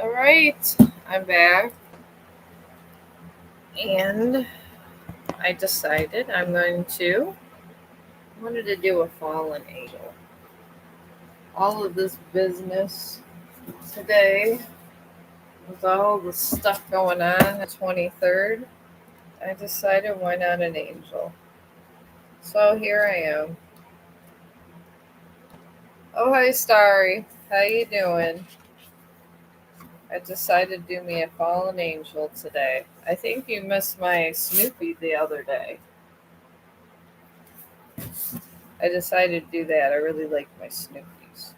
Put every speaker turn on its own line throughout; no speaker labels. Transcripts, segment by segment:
All right, I'm back, and I decided I wanted to do a fallen angel. All of this business today with all the stuff going on the 23rd. I decided why not an angel? So here I am. Oh hi Starry, how you doing? I decided to do me a fallen angel today. I think you missed my Snoopy the other day. I decided to do that. I really like my Snoopies.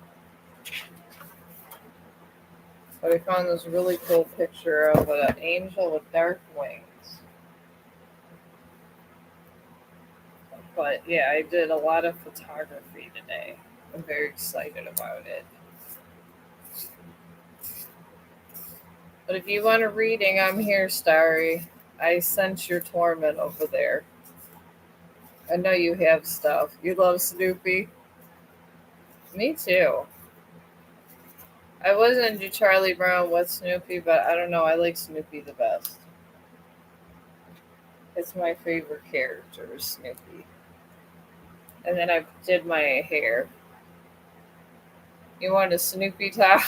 But I found this really cool picture of an angel with dark wings. But yeah, I did a lot of photography today. I'm very excited about it. But if you want a reading, I'm here, Starry. I sense your torment over there. I know you have stuff. You love Snoopy? Me too. I was into Charlie Brown with Snoopy, but I don't know. I like Snoopy the best. It's my favorite character, Snoopy. And then I did my hair. You want a Snoopy top?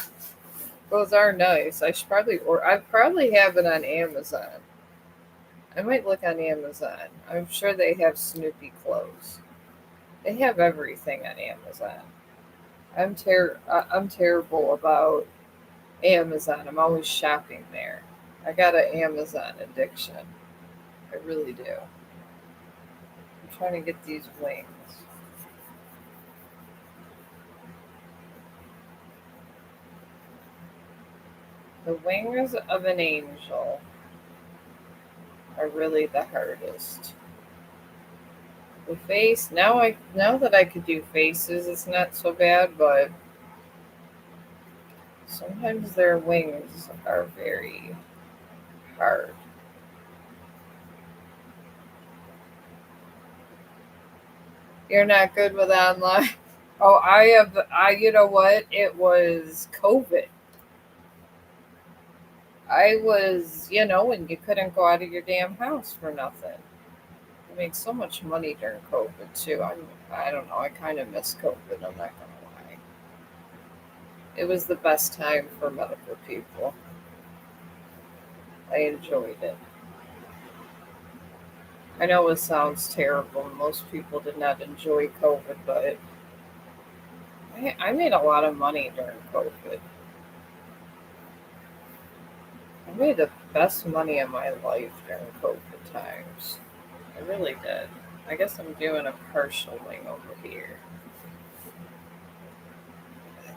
Those are nice. I should probably, or I probably have it on Amazon. I might look on Amazon. I'm sure they have Snoopy clothes. They have everything on Amazon. I'm terrible about Amazon. I'm always shopping there. I got an Amazon addiction. I really do. I'm trying to get these wings. The wings of an angel are really the hardest. The face, now that I could do faces, it's not so bad, but sometimes their wings are very hard. You're not good with online. Oh, you know what? It was COVID. I was, when you couldn't go out of your damn house for nothing. I made so much money during COVID too. I don't know. I kind of miss COVID. I'm not gonna lie. It was the best time for medical people. I enjoyed it. I know it sounds terrible. Most people did not enjoy COVID, but I made a lot of money during COVID. I made the best money of my life during COVID times. I really did. I guess I'm doing a partial wing over here.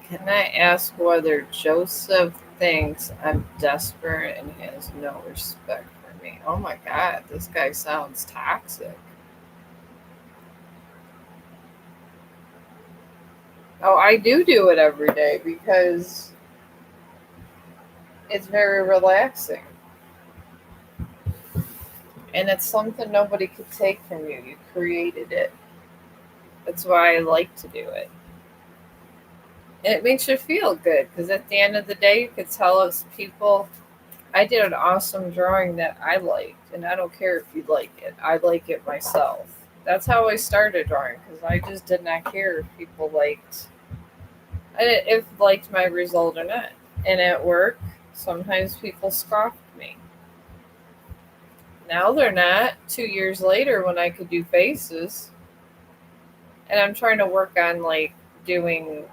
Can I ask whether Joseph thinks I'm desperate and has no respect for me? Oh my god, this guy sounds toxic. Oh, I do it every day because it's very relaxing. And it's something nobody could take from you. You created it. That's why I like to do it. And it makes you feel good because at the end of the day, you could tell us people, I did an awesome drawing that I liked, and I don't care if you like it. I like it myself. That's how I started drawing because I just did not care if people if liked my result or not. And at work, sometimes people scoffed me. Now they're not. 2 years later, when I could do faces, and I'm trying to work on doing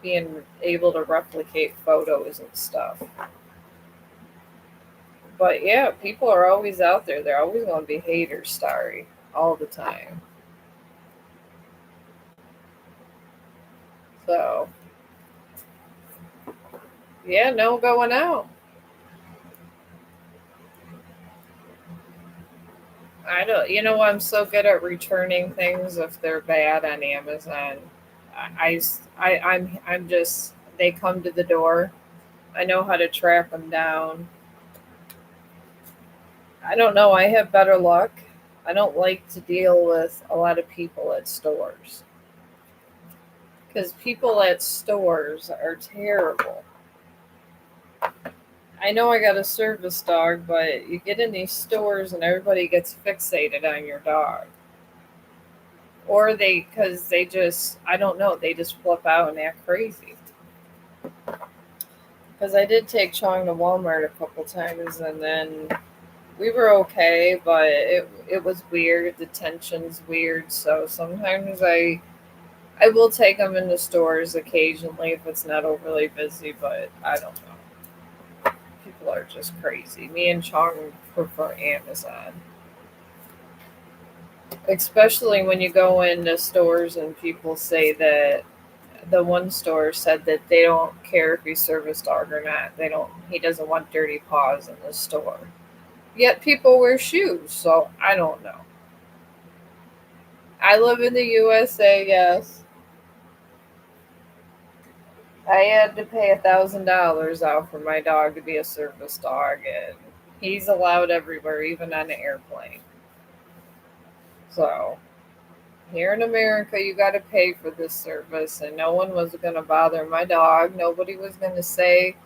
being able to replicate photos and stuff. But yeah, people are always out there. They're always going to be haters, Starry, all the time. So yeah, no going out. I don't. You know, I'm so good at returning things if they're bad on Amazon. I'm just. They come to the door. I know how to track them down. I don't know. I have better luck. I don't like to deal with a lot of people at stores because people at stores are terrible. I know I got a service dog, but you get in these stores and everybody gets fixated on your dog. Or because they just, I don't know, they just flip out and act crazy. Because I did take Chong to Walmart a couple times and then we were okay, but it was weird. The tension's weird. So sometimes I will take him into stores occasionally if it's not overly busy, but I don't know. People are just crazy. Me and Chong prefer Amazon. Especially when you go into stores and people say that the one store said that they don't care if he's service dog or not. He doesn't want dirty paws in the store. Yet people wear shoes, so I don't know. I live in the USA, yes. I had to pay $1,000 out for my dog to be a service dog, and he's allowed everywhere, even on an airplane. So here in America, you got to pay for this service, and no one was going to bother my dog. Nobody was going to say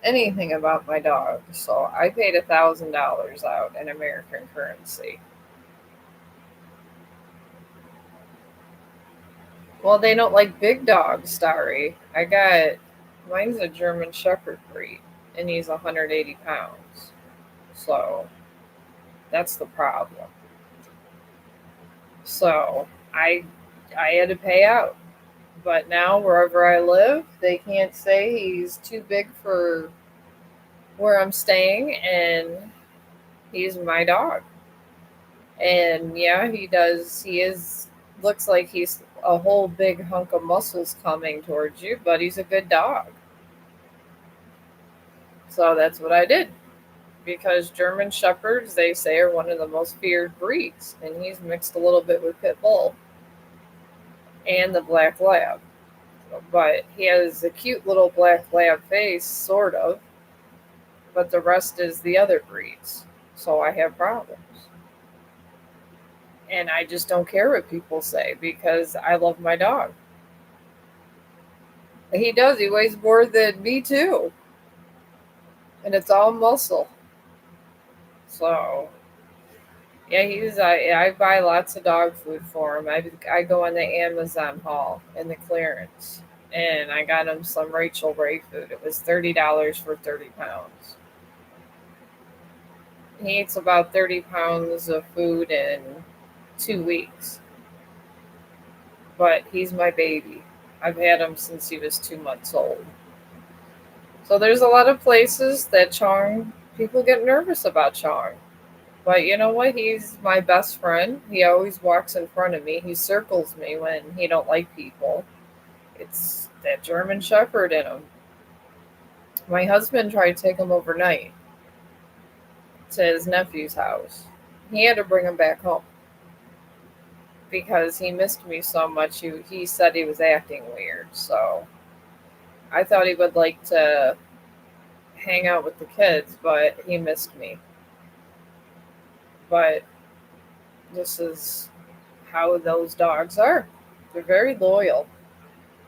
anything about my dog. So I paid $1,000 out in American currency. Well, they don't like big dogs, Starry. Mine's a German Shepherd breed, and he's 180 pounds. So that's the problem. So I had to pay out. But now wherever I live, they can't say he's too big for where I'm staying, and he's my dog. And yeah, he does. He is looks like he's a whole big hunk of muscles coming towards you, but he's a good dog. So that's what I did because German Shepherds, they say, are one of the most feared breeds, and he's mixed a little bit with Pit Bull and the Black Lab. But he has a cute little Black Lab face, sort of, but the rest is the other breeds. So I have problems. And I just don't care what people say because I love my dog. He does. He weighs more than me too, and it's all muscle. So yeah, I buy lots of dog food for him. I go on the Amazon haul in the clearance, and I got him some Rachel Ray food. It was $30 for 30 pounds. He eats about 30 pounds of food in 2 weeks, but he's my baby. I've had him since he was 2 months old. So there's a lot of places that Chong people get nervous about Chong. But you know what? He's my best friend. He always walks in front of me. He circles me when he don't like people. It's that German Shepherd in him. My husband tried to take him overnight to his nephew's house. He had to bring him back home because he missed me so much. He said he was acting weird. So I thought he would like to hang out with the kids, but he missed me. But this is how those dogs are. They're very loyal.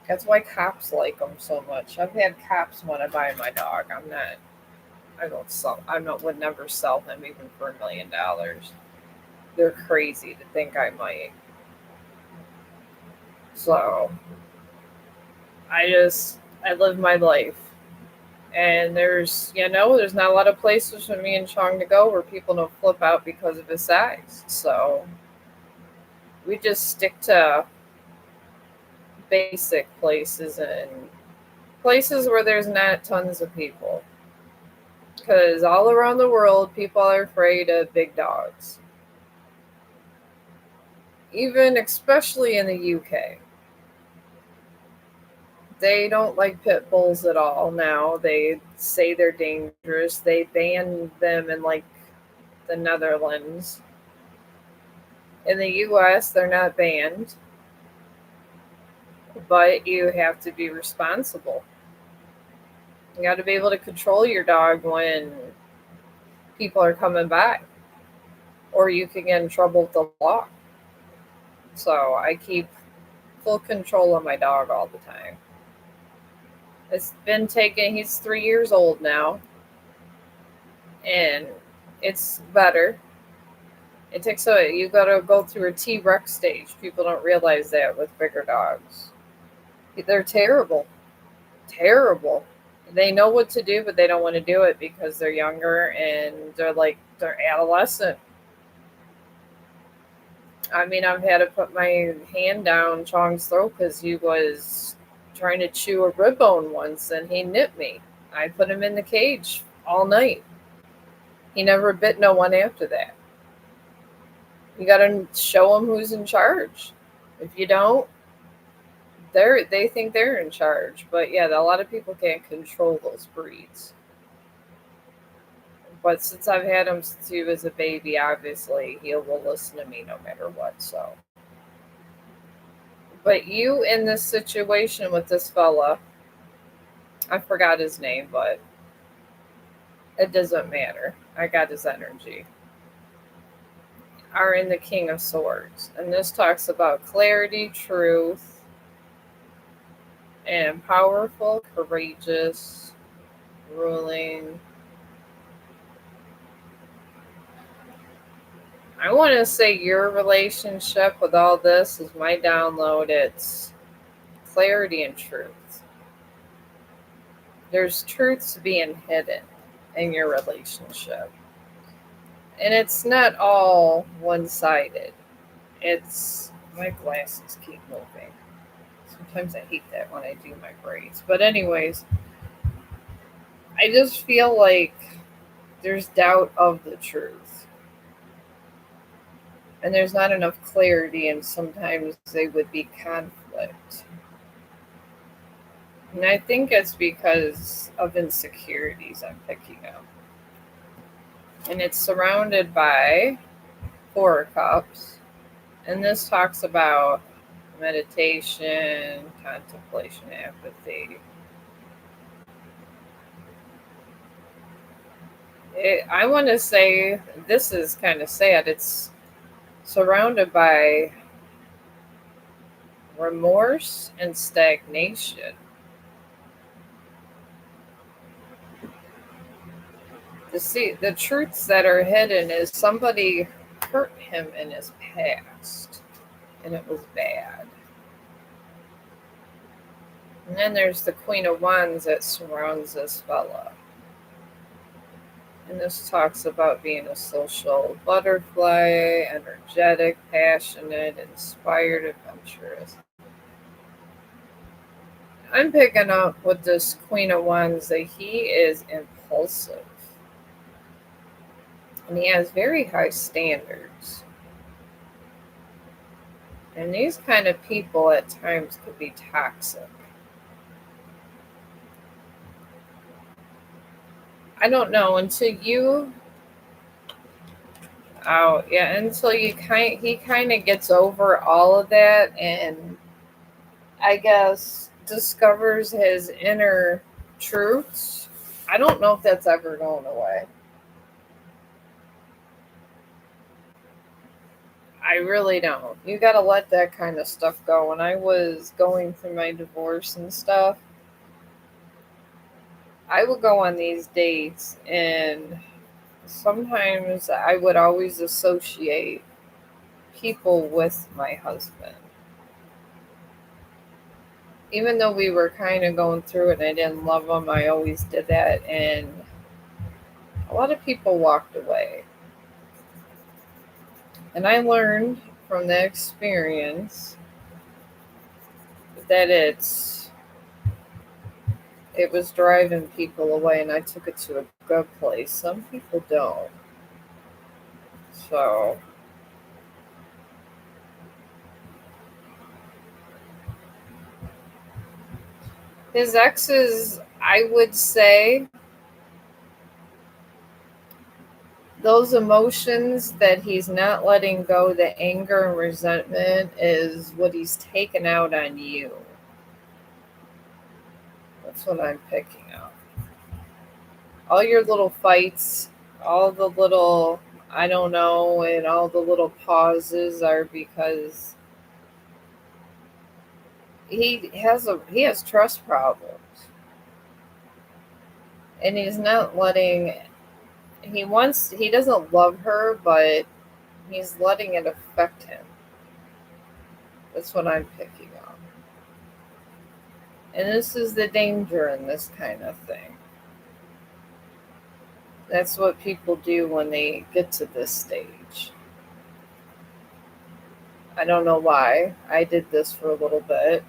That's why cops like them so much. I've had cops want to buy my dog. I don't sell. I don't, would never sell him even for $1 million. They're crazy to think I might. So I live my life. And there's not a lot of places for me and Chong to go where people don't flip out because of his size. So we just stick to basic places and places where there's not tons of people. Because all around the world, people are afraid of big dogs. Even, especially in the UK. They don't like pit bulls at all now. They say they're dangerous. They ban them in, like, the Netherlands. In the US, they're not banned. But you have to be responsible. You got to be able to control your dog when people are coming by, or you can get in trouble with the law. So I keep full control of my dog all the time. He's 3 years old now. and it's better. It takes you got to go through a T-Rex stage. People don't realize that with bigger dogs. They're terrible, terrible. They know what to do, but they don't want to do it because they're younger and they're adolescent. I mean, I've had to put my hand down Chong's throat because he was trying to chew a rib bone once and he nipped me. I put him in the cage all night. He never bit no one after that. You got to show them who's in charge. If you don't, they think they're in charge. But yeah, a lot of people can't control those breeds. But since I've had him since he was a baby, obviously he will listen to me no matter what. So, but you in this situation with this fella, I forgot his name, but it doesn't matter. I got his energy. Are in the King of Swords, and this talks about clarity, truth, and powerful, courageous, ruling. I want to say your relationship with all this is my download. It's clarity and truth. There's truths being hidden in your relationship. And it's not all one sided. It's my glasses keep moving. Sometimes I hate that when I do my braids. But, anyways, I just feel like there's doubt of the truth. And there's not enough clarity, and sometimes they would be conflict. And I think it's because of insecurities I'm picking up. And it's surrounded by Four of Cups. And this talks about meditation, contemplation, apathy. I want to say this is kind of sad. It's surrounded by remorse and stagnation. The truths that are hidden is somebody hurt him in his past, and it was bad. And then there's the Queen of Wands that surrounds this fella. And this talks about being a social butterfly, energetic, passionate, inspired, adventurous. I'm picking up with this Queen of Wands that he is impulsive. And he has very high standards. And these kind of people at times could be toxic. I don't know until you he kind of gets over all of that and I guess discovers his inner truths. I don't know if that's ever going away. I really don't. You got to let that kind of stuff go. When I was going through my divorce and stuff, I would go on these dates and sometimes I would always associate people with my husband. Even though we were kind of going through it and I didn't love him, I always did that. And a lot of people walked away. And I learned from that experience that it was driving people away, and I took it to a good place. Some people don't. So his exes, I would say, those emotions that he's not letting go, the anger and resentment, is what he's taken out on you. That's what I'm picking up. All your little fights, all the little, I don't know, and all the little pauses are because he has trust problems. And he's not letting he doesn't love her, but he's letting it affect him. That's what I'm picking up. And this is the danger in this kind of thing. That's what people do when they get to this stage. I don't know why. I did this for a little bit.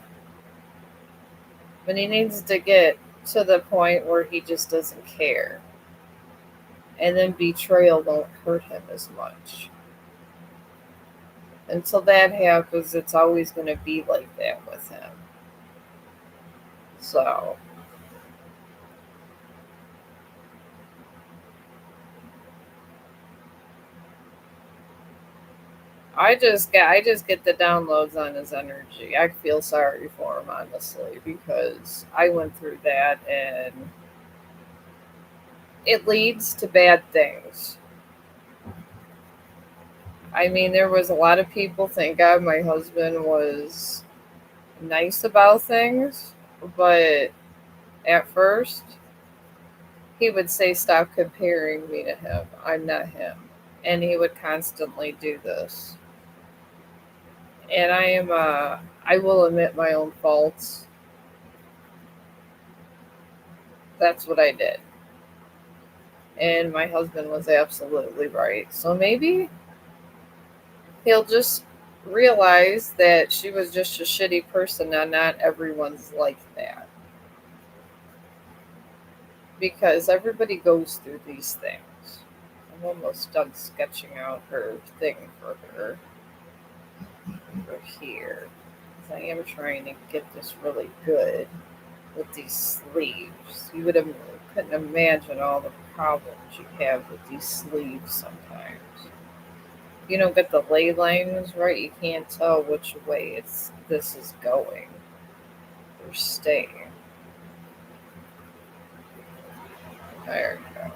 But he needs to get to the point where he just doesn't care. And then betrayal won't hurt him as much. Until that happens, it's always going to be like that with him. So, I just get the downloads on his energy. I feel sorry for him, honestly, because I went through that and it leads to bad things. I mean, there was a lot of people, thank God my husband was nice about things, but at first he would say, "Stop comparing me to him. I'm not him." And he would constantly do this. And I will admit my own faults. That's what I did. And my husband was absolutely right. So maybe he'll just realize that she was just a shitty person and not everyone's like that. Because everybody goes through these things. I'm almost done sketching out her thing for her over here. 'Cause I am trying to get this really good with these sleeves. Couldn't imagine all the problems you have with these sleeves sometimes. You don't get the ley lines right, you can't tell which way this is going or staying. There we go.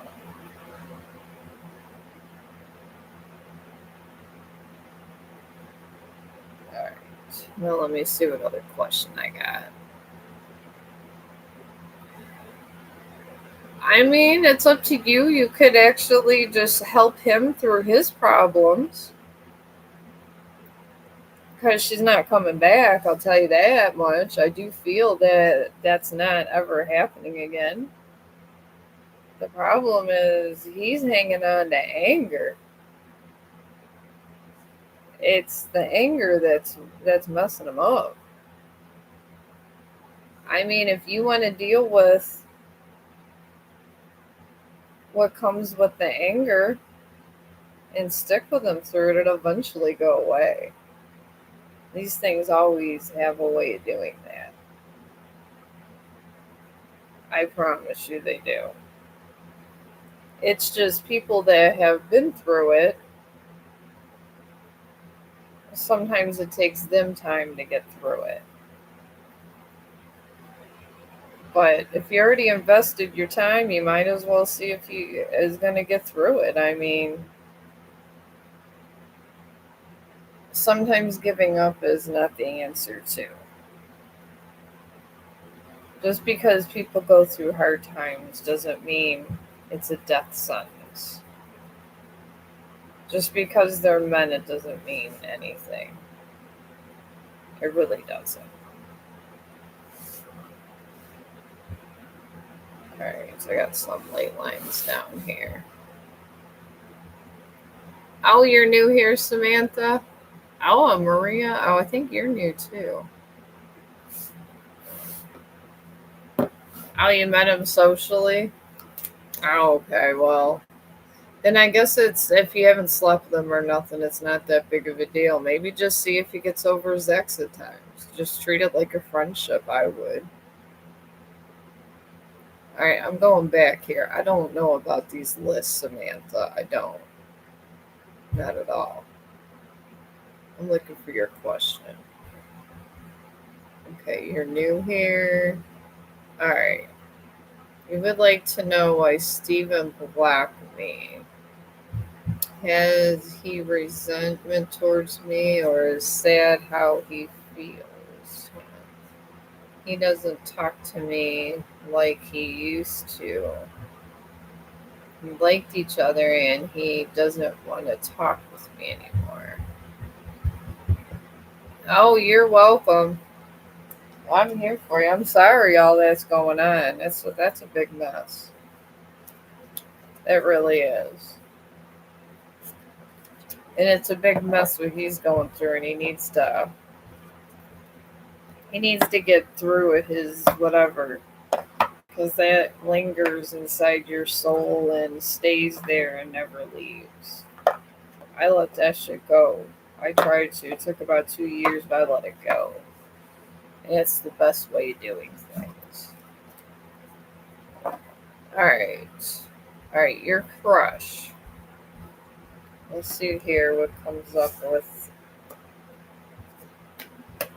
Alright. Well, let me see what other question I got. I mean, it's up to you. You could actually just help him through his problems. Because she's not coming back, I'll tell you that much. I do feel that that's not ever happening again. The problem is he's hanging on to anger. It's the anger that's messing him up. I mean, if you want to deal with what comes with the anger and stick with him through it, it'll eventually go away. These things always have a way of doing that. I promise you they do. It's just people that have been through it, sometimes it takes them time to get through it. But if you already invested your time, you might as well see if he is going to get through it. I mean, sometimes giving up is not the answer, too. Just because people go through hard times doesn't mean it's a death sentence. Just because they're men, it doesn't mean anything. It really doesn't. Alright, so I got some ley lines down here. Oh, you're new here, Samantha? Oh, Maria. Oh, I think you're new too. Oh, you met him socially? Oh, okay. Well, then I guess it's if you haven't slept with him or nothing, it's not that big of a deal. Maybe just see if he gets over his ex at times. Just treat it like a friendship, I would. Alright, I'm going back here. I don't know about these lists, Samantha. I don't. Not at all. I'm looking for your question. Okay, you're new here. Alright. You would like to know why Stephen blocked me. Has he resentment towards me or is sad how he feels? He doesn't talk to me like he used to. We liked each other and he doesn't want to talk with me anymore. Oh, you're welcome. I'm here for you. I'm sorry all that's going on. That's a big mess. It really is. And it's a big mess what he's going through and he needs to get through with his whatever, because that lingers inside your soul and stays there and never leaves. I let that shit go. I tried to. It took about 2 years, but I let it go. And it's the best way of doing things. Alright. Alright, your crush. Let's see here what comes up with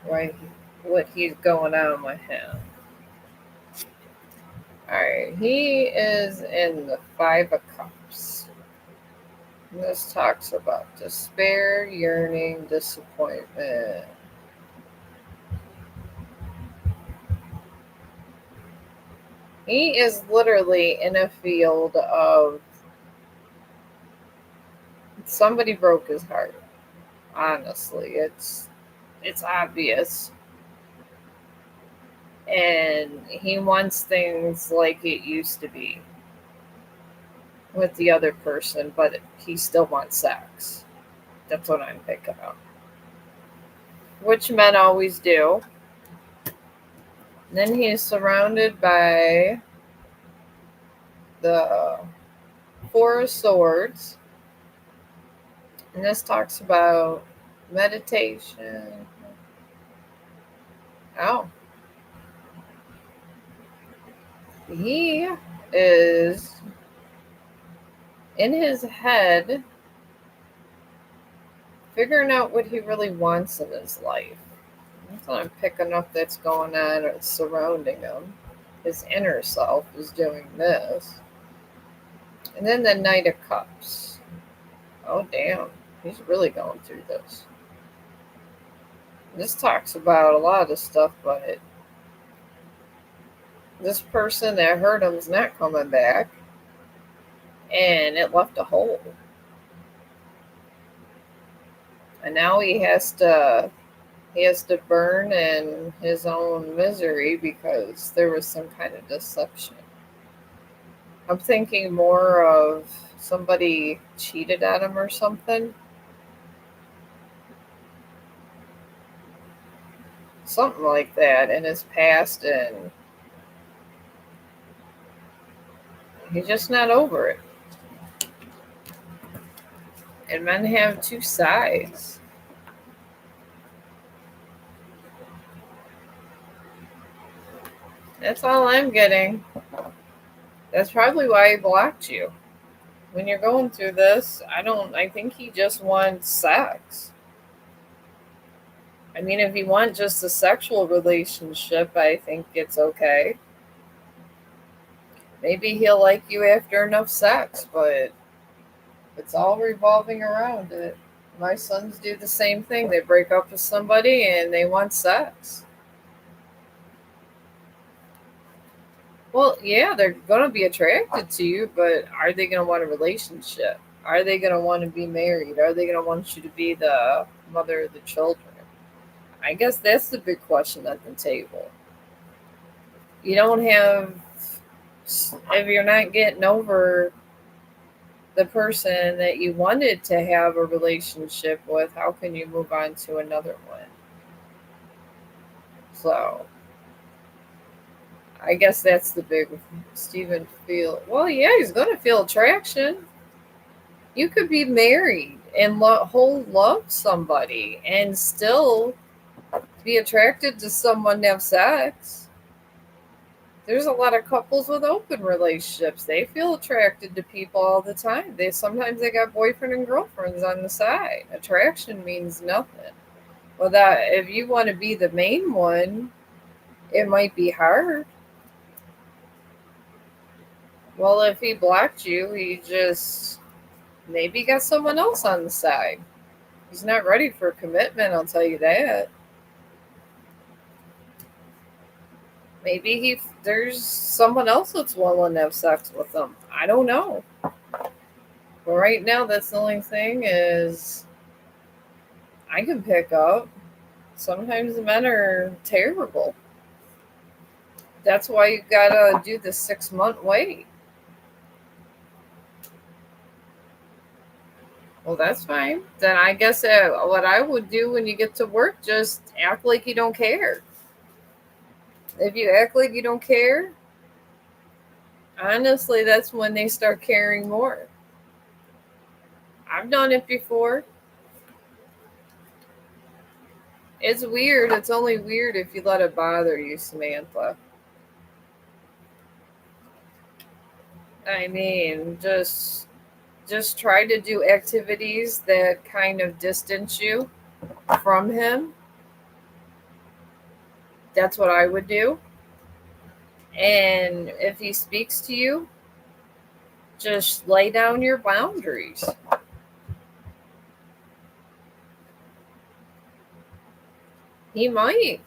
why, what he's going on with him. Alright, he is in the Five of Cups. And this talks about despair, yearning, disappointment. He is literally in a field of somebody broke his heart. Honestly, it's obvious. And he wants things like it used to be with the other person, but he still wants sex. That's what I'm picking up. Which men always do. And then he is surrounded by the Four of Swords. And this talks about meditation. Oh. He is in his head figuring out what he really wants in his life. That's what I'm picking up that's going on or surrounding him. His inner self is doing this. And then the Knight of Cups. Oh, damn. He's really going through this. This talks about a lot of stuff, but this person that hurt him is not coming back. And it left a hole. And now he has to burn in his own misery because there was some kind of deception. I'm thinking more of somebody cheated on him or something. Something like that in his past, and he's just not over it. And men have two sides. That's all I'm getting. That's probably why he blocked you. When you're going through this, I think he just wants sex. I mean, if you want just a sexual relationship, I think it's okay. Maybe he'll like you after enough sex, but it's all revolving around it. My sons do the same thing. They break up with somebody and they want sex. Well, yeah, they're going to be attracted to you, but are they going to want a relationship? Are they going to want to be married? Are they going to want you to be the mother of the children? I guess that's the big question at the table. You don't have, if you're not getting over the person that you wanted to have a relationship with, how can you move on to another one? So, I guess that's the big Stephen feel. Well, yeah, he's going to feel attraction. You could be married and whole love somebody and still be attracted to someone to have sex. There's a lot of couples with open relationships. They feel attracted to people all the time. Sometimes they got boyfriend and girlfriends on the side. Attraction means nothing. Well, that if you want to be the main one, it might be hard. Well, if he blocked you, he just maybe got someone else on the side. He's not ready for commitment, I'll tell you that. Maybe there's someone else that's willing to have sex with him. I don't know. But right now, that's the only thing is I can pick up. Sometimes the men are terrible. That's why you gotta do the 6 month wait. Well, that's fine. Then I guess what I would do when you get to work, just act like you don't care. If you act like you don't care, honestly, that's when they start caring more. I've done it before. It's weird. It's only weird if you let it bother you, Samantha. I mean, just try to do activities that kind of distance you from him. That's what I would do. And if he speaks to you, just lay down your boundaries. He might,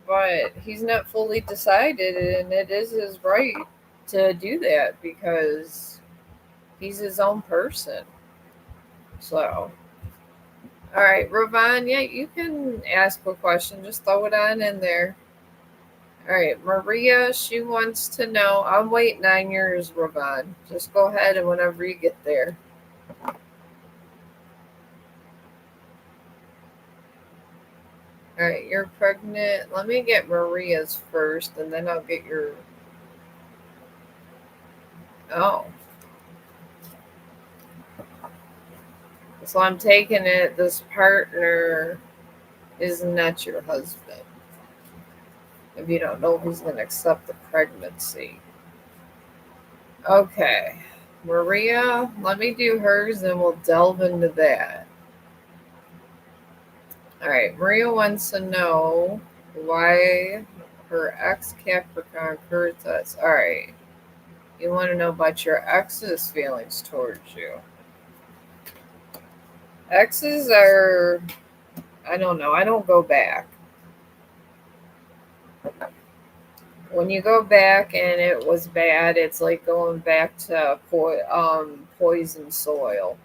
but he's not fully decided, and it is his right to do that because he's his own person. So, all right, Ravon, yeah, you can ask a question. Just throw it on in there. All right, Maria, she wants to know. I'm waiting 9 years, Ravon. Just go ahead and whenever you get there. All right, you're pregnant. Let me get Maria's first, and then I'll get your. Oh, so I'm taking it. This partner is not your husband. If you don't know who's going to accept the pregnancy. Okay, Maria, let me do hers, and we'll delve into that. All right, Maria wants to know why her ex Capricorn hurts us. All right, you want to know about your ex's feelings towards you. Exes are, I don't know, I don't go back. When you go back and it was bad, it's like going back to poison soil.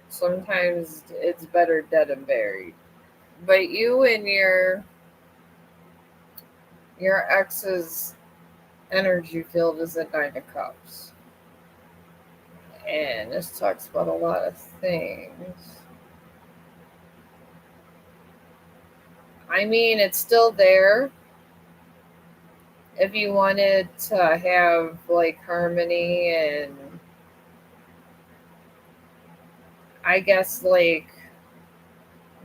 Sometimes it's better dead and buried. But you and your ex's energy field is a nine of cups. And this talks about a lot of things. I mean, it's still there. If you wanted to have like harmony and I guess like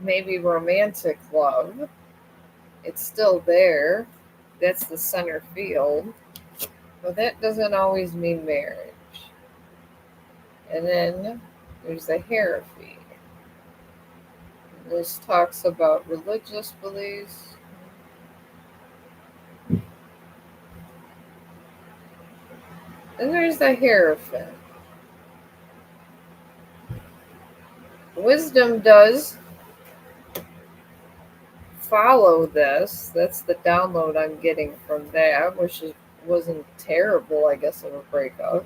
maybe romantic love, it's still there. That's the center field. But that doesn't always mean marriage. And then there's the hierophant. This talks about religious beliefs. And there's the hierophant. Wisdom does follow this. That's the download I'm getting from that, which wasn't terrible, I guess, of a breakup.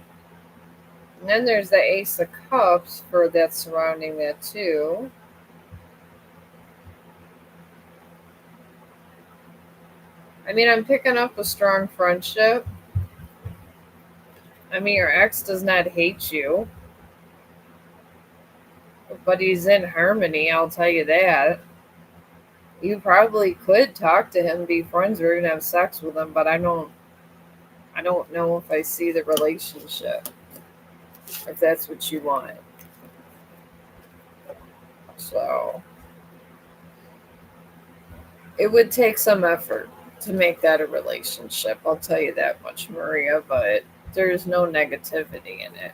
And then there's the Ace of Cups for that surrounding that too. I mean, I'm picking up a strong friendship. I mean, your ex does not hate you, but he's in harmony, I'll tell you that. You probably could talk to him, be friends, or even have sex with him, but I don't know if I see the relationship, if that's what you want. So it would take some effort to make that a relationship. I'll tell you that much, Maria, but there's no negativity in it.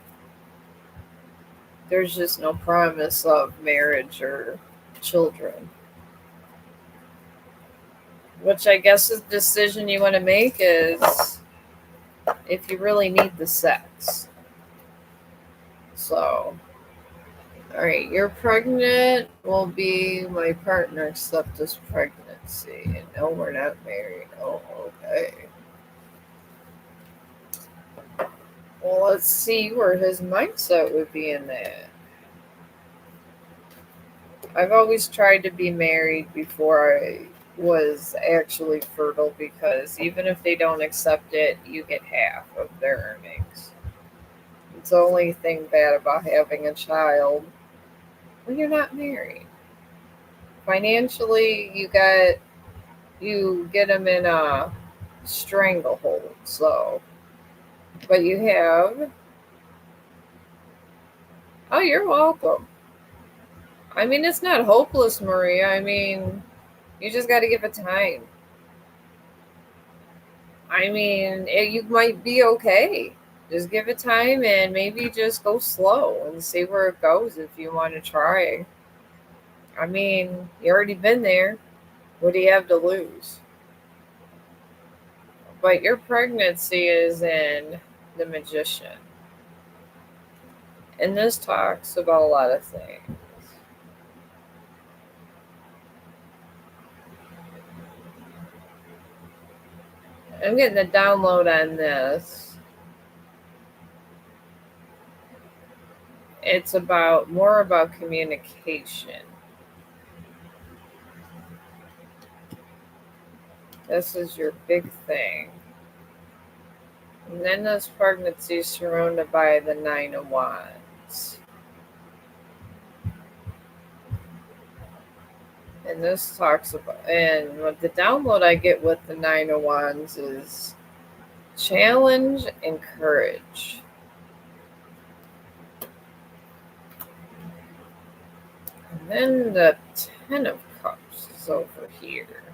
There's just no promise of marriage or children. Which I guess the decision you want to make is if you really need the sex. So, all right, you're pregnant will be my partner accept this pregnancy. see. And no, we're not married. Oh, okay. Well, let's see where his mindset would be in that. I've always tried to be married before I was actually fertile because even if they don't accept it, you get half of their earnings. It's the only thing bad about having a child when you're not married. Financially, you get them in a stranglehold. So, but you have. Oh, you're welcome. I mean, it's not hopeless, Maria. I mean, you just got to give it time. I mean, you might be okay. Just give it time and maybe just go slow and see where it goes if you want to try. I mean, you already been there. What do you have to lose? But your pregnancy is in the Magician. And this talks about a lot of things. I'm getting a download on this. It's about more about communication. This is your big thing. And then this pregnancy is surrounded by the Nine of Wands. And this talks about, and what the download I get with the Nine of Wands is challenge and courage. And then the Ten of Cups is over here.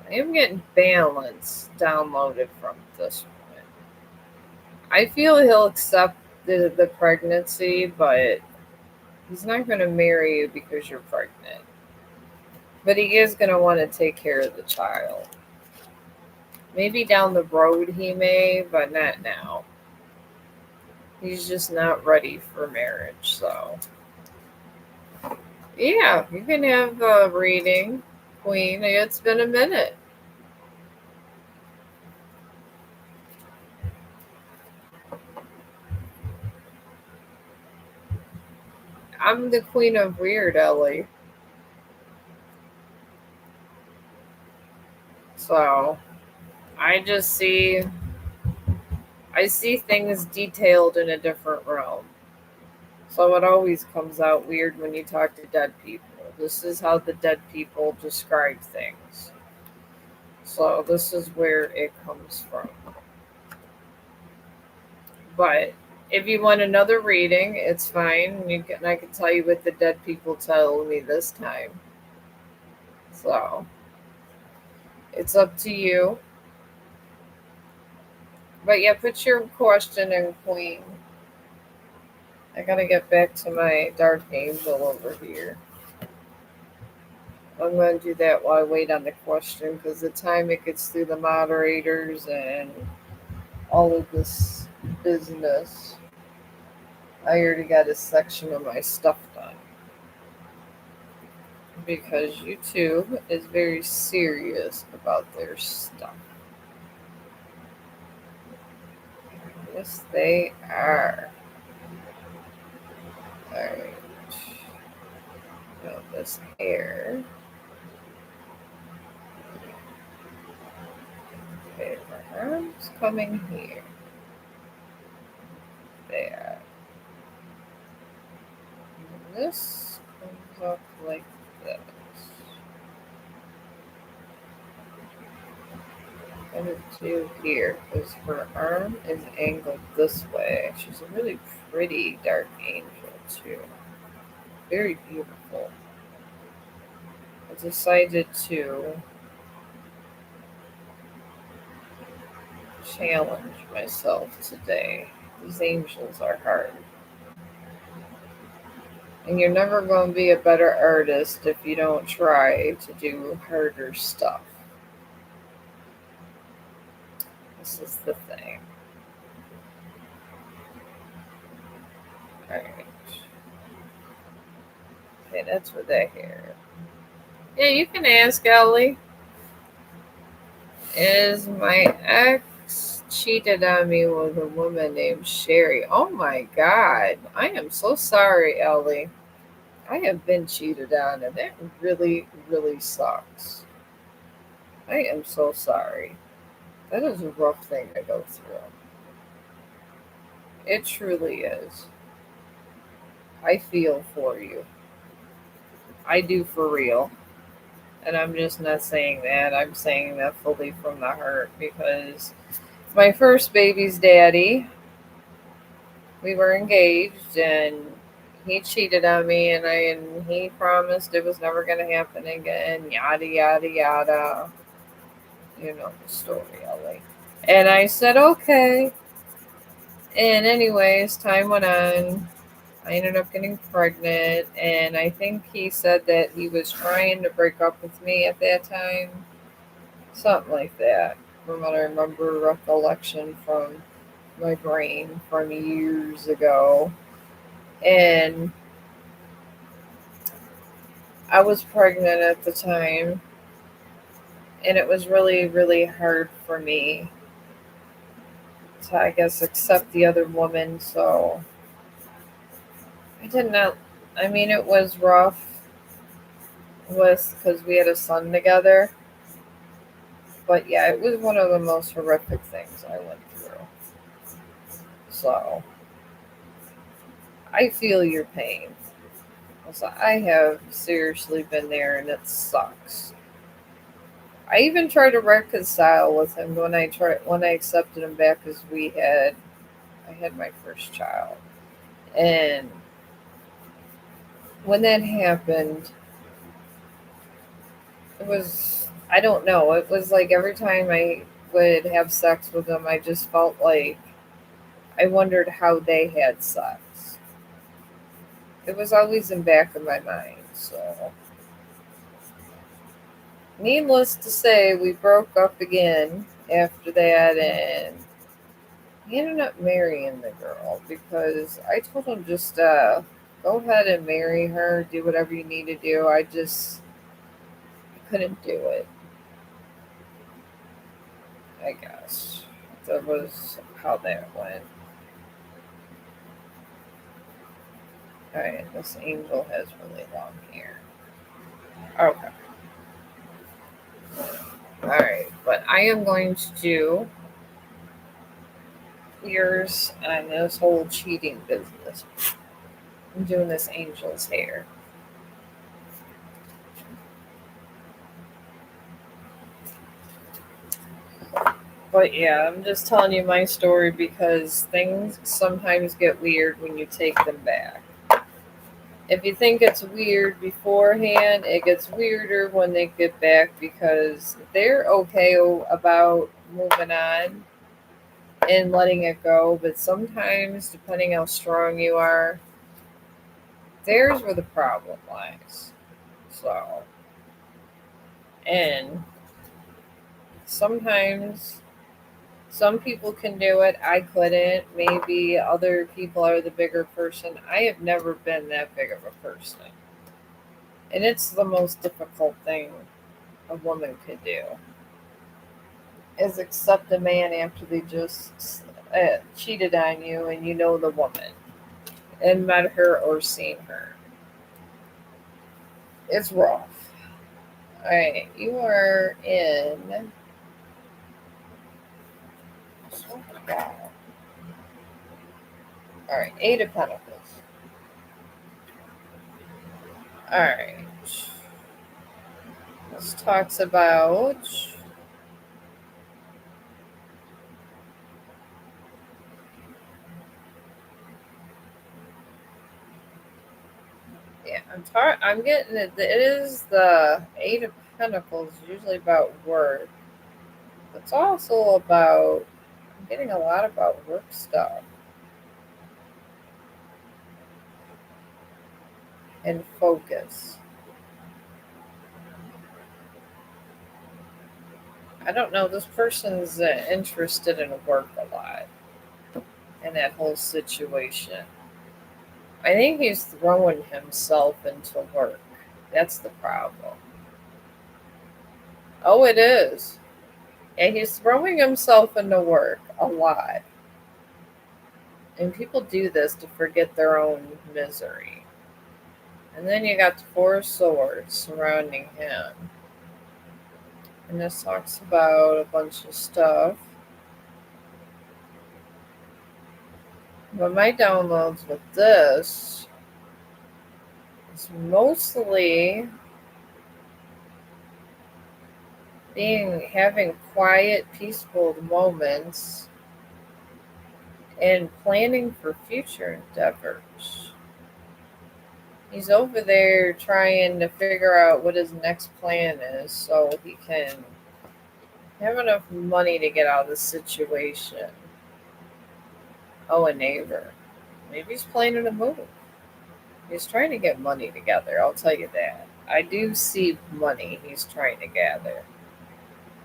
I am getting balance downloaded from this one. I feel he'll accept the pregnancy, but he's not going to marry you because you're pregnant. But he is going to want to take care of the child. Maybe down the road he may, but not now. He's just not ready for marriage, so. Yeah, you can have a reading, Queen. It's been a minute. I'm the Queen of Weird, Ellie. So, I just see. I see things detailed in a different realm. So it always comes out weird when you talk to dead people. This is how the dead people describe things. So this is where it comes from. But if you want another reading, it's fine. I can tell you what the dead people tell me this time. So it's up to you. But yeah, put your question in, Queen. I gotta get back to my Dark Angel over here. I'm going to do that while I wait on the question because the time it gets through the moderators and all of this business, I already got a section of my stuff done. Because YouTube is very serious about their stuff. Yes, they are. Alright. Now this hair. Okay, my arm's coming here. There. And this comes up like this. And it do here because her arm is angled this way. She's a really pretty dark angel too. Very beautiful. I decided to challenge myself today. These angels are hard. And you're never going to be a better artist if you don't try to do harder stuff. This is the thing. Alright. Okay, that's what that hair. Yeah, you can ask Ellie. Is my ex cheated on me with a woman named Sherry? Oh my god. I am so sorry, Ellie. I have been cheated on, and that really, really sucks. I am so sorry. That is a rough thing to go through. It truly is. I feel for you. I do for real. And I'm just not saying that. I'm saying that fully from the heart because my first baby's daddy, we were engaged and he cheated on me and he promised it was never going to happen again. Yada, yada, yada. You know the story, Ellie. And I said, okay. And anyways, time went on. I ended up getting pregnant, and I think he said that he was trying to break up with me at that time. Something like that. From what I remember, recollection from my brain from years ago. And I was pregnant at the time, and it was really, really hard for me to, I guess, accept the other woman. So I did not, I mean, it was rough with because we had a son together. But yeah, it was one of the most horrific things I went through. So I feel your pain. So I have seriously been there and it sucks. I even tried to reconcile with him when I accepted him back because I had my first child. And when that happened, it was I don't know, it was like every time I would have sex with him I just felt like I wondered how they had sex. It was always in back of my mind. So, needless to say, we broke up again after that, and he ended up marrying the girl because I told him just go ahead and marry her, do whatever you need to do. I couldn't do it. I guess that was how that went. All right, this angel has really long hair. Okay. All right, but I am going to do yours on this whole cheating business. I'm doing this angel's hair. But yeah, I'm just telling you my story because things sometimes get weird when you take them back. If you think it's weird beforehand, it gets weirder when they get back because they're okay about moving on and letting it go. But sometimes, depending how strong you are, there's where the problem lies. So, and sometimes some people can do it. I couldn't. Maybe other people are the bigger person. I have never been that big of a person. And it's the most difficult thing a woman could do is accept a man after they just cheated on you and you know the woman and met her or seen her. It's rough. All right, you are in. All right, Eight of Pentacles. All right. This talks about. Yeah, I'm getting it. It is the Eight of Pentacles, usually about work. It's also about. I'm getting a lot about work stuff and focus. I don't know. This person's interested in work a lot in that whole situation. I think he's throwing himself into work. That's the problem. Oh, it is. And he's throwing himself into work a lot. And people do this to forget their own misery. And then you got the Four of Swords surrounding him. And this talks about a bunch of stuff. But my downloads with this is mostly having quiet, peaceful moments and planning for future endeavors. He's over there trying to figure out what his next plan is so he can have enough money to get out of the situation. Oh, a neighbor. Maybe he's planning to move. He's trying to get money together, I'll tell you that. I do see money he's trying to gather.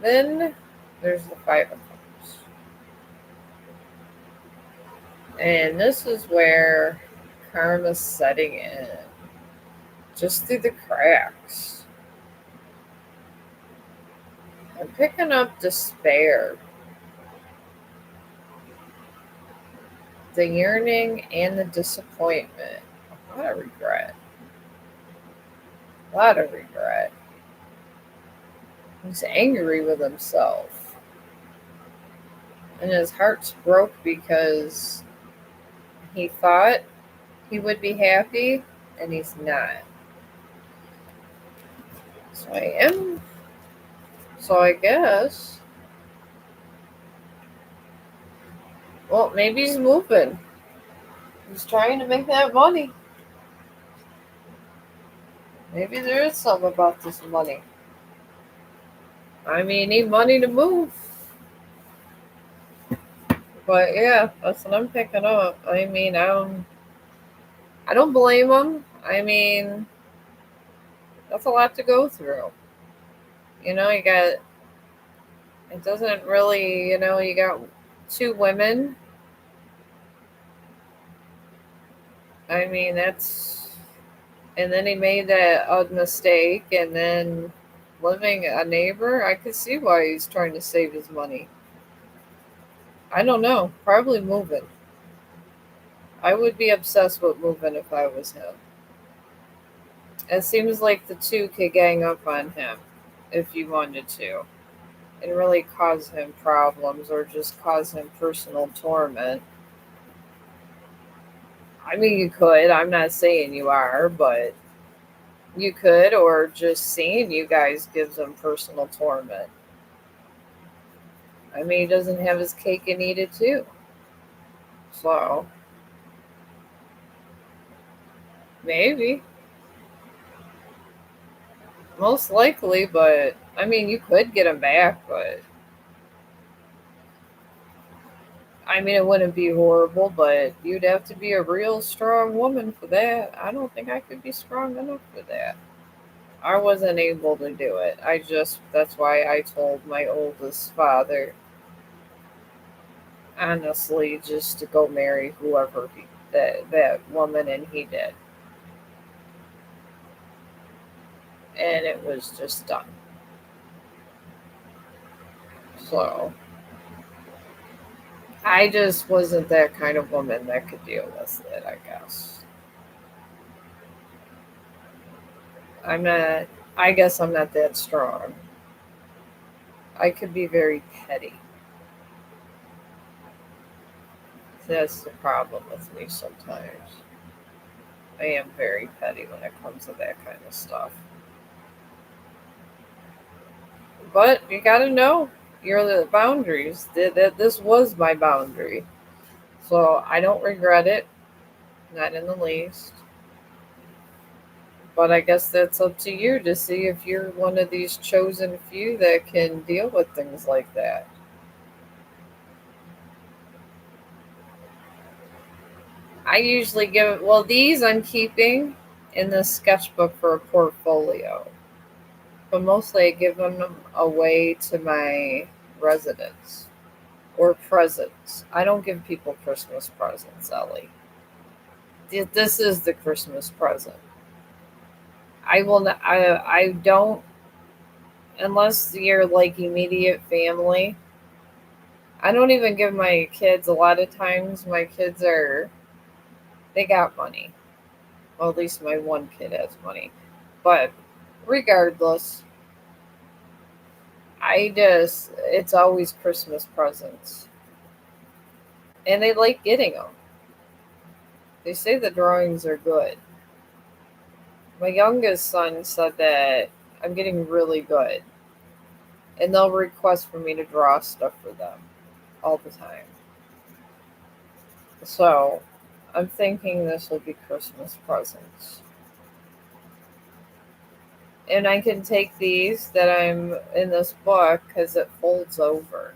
Then there's the Five of Cups. And this is where karma's setting in. Just through the cracks. I'm picking up despair. The yearning and the disappointment. A lot of regret. A lot of regret. He's angry with himself. And his heart's broke because he thought he would be happy and he's not. So I am. So I guess. Well, maybe he's moving. He's trying to make that money. Maybe there is something about this money. I mean, need money to move. But yeah, that's what I'm picking up. I mean, I don't blame him. I mean, that's a lot to go through. You got, it doesn't really, you got two women. I mean, and then he made that odd mistake, and then living a neighbor, I could see why he's trying to save his money. I don't know. Probably moving. I would be obsessed with moving if I was him. It seems like the two could gang up on him if you wanted to and really cause him problems or just cause him personal torment. I mean, you could. I'm not saying you are, but you could, or just seeing you guys gives him personal torment. I mean, he doesn't have his cake and eat it too. So, maybe. Most likely, but I mean, you could get him back, but I mean, it wouldn't be horrible, but you'd have to be a real strong woman for that. I don't think I could be strong enough for that. I wasn't able to do it. That's why I told my oldest father, honestly, just to go marry whoever that woman, and he did. And it was just done. So, I just wasn't that kind of woman that could deal with it, I guess. I'm not, I guess I'm not that strong. I could be very petty. That's the problem with me sometimes. I am very petty when it comes to that kind of stuff. But you gotta know your boundaries. That this was my boundary. So I don't regret it, not in the least. But I guess that's up to you to see if you're one of these chosen few that can deal with things like that. I usually well, these I'm keeping in the sketchbook for a portfolio, but mostly I give them away to my residents or presents. I don't give people Christmas presents, Ellie. This is the Christmas present. I will not. I don't, unless you're like immediate family. I don't even give my kids, a lot of times my kids are, they got money. Well, at least my one kid has money. But regardless, it's always Christmas presents. And they like getting them. They say the drawings are good. My youngest son said that I'm getting really good. And they'll request for me to draw stuff for them all the time. So I'm thinking this will be Christmas presents. And I can take these that I'm in this book because it folds over.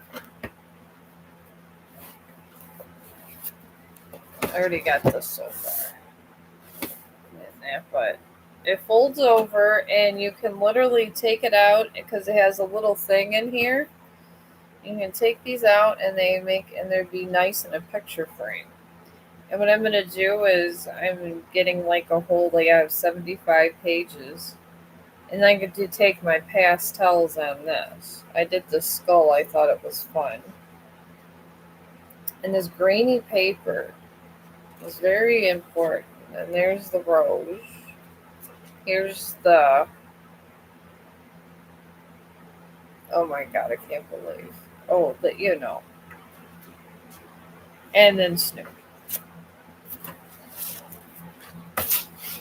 I already got this so far. But it folds over and you can literally take it out because it has a little thing in here. You can take these out and they'd be nice in a picture frame. And what I'm going to do is I'm getting like a whole, like I have 75 pages. And I get to take my pastels on this. I did the skull. I thought it was fun. And this grainy paper is very important. And there's the rose. Here's the... Oh my god, I can't believe. Oh, you know. And then Snoopy.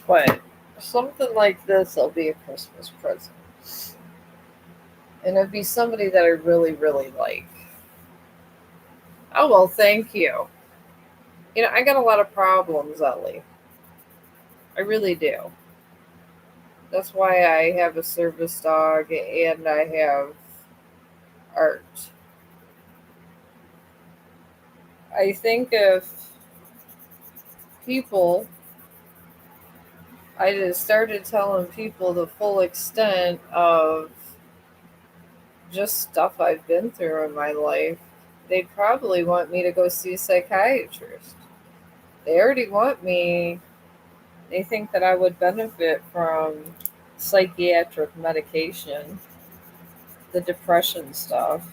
But something like this will be a Christmas present. And it'd be somebody that I really, really like. Oh, well, thank you. You know, I got a lot of problems, Ellie. I really do. That's why I have a service dog and I have art. I think if people, I just started telling people the full extent of just stuff I've been through in my life, they'd probably want me to go see a psychiatrist. They already want me, they think that I would benefit from psychiatric medication, the depression stuff,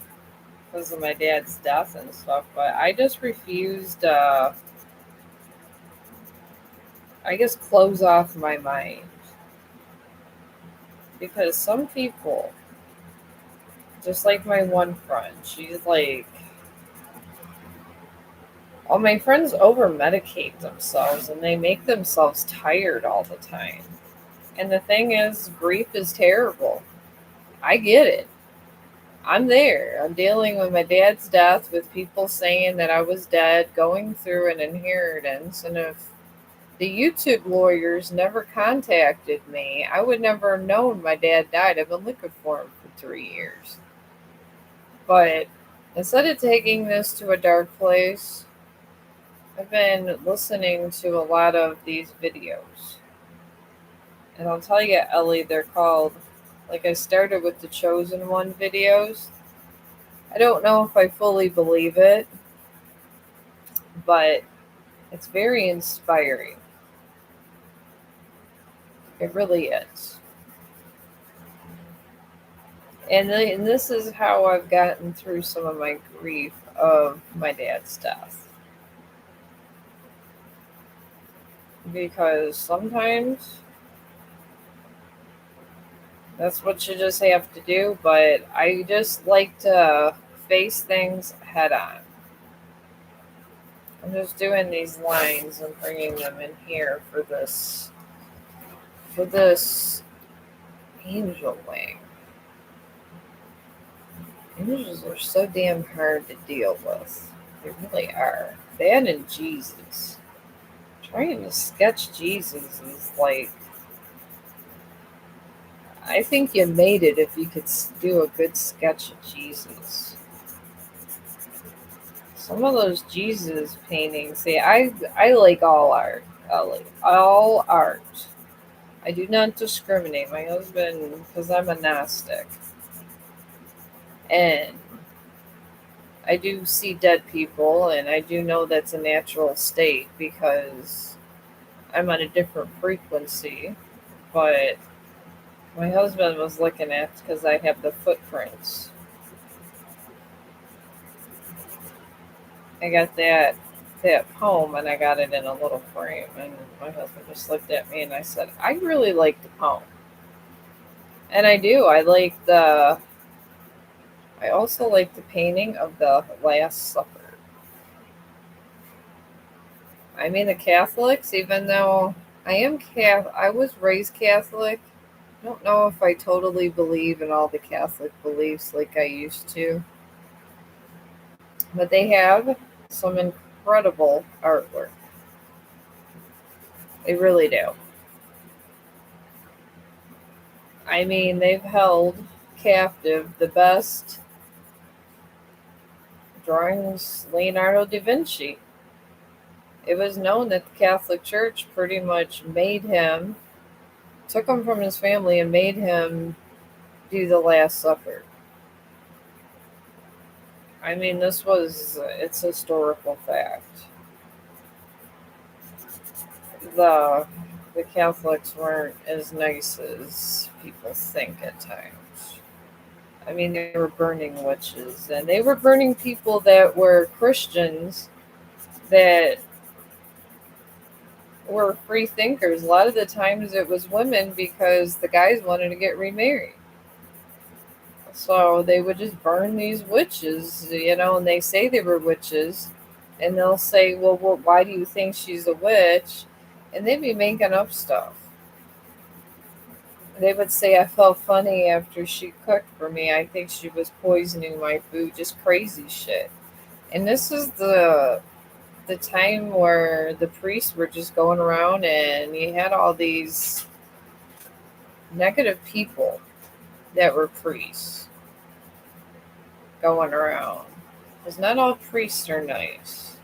because of my dad's death and stuff, but I just refused, I guess, close off my mind. Because some people, just like my one friend, she's like, all my friends over medicate themselves and they make themselves tired all the time. And the thing is, grief is terrible. I get it. I'm there. I'm dealing with my dad's death, with people saying that I was dead, going through an inheritance. And if the YouTube lawyers never contacted me, I would never have known my dad died. I've been looking for him for 3 years. But instead of taking this to a dark place, I've been listening to a lot of these videos. And I'll tell you, Ellie, they're called, like I started with the Chosen One videos. I don't know if I fully believe it, but it's very inspiring. It really is. And this is how I've gotten through some of my grief of my dad's death. Because sometimes that's what you just have to do, but I just like to face things head on. I'm just doing these lines and bringing them in here for this angel wing. Angels are so damn hard to deal with. They really are. That and Jesus. Trying to sketch Jesus is like, I think you made it if you could do a good sketch of Jesus. Some of those Jesus paintings, see, I like all art. I like all art. I do not discriminate. My husband, because I'm a Gnostic, and I do see dead people, and I do know that's a natural state because I'm on a different frequency, but my husband was looking at because I have the footprints. I got that poem and I got it in a little frame, and my husband just looked at me and I said, I really like the poem. And I do. I also like the painting of the Last Supper. I mean, the Catholics, even though I was raised Catholic. I don't know if I totally believe in all the Catholic beliefs like I used to, but they have some incredible artwork. They really do. I mean, they've held captive the best drawings, Leonardo da Vinci. It was known that the Catholic Church pretty much took him from his family and made him do the Last Supper. I mean, it's historical fact. The the Catholics weren't as nice as people think at times. I mean, they were burning witches and they were burning people that were Christians that were free thinkers. A lot of the times it was women because the guys wanted to get remarried. So they would just burn these witches, and they say they were witches. And they'll say, well, why do you think she's a witch? And they'd be making up stuff. They would say I felt funny after she cooked for me. I think she was poisoning my food, just crazy shit. And this is the time where the priests were just going around and you had all these negative people that were priests going around. Because not all priests are nice.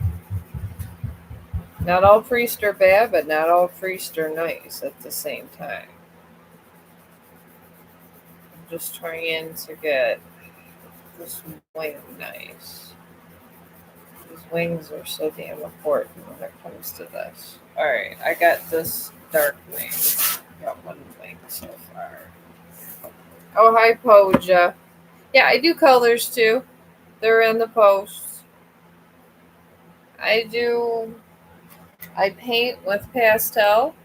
Not all priests are bad, but not all priests are nice at the same time. I'm just trying to get this wing nice. These wings are so damn important when it comes to this. Alright, I got this dark wing. Got one wing so far. Oh, hi, Poja. Yeah, I do colors too. They're in the post. I do. I paint with pastel,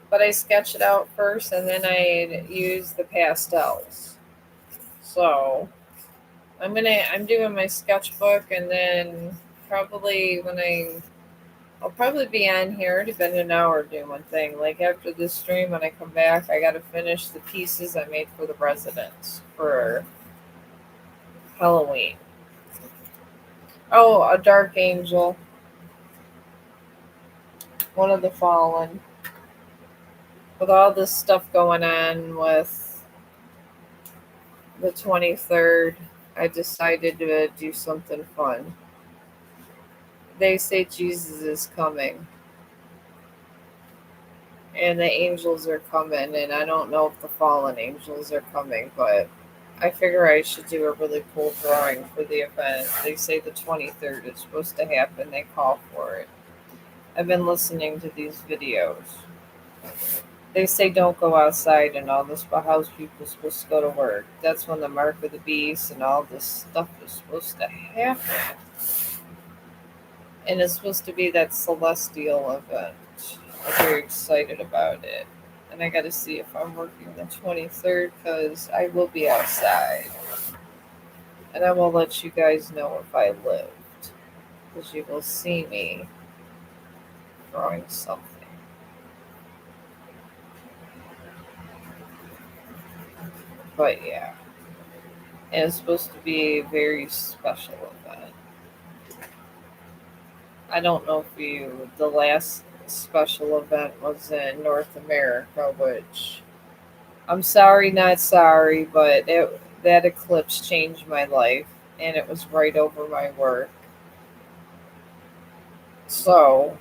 but I sketch it out first and then I use the pastels. So I'm doing my sketchbook and then probably I'll probably be on here to spend an hour doing one thing. Like after this stream, when I come back, I gotta finish the pieces I made for the residents for Halloween. Oh, a dark angel, one of the fallen. With all this stuff going on with the 23rd, I decided to do something fun. They say Jesus is coming and the angels are coming, and I don't know if the fallen angels are coming, but I figure I should do a really cool drawing for the event. They say the 23rd is supposed to happen, they call for it. I've been listening to these videos. They say don't go outside and all this, but how's people supposed to go to work? That's when the mark of the beast and all this stuff is supposed to happen. And it's supposed to be that celestial event. I'm very excited about it. And I gotta see if I'm working the 23rd because I will be outside. And I will let you guys know if I lived. Because you will see me drawing something. But yeah. And it's supposed to be a very special event. I don't know if the last special event was in North America, which I'm sorry, not sorry, but that eclipse changed my life and it was right over my work. So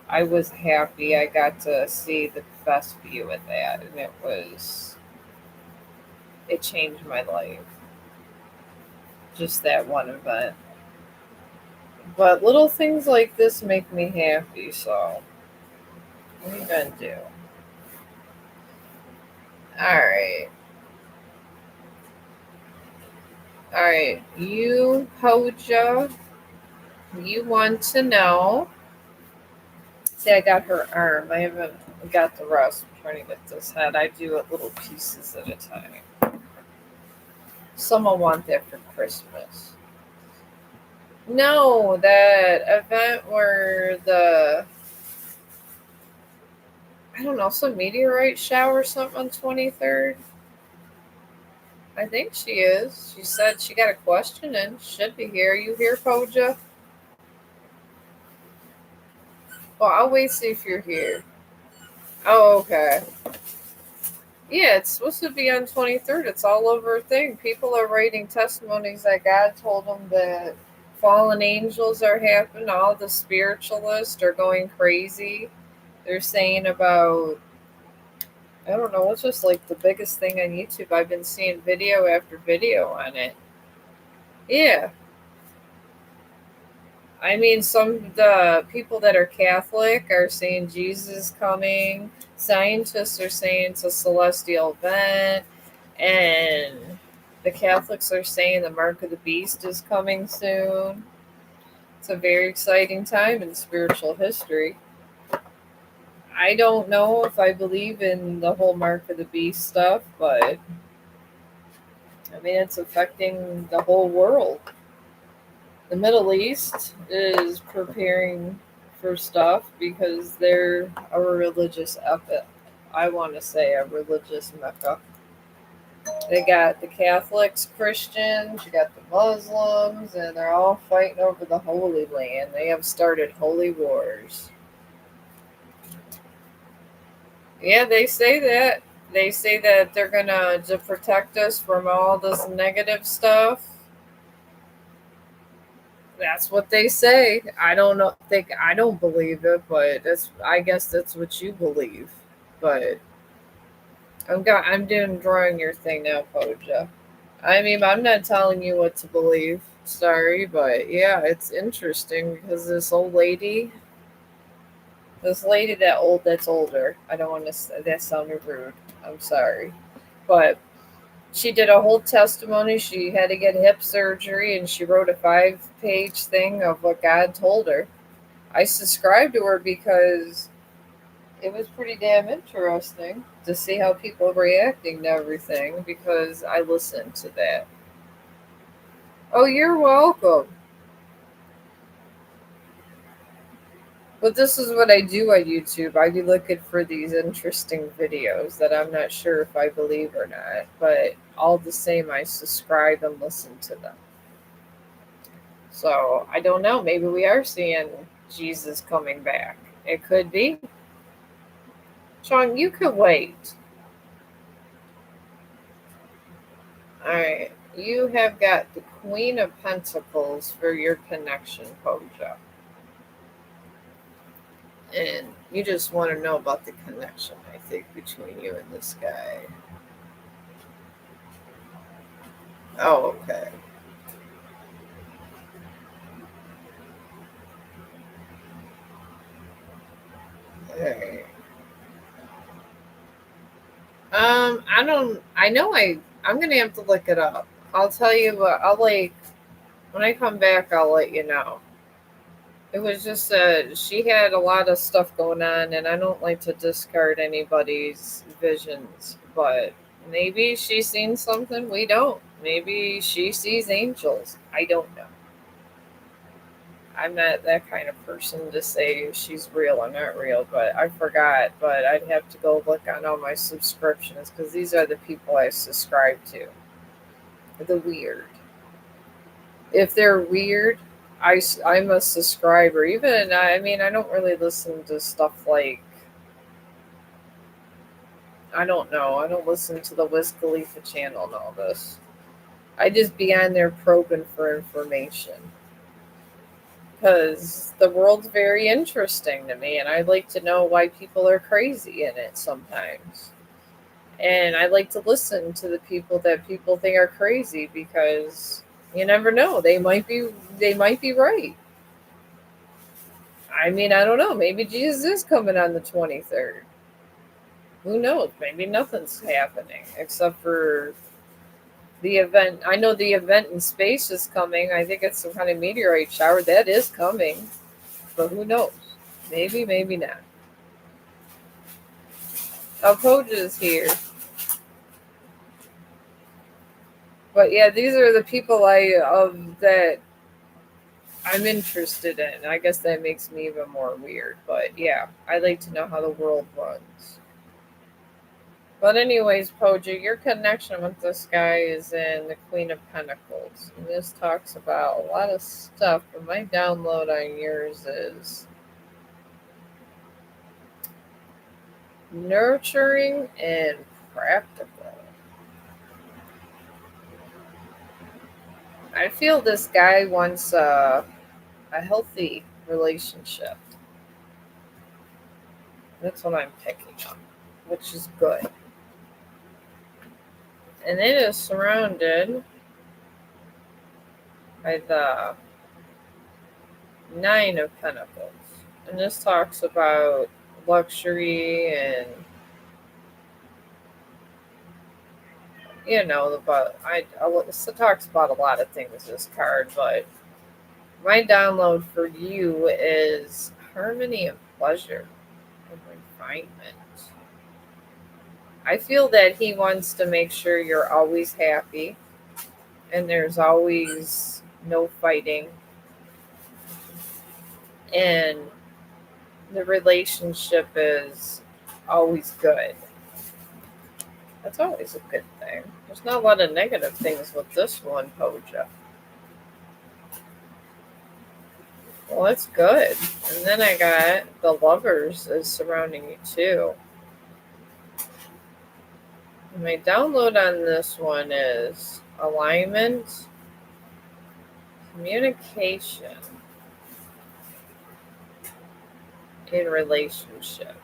I was happy I got to see the best view of that, and it changed my life. Just that one event. But little things like this make me happy, so What are you gonna do? Alright. Alright. You, Hoja, you want to know. See, I got her arm. I haven't got the rest. I'm trying to get this head. I do it little pieces at a time. Someone want that for Christmas. No, that event where I don't know, some meteorite shower or something on 23rd. I think she is. She said she got a question in. Should be here. You here, Poja? Well, I'll wait see if you're here. Oh, okay. Yeah, it's supposed to be on 23rd. It's all over a thing. People are writing testimonies that God told them that fallen angels are happening. All the spiritualists are going crazy. They're saying about, I don't know, it's just like the biggest thing on YouTube. I've been seeing video after video on it. Yeah. I mean, some the people that are Catholic are saying Jesus is coming. Scientists are saying it's a celestial event, and the Catholics are saying the mark of the beast is coming soon. It's a very exciting time in spiritual history. I don't know if I believe in the whole mark of the beast stuff, but I mean, it's affecting the whole world. The Middle East is preparing for stuff because they're a religious epic. I want to say a religious mecca. They got the Catholics, Christians, you got the Muslims, and they're all fighting over the Holy Land. They have started holy wars. Yeah, they say that. They say that they're gonna to protect us from all this negative stuff. That's what they say. I don't know. Think I don't believe it, but I guess that's what you believe. But I'm doing drawing your thing now, Poja. I mean, I'm not telling you what to believe. Sorry, but yeah, it's interesting because this lady that's older. I don't want to say that sounded rude. I'm sorry, but she did a whole testimony. She had to get hip surgery, and she wrote a 5-page thing of what God told her. I subscribed to her because it was pretty damn interesting to see how people are reacting to everything because I listened to that. Oh, you're welcome. But this is what I do on YouTube. I be looking for these interesting videos that I'm not sure if I believe or not, but all the same, I subscribe and listen to them. So I don't know. Maybe we are seeing Jesus coming back. It could be. Sean, you could wait. All right. You have got the Queen of Pentacles for your connection, Poja. And you just want to know about the connection, I think, between you and this guy. Oh, okay. All right. I don't. I know. I'm gonna have to look it up. I'll tell you what. When I come back. I'll let you know. It was just she had a lot of stuff going on, and I don't like to discard anybody's visions, but maybe she's seen something we don't. Maybe she sees angels. I don't know. I'm not that kind of person to say if she's real or not real, but I forgot. But I'd have to go look on all my subscriptions because these are the people I subscribe to. The weird. If they're weird, I'm a subscriber. Even, I mean, I don't really listen to stuff like, I don't know. I don't listen to the Wiz Khalifa channel and all this. I just be on there probing for information. Because the world's very interesting to me, and I like to know why people are crazy in it sometimes. And I like to listen to the people that people think are crazy because you never know. They might be right. I mean, I don't know. Maybe Jesus is coming on the 23rd. Who knows? Maybe nothing's happening except for the event. I know the event in space is coming. I think it's some kind of meteorite shower. That is coming. But who knows? Maybe, maybe not. Alpoja is here. But yeah, these are the people that I'm interested in. I guess that makes me even more weird. But yeah, I like to know how the world runs. But anyways, Poja, your connection with this guy is in the Queen of Pentacles. And this talks about a lot of stuff, but my download on yours is nurturing and practical. I feel this guy wants a healthy relationship. That's what I'm picking up, which is good. And it is surrounded by the Nine of Pentacles. And this talks about luxury and, about this talks about a lot of things, this card, but my download for you is harmony and pleasure and refinement. I feel that he wants to make sure you're always happy and there's always no fighting and the relationship is always good. That's always a good thing. There's not a lot of negative things with this one, Poja. Well, that's good. And then I got the lovers is surrounding you too. My download on this one is alignment, communication in relationship.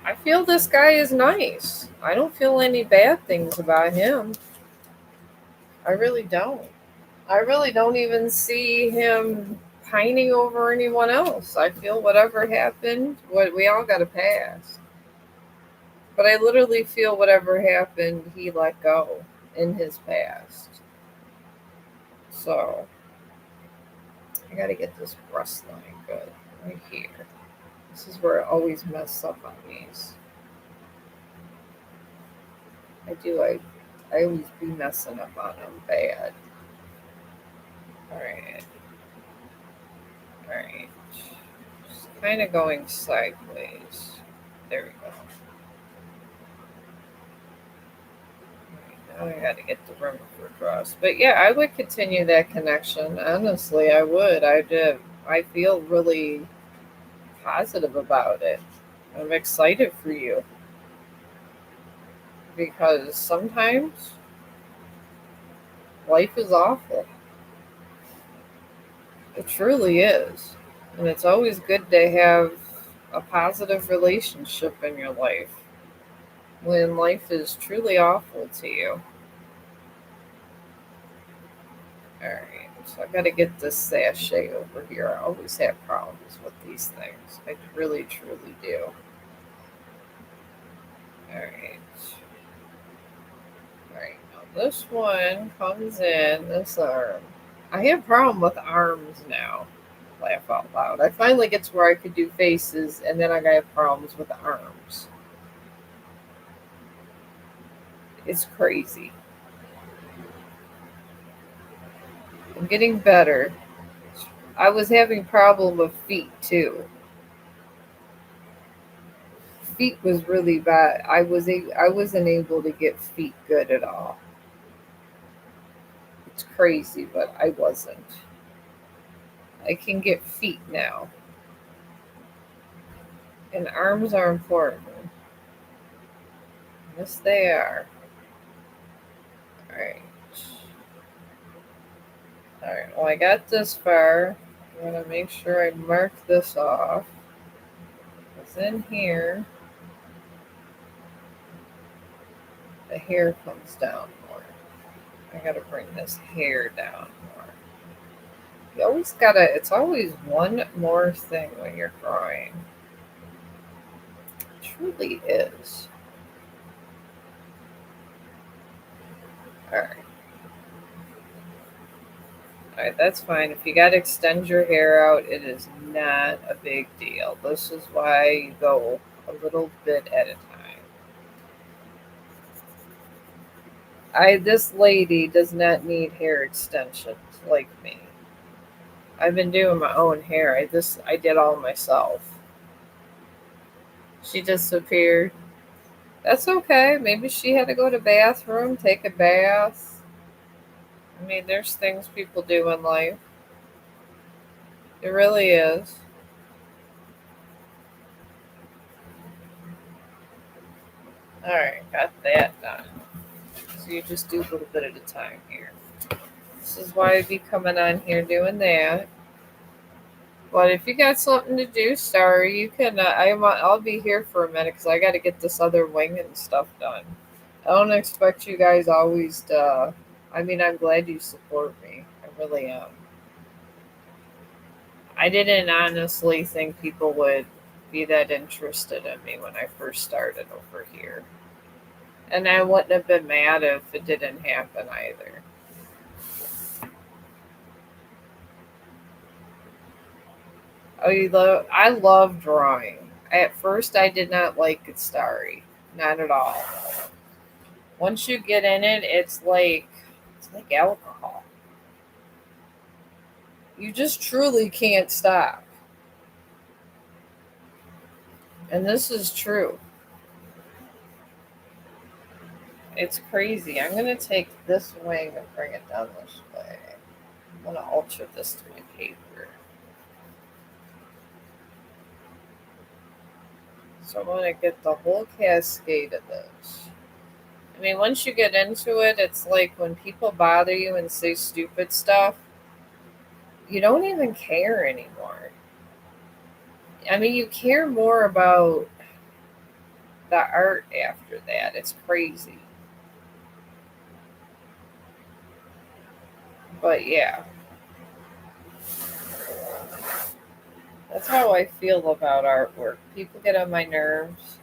I feel this guy is nice. I don't feel any bad things about him. I really don't. I really don't even see him pining over anyone else. I feel whatever happened, what we all got to pass. But I literally feel whatever happened, he let go in his past. So I got to get this breast line good right here. This is where I always mess up on these. I do. I always be messing up on them bad. All right. All right. Just kind of going sideways. There we go. Now I got to get the room for cross. But yeah, I would continue that connection. Honestly, I would. I did. I feel really positive about it. I'm excited for you because sometimes life is awful. It truly is. And it's always good to have a positive relationship in your life when life is truly awful to you. Alright, so I gotta get this sachet over here. I always have problems with these things. I really, truly do. Alright. Alright, now this one comes in, this arm. I have a problem with arms now. Laugh out loud. I finally get to where I could do faces, and then I got problems with the arms. It's crazy. I'm getting better. I was having problem with feet too. Feet was really bad. I wasn't able to get feet good at all. It's crazy, but I wasn't. I can get feet now. And arms are important. Yes, they are. Alright. Alright, well, I got this far. I'm going to make sure I mark this off. It's in here. The hair comes down more. I got to bring this hair down more. You always gotta, it's always one more thing when you're crying. It truly is. Alright. Alright, that's fine. If you gotta extend your hair out, it is not a big deal. This is why you go a little bit at a time. This lady does not need hair extensions like me. I've been doing my own hair. I did all myself. She disappeared. That's okay. Maybe she had to go to bathroom, take a bath. I mean, there's things people do in life. It really is. All right, got that done. So you just do a little bit at a time here. This is why I'd be coming on here doing that. But if you got something to do, Starry, you can. I'll be here for a minute because I got to get this other wing and stuff done. I don't expect you guys always to. I mean, I'm glad you support me. I really am. I didn't honestly think people would be that interested in me when I first started over here. And I wouldn't have been mad if it didn't happen either. I love drawing. At first, I did not like it, Starry. Not at all. Once you get in it, it's like alcohol. You just truly can't stop. And this is true. It's crazy. I'm going to take this wing and bring it down this way. I'm going to alter this to my paper. So I'm going to get the whole cascade of this. I mean, once you get into it, it's like when people bother you and say stupid stuff, you don't even care anymore. I mean, you care more about the art after that. It's crazy. But yeah, that's how I feel about artwork. People get on my nerves.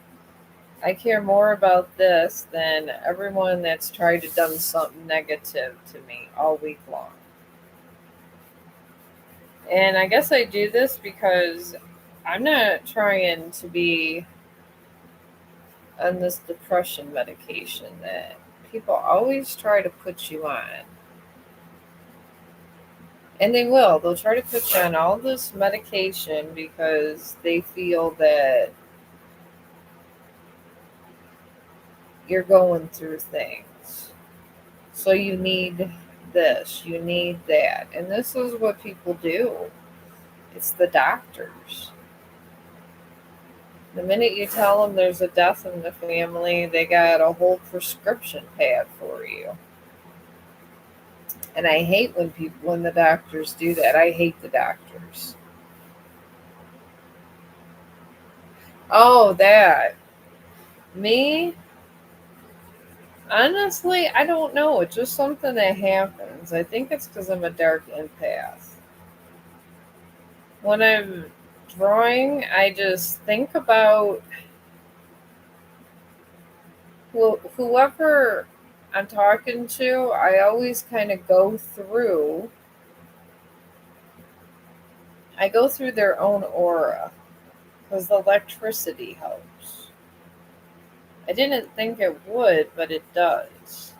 I care more about this than everyone that's tried to done something negative to me all week long. And I guess I do this because I'm not trying to be on this depression medication that people always try to put you on. And they will. They'll try to put you on all this medication because they feel that you're going through things. So you need this, you need that. And this is what people do. It's the doctors. The minute you tell them there's a death in the family, they got a whole prescription pad for you. And I hate when the doctors do that. I hate the doctors. Oh, that. Me? Honestly, I don't know. It's just something that happens. I think it's because I'm a dark empath. When I'm drawing, I just think about whoever I'm talking to. I always kind of I go through their own aura because the electricity helps. I didn't think it would, but it does.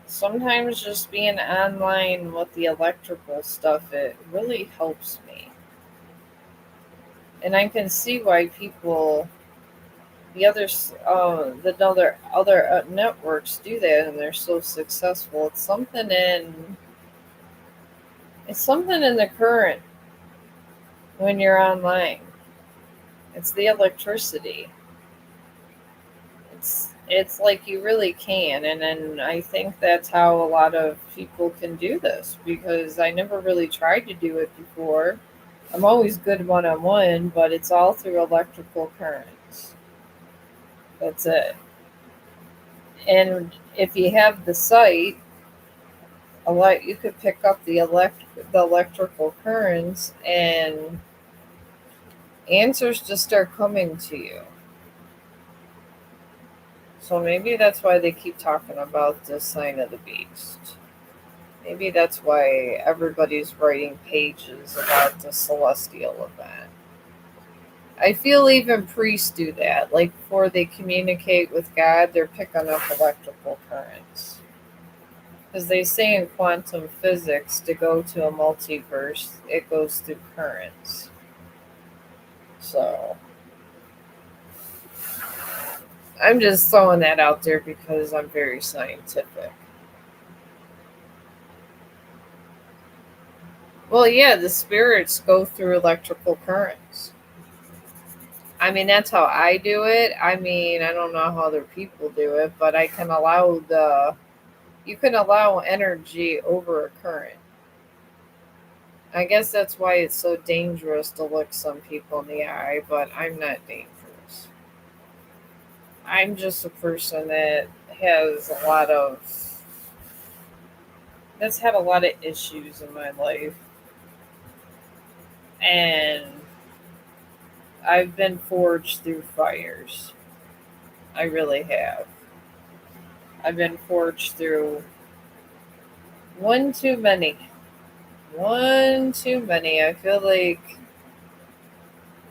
Sometimes just being online with the electrical stuff, it really helps me. And I can see why people, the other networks do that, and they're so successful. It's something in the current when you're online. It's the electricity. It's like you really can, and then I think that's how a lot of people can do this because I never really tried to do it before. I'm always good one on one, but it's all through electrical currents. That's it. And if you have the site, You could pick up the electrical currents, and answers just start coming to you. So maybe that's why they keep talking about the sign of the beast. Maybe that's why everybody's writing pages about the celestial event. I feel even priests do that. Like before they communicate with God, they're picking up electrical currents. Because they say in quantum physics, to go to a multiverse, it goes through currents. So I'm just throwing that out there because I'm very scientific. Well, yeah, the spirits go through electrical currents. I mean, that's how I do it. I mean, I don't know how other people do it, but I can allow you can allow energy over a current. I guess that's why it's so dangerous to look some people in the eye, but I'm not dangerous. I'm just a person that has a lot of that's had a lot of issues in my life, and I've been forged through fires. I really have. I've been forged through one too many. One too many. I feel like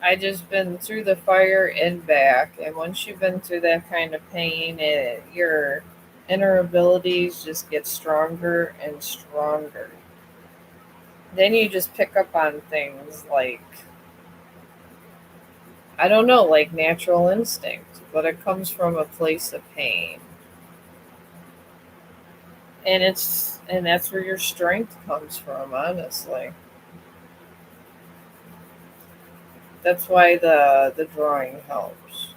I just been through the fire and back, and once you've been through that kind of pain, your inner abilities just get stronger and stronger. Then you just pick up on things like I don't know, like natural instinct, but it comes from a place of pain. And that's where your strength comes from, honestly. That's why the drawing helps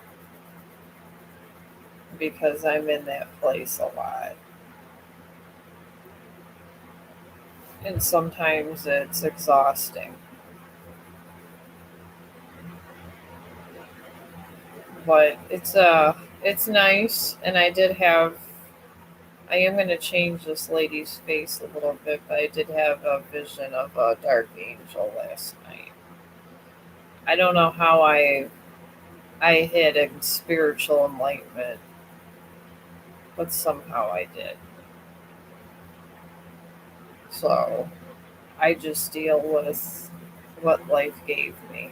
because I'm in that place a lot. And sometimes it's exhausting. But it's nice, and I am going to change this lady's face a little bit, but I did have a vision of a dark angel last night. I don't know how I had a spiritual enlightenment, but somehow I did. So I just deal with what life gave me.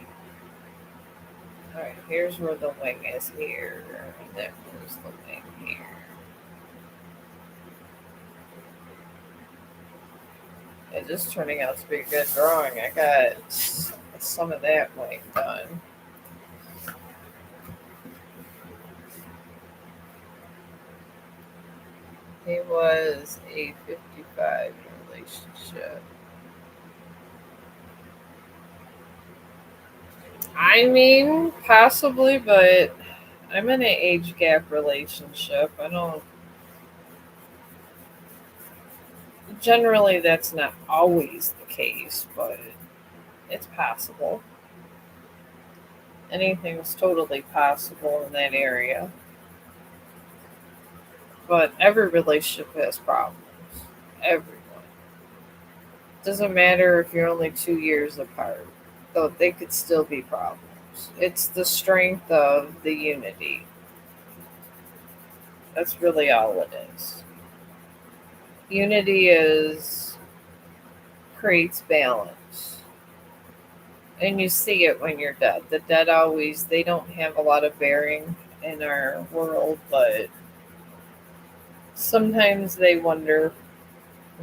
All right, here's where the wing is here, and then there's the wing here. It's just turning out to be a good drawing. I got some of that wing done. It was a 55 relationship. I mean, possibly, but I'm in an age gap relationship. I don't. Generally, that's not always the case, but it's possible. Anything's totally possible in that area. But every relationship has problems. Everyone. Doesn't matter if you're only 2 years apart, though they could still be problems. It's the strength of the unity. That's really all it is. Unity is creates balance. And you see it when you're dead. The dead always they don't have a lot of bearing in our world, but sometimes they wonder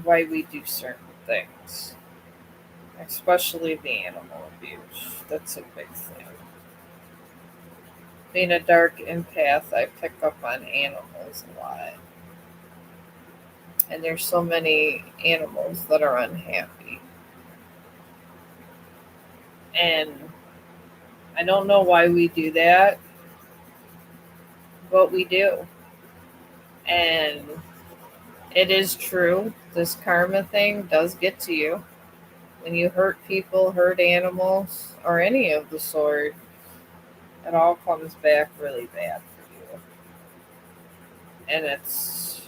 why we do certain things. Especially the animal abuse. That's a big thing. Being a dark empath, I pick up on animals a lot. And there's so many animals that are unhappy. And I don't know why we do that, but we do. And it is true. This karma thing does get to you. When you hurt people, hurt animals, or any of the sort, it all comes back really bad for you. And it's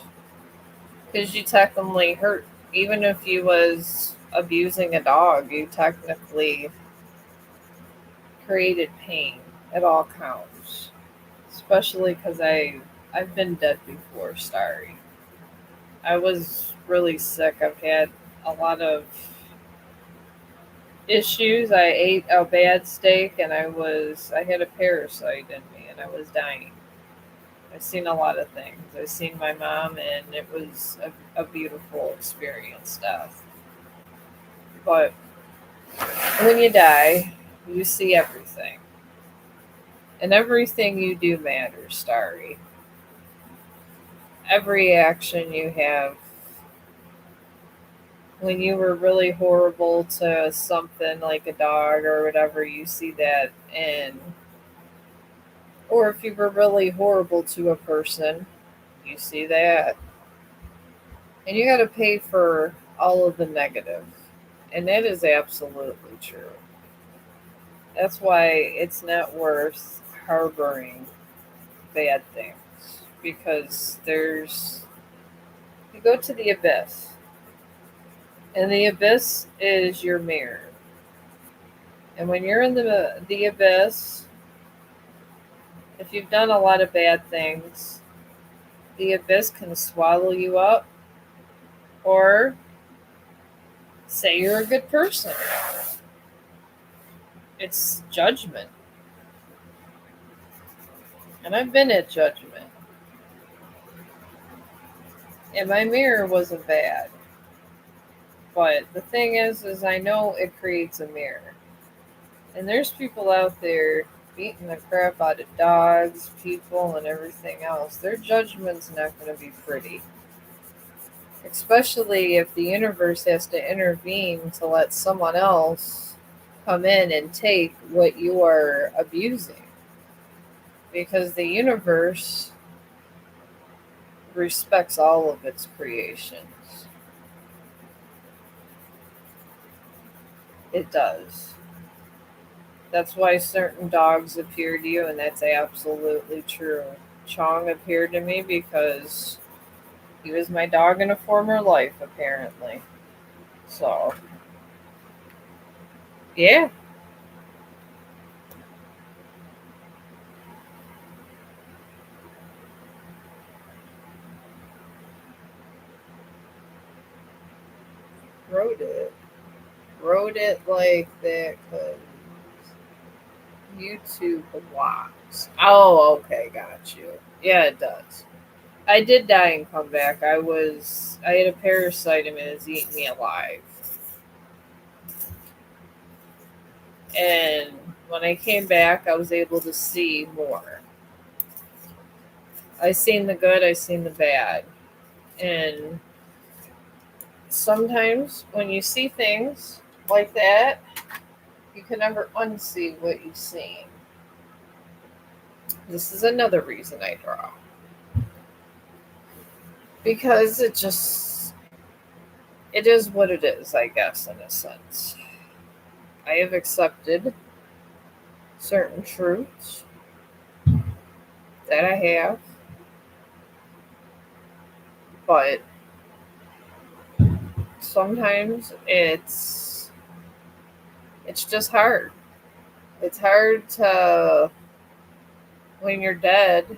because you technically hurt Even if you was abusing a dog, you technically created pain. It all counts. Especially because I've been dead before, Starry. I was really sick. I've had a lot of issues. I ate a bad steak and I had a parasite in me and I was dying. I've seen a lot of things. I've seen my mom and it was a beautiful experience, death. But when you die, you see everything. And everything you do matters, Starry. Every action you have, when you were really horrible to something like a dog or whatever, you see that. And or if you were really horrible to a person, you see that. And you got to pay for all of the negative. And that is absolutely true. That's why it's not worth harboring bad things. Because you go to the abyss. And the abyss is your mirror. And when you're in the abyss, if you've done a lot of bad things, the abyss can swallow you up or say you're a good person. It's judgment. And I've been at judgment. And my mirror wasn't bad. But the thing is I know it creates a mirror. And there's people out there beating the crap out of dogs, people, and everything else. Their judgment's not going to be pretty. Especially if the universe has to intervene to let someone else come in and take what you are abusing. Because the universe respects all of its creations. It does. That's why certain dogs appear to you, and that's absolutely true. Chong appeared to me because he was my dog in a former life, apparently. So, yeah. Wrote it. Wrote it like that because YouTube blocks. Oh, okay, got you. Yeah, it does. I did die and come back. I had a parasite and it was eating me alive. And when I came back, I was able to see more. I seen the good, I seen the bad. And sometimes when you see things like that, you can never unsee what you've seen. This is another reason I draw. Because it is what it is, I guess, in a sense. I have accepted certain truths that I have, but sometimes it's just hard. It's hard to when you're dead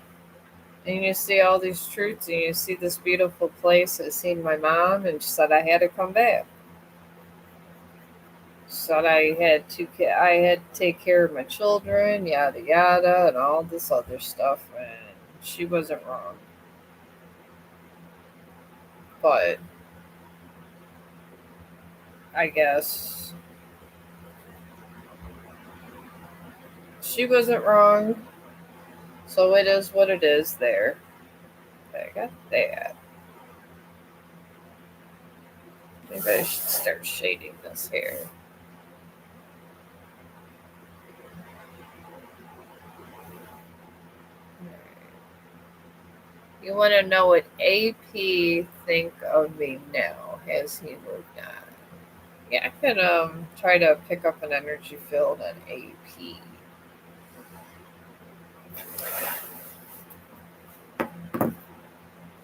and you see all these truths and you see this beautiful place. I seen my mom and she said I had to come back. She said I had to take care of my children, yada yada, and all this other stuff. And she wasn't wrong, but I guess she wasn't wrong. So it is what it is. There, I got that. Maybe I should start shading this hair. You want to know what AP think of me now? Has he moved on? Yeah, I can try to pick up an energy field on AP.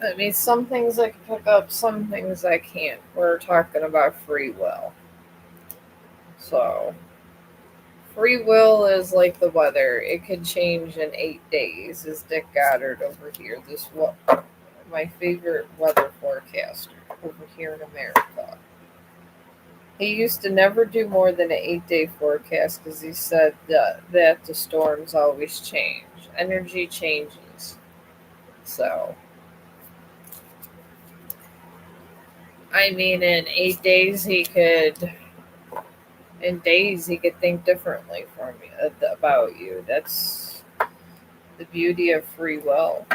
I mean, some things I can pick up, some things I can't. We're talking about free will. So, free will is like the weather. It could change in 8 days. Is Dick Goddard over here? This what my favorite weather forecaster over here in America. He used to never do more than an 8 day forecast because he said that the storms always change. Energy changes. So, I mean, in days, he could think differently from you, about you. That's the beauty of free will.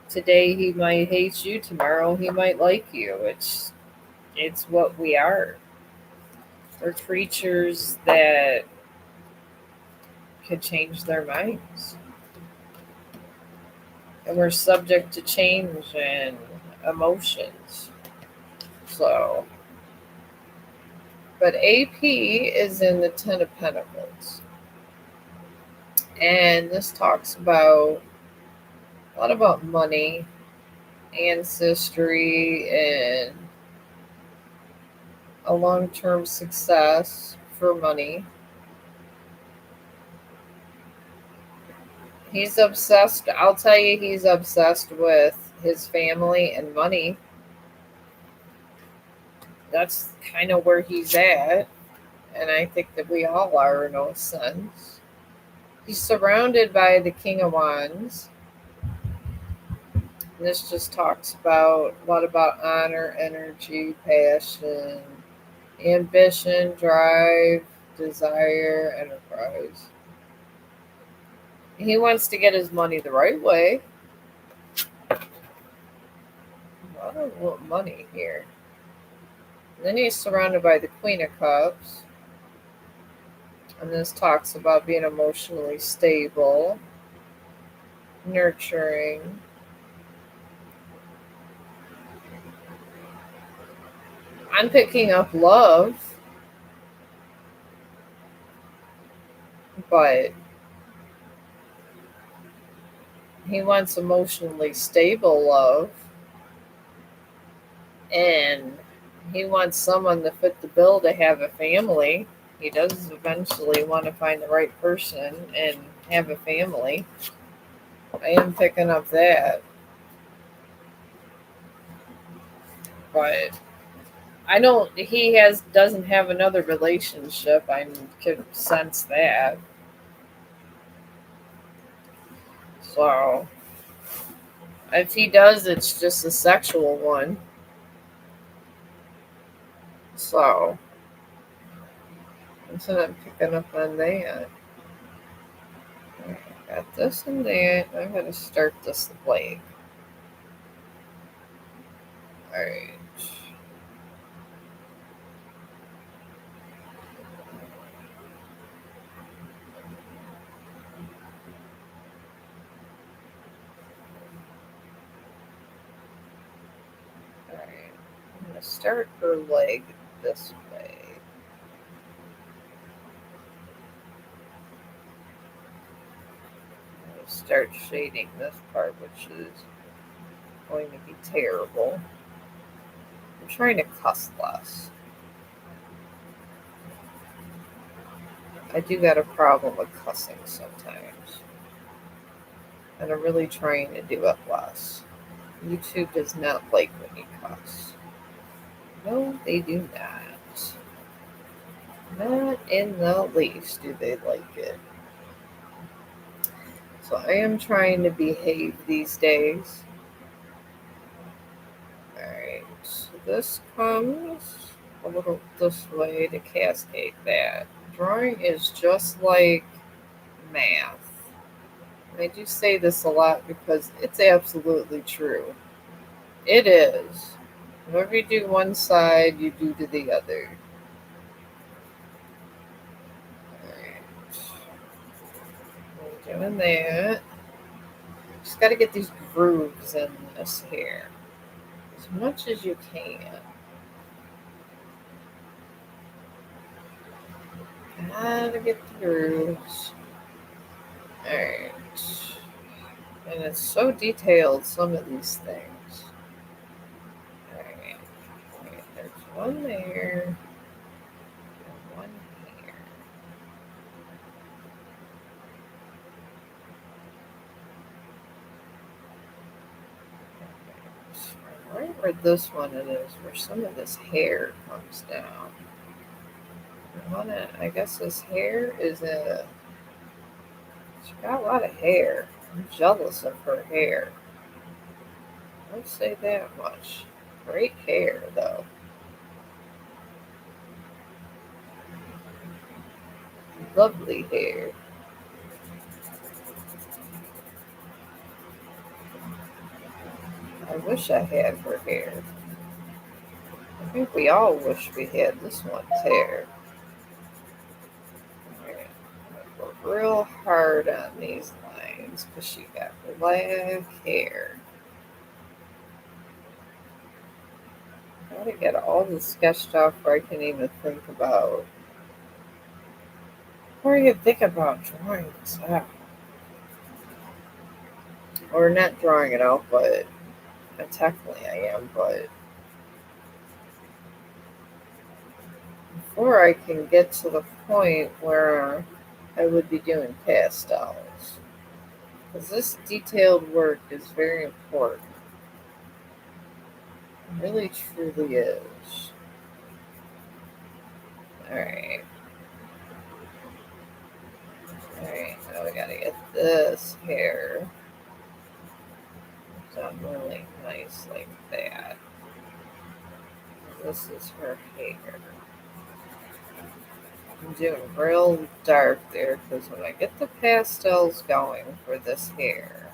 Today, he might hate you. Tomorrow, he might like you. It's what we are. We're creatures that could change their minds. And we're subject to change and emotions. So, but AP is in the Ten of Pentacles. And this talks about a lot about money, ancestry, and a long term success for money. He's obsessed, I'll tell you, he's obsessed with his family and money. That's kind of where he's at. And I think that we all are in a sense. He's surrounded by the King of Wands. And this just talks about a lot about honor, energy, passion, ambition, drive, desire, enterprise. He wants to get his money the right way. A lot of money here. And then he's surrounded by the Queen of Cups. And this talks about being emotionally stable, nurturing. I'm picking up love, but he wants emotionally stable love, and he wants someone to fit the bill to have a family. He does eventually want to find the right person and have a family. I am picking up that. But I don't he has doesn't have another relationship. I could sense that. So if he does, it's just a sexual one. So that's what I'm picking up on that. Got this and that. I'm gonna start this leg. Alright. Alright. I'm gonna start her leg this way. I'm gonna start shading this part, which is going to be terrible. I'm trying to cuss less. I do got a problem with cussing sometimes. And I'm really trying to do it less. YouTube does not like when you cuss. No, they do not. Not in the least do they like it. So I am trying to behave these days. Alright, so this comes a little this way to cascade that. Drawing is just like math. And I do say this a lot because it's absolutely true. It is. Whenever you do one side, you do to the other. Alright. We're doing that. Just got to get these grooves in this here as much as you can. Gotta get the grooves. Alright. And it's so detailed, some of these things. Alright. Okay, there's one there. And one here. Right where this one it is, where some of this hair comes down. I guess this hair is a. She got a lot of hair. I'm jealous of her hair. I'll say that much. Great hair, though. Lovely hair. I wish I had her hair. I think we all wish we had this one's hair. Alright, I'm gonna go real hard on these lines because she got black hair. I gotta get all this sketched out before I can even think about. Before you think about drawing this out. Or not drawing it out, but technically I am, but before I can get to the point where I would be doing pastels. Because this detailed work is very important. It really truly is. Alright. Alright, now we gotta get this hair done really nice like that. This is her hair. I'm doing real dark there because when I get the pastels going for this hair,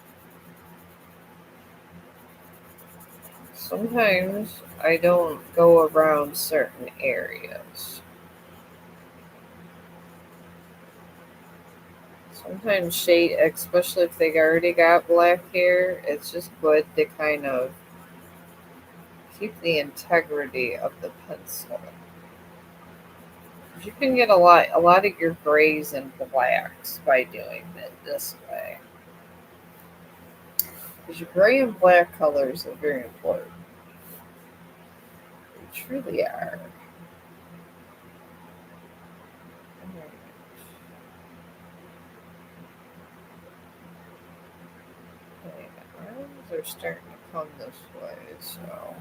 sometimes I don't go around certain areas. Sometimes shade, especially if they already got black hair, it's just good to kind of keep the integrity of the pencil. You can get a lot of your grays and blacks by doing it this way. Because your gray and black colors are very important. They truly are. Okay, my arms are starting to come this way, so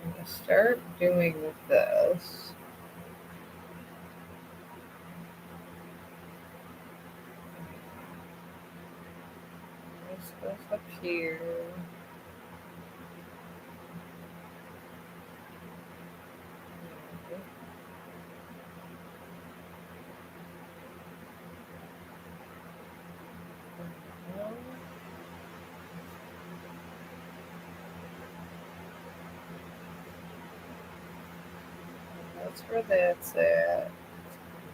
I'm going to start doing this. This goes up here. That's where that's at.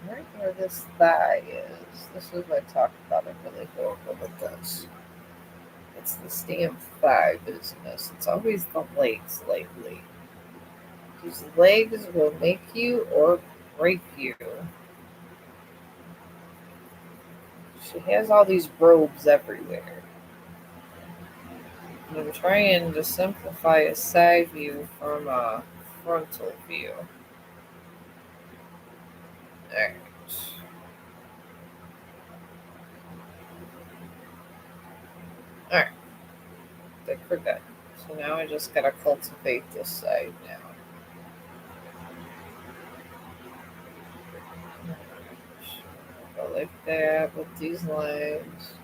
Right where this thigh is. This is what I talked about. I'm really horrible with this. It's this damn thigh business. It's always the legs lately. These legs will make you or break you. She has all these robes everywhere. And I'm trying to simplify a side view from a frontal view. Alright. Alright. I think we're good. So now I just gotta cultivate this side now. Go like that with these lines.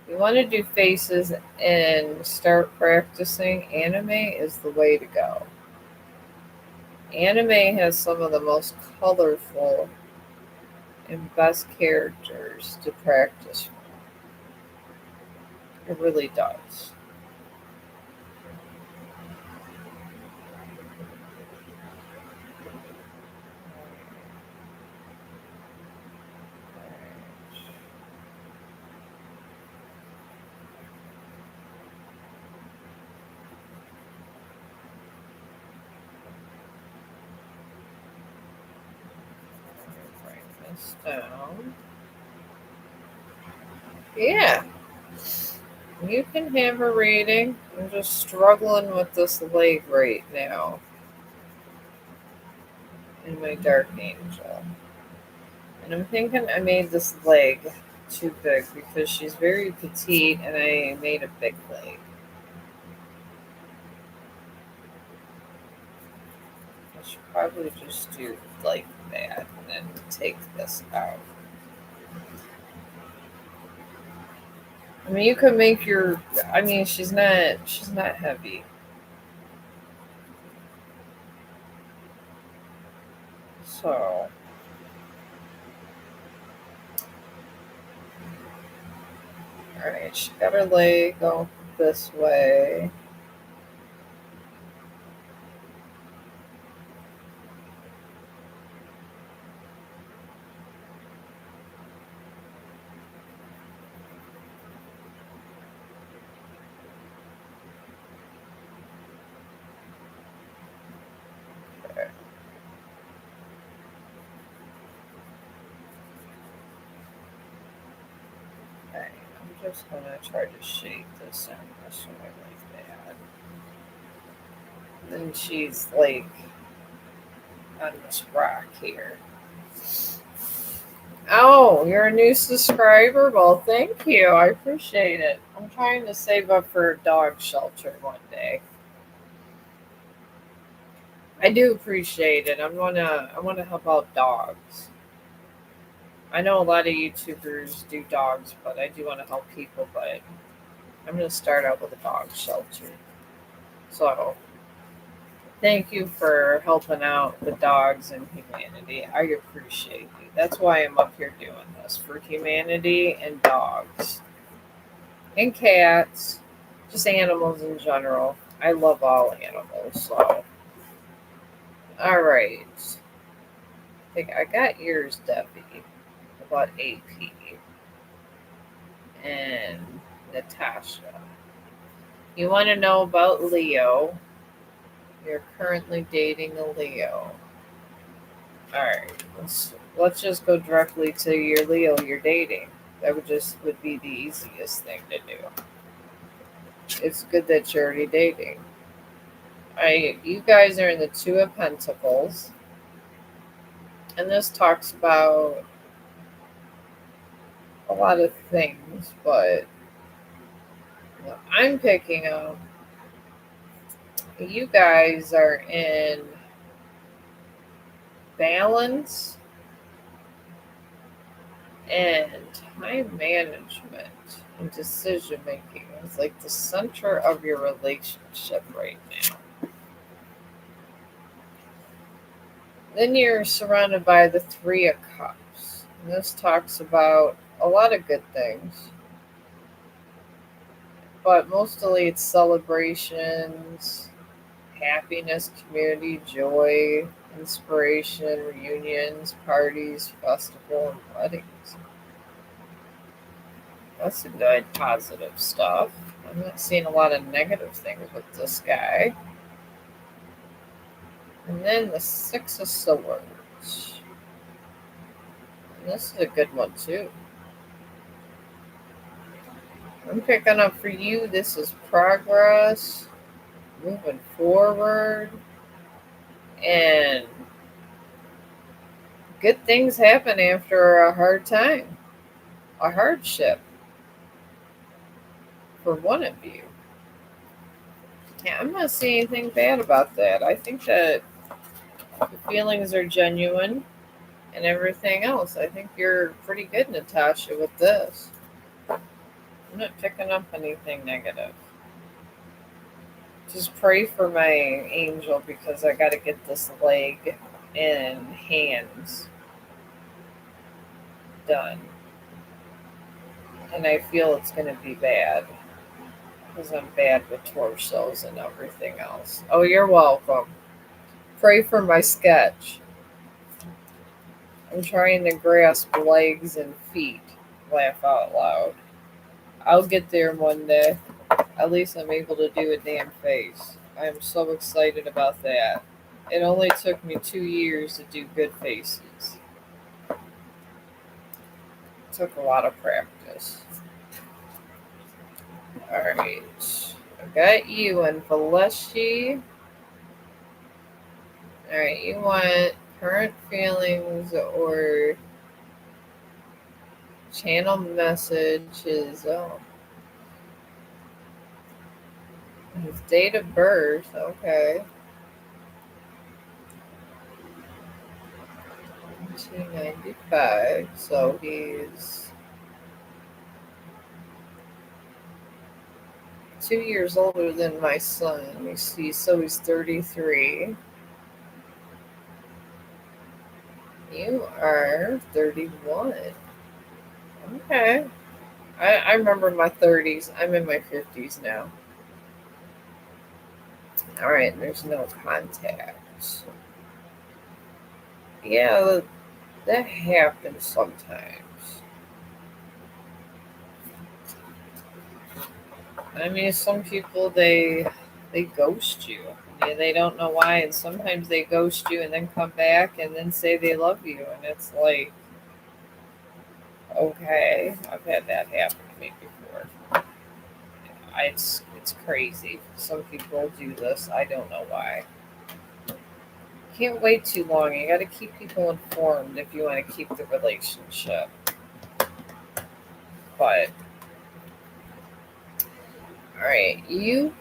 You want to do faces and start practicing. Anime is the way to go. Anime has some of the most colorful and best characters to practice from. It really does. Write this down. Yeah, you can have a reading. I'm just struggling with this leg right now in my dark angel. And I'm thinking I made this leg too big because she's very petite and I made a big leg. I should probably just do like that and then take this out. I mean, you could make your. I mean, she's not heavy. So, all right, she got her leg go this way. Okay, okay, I'm just gonna try to shape this in this way like that. Then she's like on this rock here. Oh, you're a new subscriber? Well, thank you. I appreciate it. I'm trying to save up for a dog shelter one day. I do appreciate it. I wanna help out dogs. I know a lot of YouTubers do dogs, but I do want to help people. But I'm gonna start out with a dog shelter. So thank you for helping out the dogs and humanity. I appreciate you. That's why I'm up here doing this for humanity and dogs and cats, just animals in general. I love all animals. So all right, I think I got yours, Debbie. About AP and Natasha. You want to know about Leo? You're currently dating a Leo. All right, let's just go directly to your Leo you're dating. That would be the easiest thing to do. It's good that you're already dating. You guys are in the Two of Pentacles, and this talks about a lot of things, but what I'm picking up, you guys are in balance and time management and decision making is like the center of your relationship right now. Then you're surrounded by the Three of Cups. And this talks about a lot of good things, but mostly it's celebrations, happiness, community, joy, inspiration, reunions, parties, festival, and weddings. That's some good positive stuff. I'm not seeing a lot of negative things with this guy. And then the Six of Swords. And this is a good one too. I'm picking up for you. This is progress, moving forward, and good things happen after a hard time, a hardship for one of you. Yeah, I'm not seeing anything bad about that. I think that the feelings are genuine and everything else. I think you're pretty good, Natasha, with this. I'm not picking up anything negative. Just pray for my angel because I got to get this leg and hands done. And I feel it's going to be bad because I'm bad with torsos and everything else. Oh, you're welcome. Pray for my sketch. I'm trying to grasp legs and feet. Laugh out loud. I'll get there one day. At least I'm able to do a damn face. I am so excited about that. It only took me 2 years to do good faces. It took a lot of practice. Alright. I got you and Valeschi. Alright, you want current feelings or channel messages. Oh, his date of birth. Okay. 1995. So he's 2 years older than my son. He's 33. You are 31. Okay. I remember my 30s. I'm in my 50s now. All right, there's no contact. Yeah, that happens sometimes. I mean, some people they ghost you. Yeah, they don't know why, and sometimes they ghost you and then come back and then say they love you, and it's like, okay, I've had that happen to me before. It's crazy. Some people do this. I don't know why. Can't wait too long. You got to keep people informed if you want to keep the relationship. But all right, you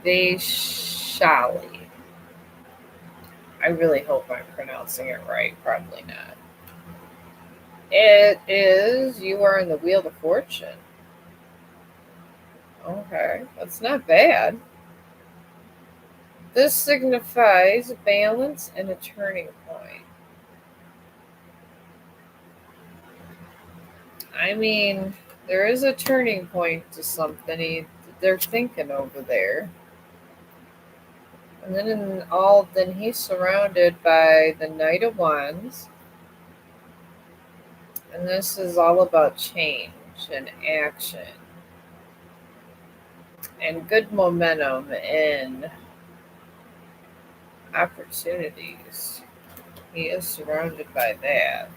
Vaishali. I really hope I'm pronouncing it right. Probably not. It is. You are in the Wheel of Fortune. Okay, that's not bad. This signifies balance and a turning point. I mean, there is a turning point to something they're thinking over there. And then he's surrounded by the Knight of Wands, and this is all about change and action and good momentum and opportunities. He is surrounded by that.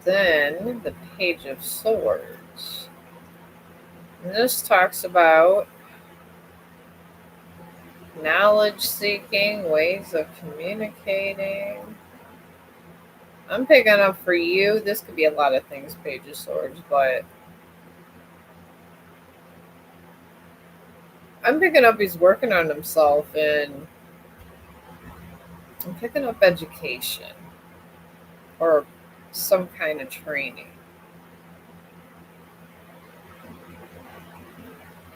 Then the Page of Swords. And this talks about knowledge seeking, ways of communicating. I'm picking up for you. This could be a lot of things, Page of Swords, but I'm picking up he's working on himself, and I'm picking up education or some kind of training.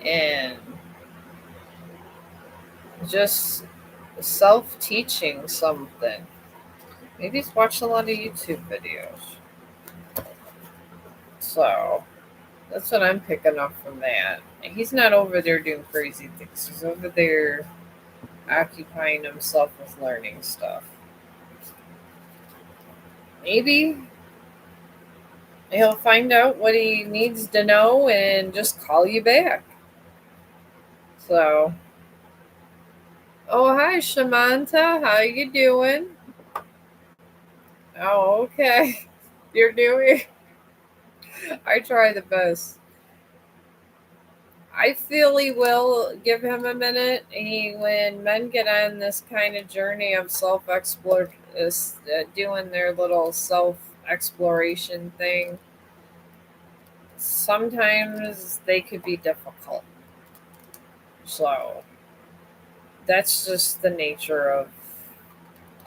And just self teaching something. Maybe he's watched a lot of YouTube videos. So that's what I'm picking up from that. And he's not over there doing crazy things. He's over there occupying himself with learning stuff. Maybe he'll find out what he needs to know and just call you back. So, oh hi Shamanta, how you doing? Oh okay, you're doing. I try the best. I feel he will give him a minute. When men get on this kind of journey of doing their little self exploration thing, sometimes they could be difficult. So that's just the nature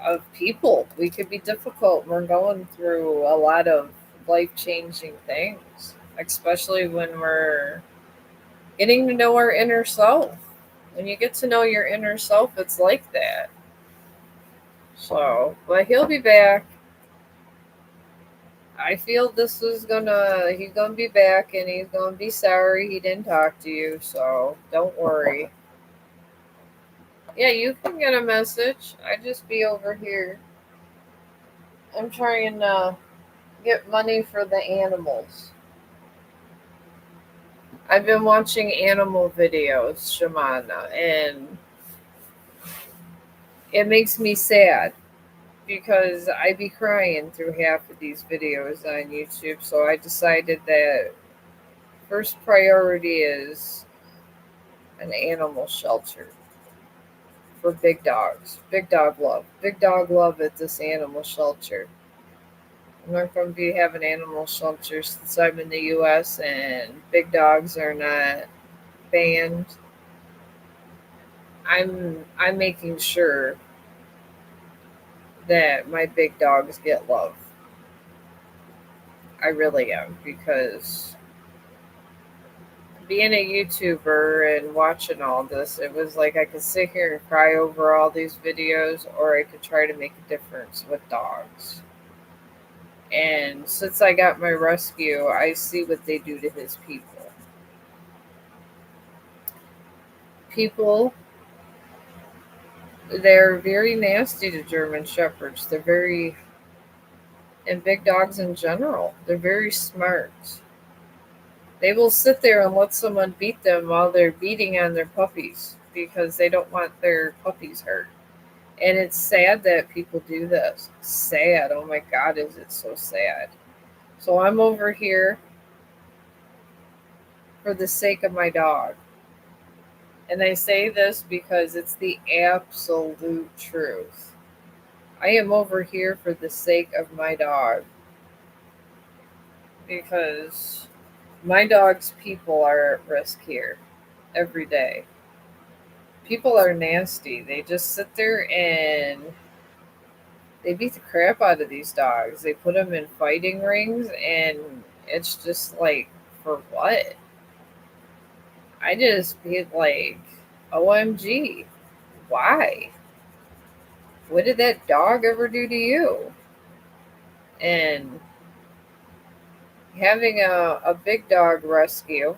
of people. We could be difficult. We're going through a lot of life changing things, especially when we're getting to know our inner self. When you get to know your inner self, it's like that. So, but he'll be back. I feel he's gonna be back, and he's gonna be sorry he didn't talk to you, so don't worry. Yeah, you can get a message. I just be over here. I'm trying to get money for the animals. I've been watching animal videos, Shamana, and it makes me sad because I be crying through half of these videos on YouTube. So I decided that first priority is an animal shelter for big dogs. Big dog love. Big dog love at this animal shelter. I'm not going to be having animal shelters since I'm in the US and big dogs are not banned. I'm making sure that my big dogs get love. I really am, because being a YouTuber and watching all this, it was like I could sit here and cry over all these videos, or I could try to make a difference with dogs. And since I got my rescue, I see what they do to his people. People, they're very nasty to German Shepherds. They're very, and big dogs in general, they're very smart. They will sit there and let someone beat them while they're beating on their puppies because they don't want their puppies hurt. And it's sad that people do this. Sad. Oh my God, is it so sad? So I'm over here for the sake of my dog. And I say this because it's the absolute truth. I am over here for the sake of my dog, because my dog's people are at risk here every day. People are nasty. They just sit there and they beat the crap out of these dogs. They put them in fighting rings, and it's just like, for what? I just be like, OMG, why? What did that dog ever do to you? And having a big dog rescue,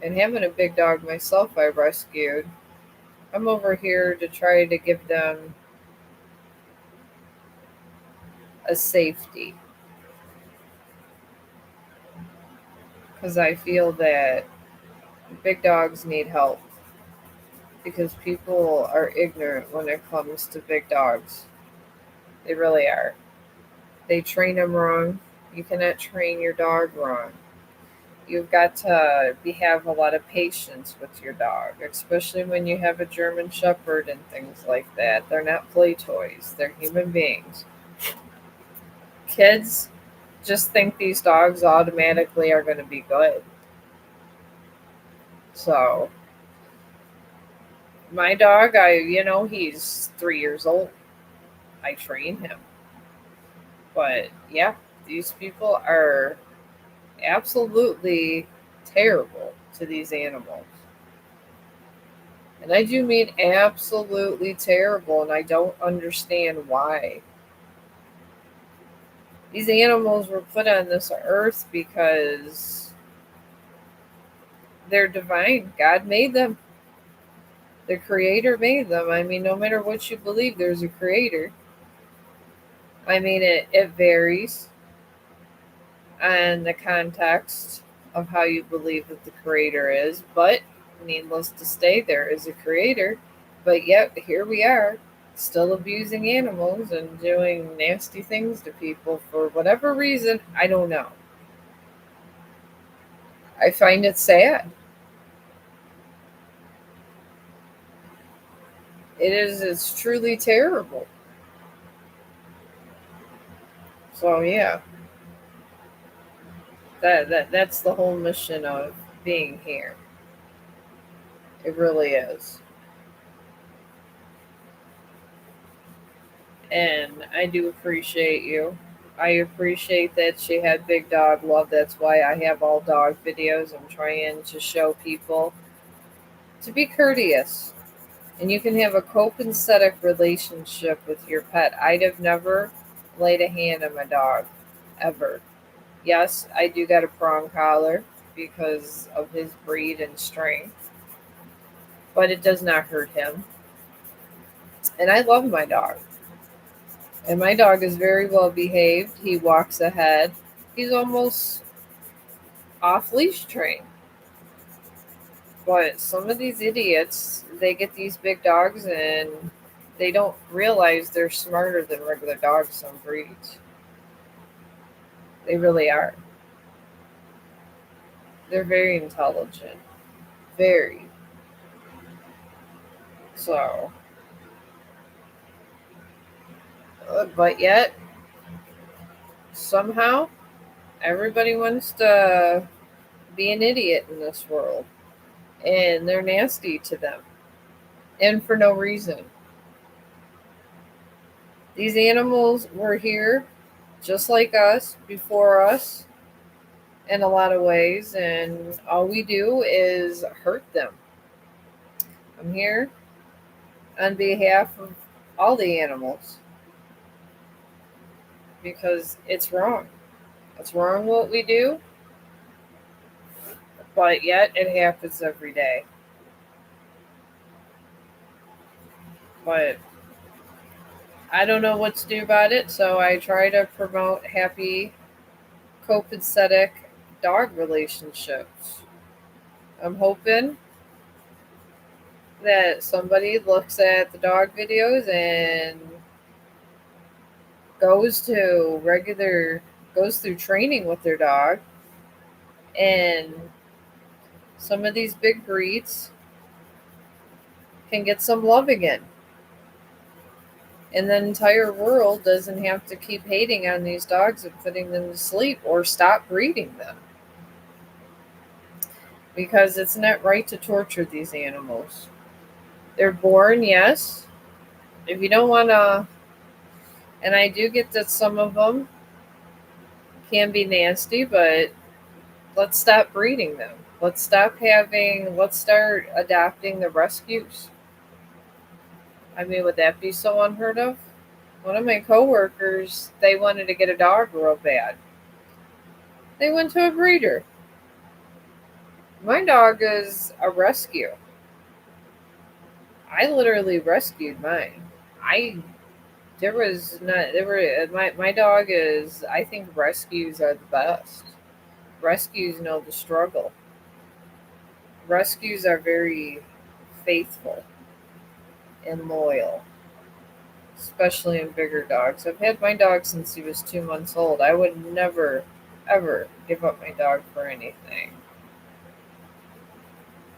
and having a big dog myself I rescued, I'm over here to try to give them a safety, because I feel that big dogs need help, because people are ignorant when it comes to big dogs. They really are. They train them wrong. You cannot train your dog wrong. You've got to have a lot of patience with your dog, especially when you have a German Shepherd and things like that. They're not play toys, they're human beings. Kids just think these dogs automatically are going to be good. So, my dog, he's 3 years old. I train him. But yeah, these people are absolutely terrible to these animals. And I do mean absolutely terrible, and I don't understand why. These animals were put on this earth because they're divine. God made them. The creator made them. I mean, no matter what you believe, there's a creator. I mean, it varies on the context of how you believe that the creator is, but needless to say, there is a creator. But yet, here we are, still abusing animals and doing nasty things to people for whatever reason. I don't know. I find it sad. It's truly terrible. So yeah, that's the whole mission of being here. It really is. And I do appreciate you. I appreciate that you had big dog love. That's why I have all dog videos. I'm trying to show people to be courteous. And you can have a copacetic relationship with your pet. I'd have never laid a hand on my dog, ever. Yes, I do got a prong collar because of his breed and strength, but it does not hurt him. And I love my dog. And my dog is very well behaved. He walks ahead. He's almost off leash trained. But some of these idiots, they get these big dogs and They don't realize they're smarter than regular dogs, some breeds. They really are. They're very intelligent. Very. So, but yet, somehow, everybody wants to be an idiot in this world. And they're nasty to them. And for no reason. These animals were here just like us, before us, in a lot of ways, and all we do is hurt them. I'm here on behalf of all the animals because it's wrong. It's wrong what we do, but yet it happens every day. But I don't know what to do about it, so I try to promote happy, copacetic dog relationships. I'm hoping that somebody looks at the dog videos and goes through training with their dog, and some of these big breeds can get some love again, and the entire world doesn't have to keep hating on these dogs and putting them to sleep or stop breeding them, because it's not right to torture these animals. They're born, yes. If you don't want to, and I do get that some of them can be nasty, but let's stop breeding them. Let's start adopting the rescues. I mean, would that be so unheard of? One of my coworkers, they wanted to get a dog real bad. They went to a breeder. My dog is a rescue. I literally rescued mine. I there was not there were my dog is I think rescues are the best. Rescues know the struggle. Rescues are very faithful and loyal, especially in bigger dogs. I've had my dog since he was 2 months old. I would never, ever give up my dog for anything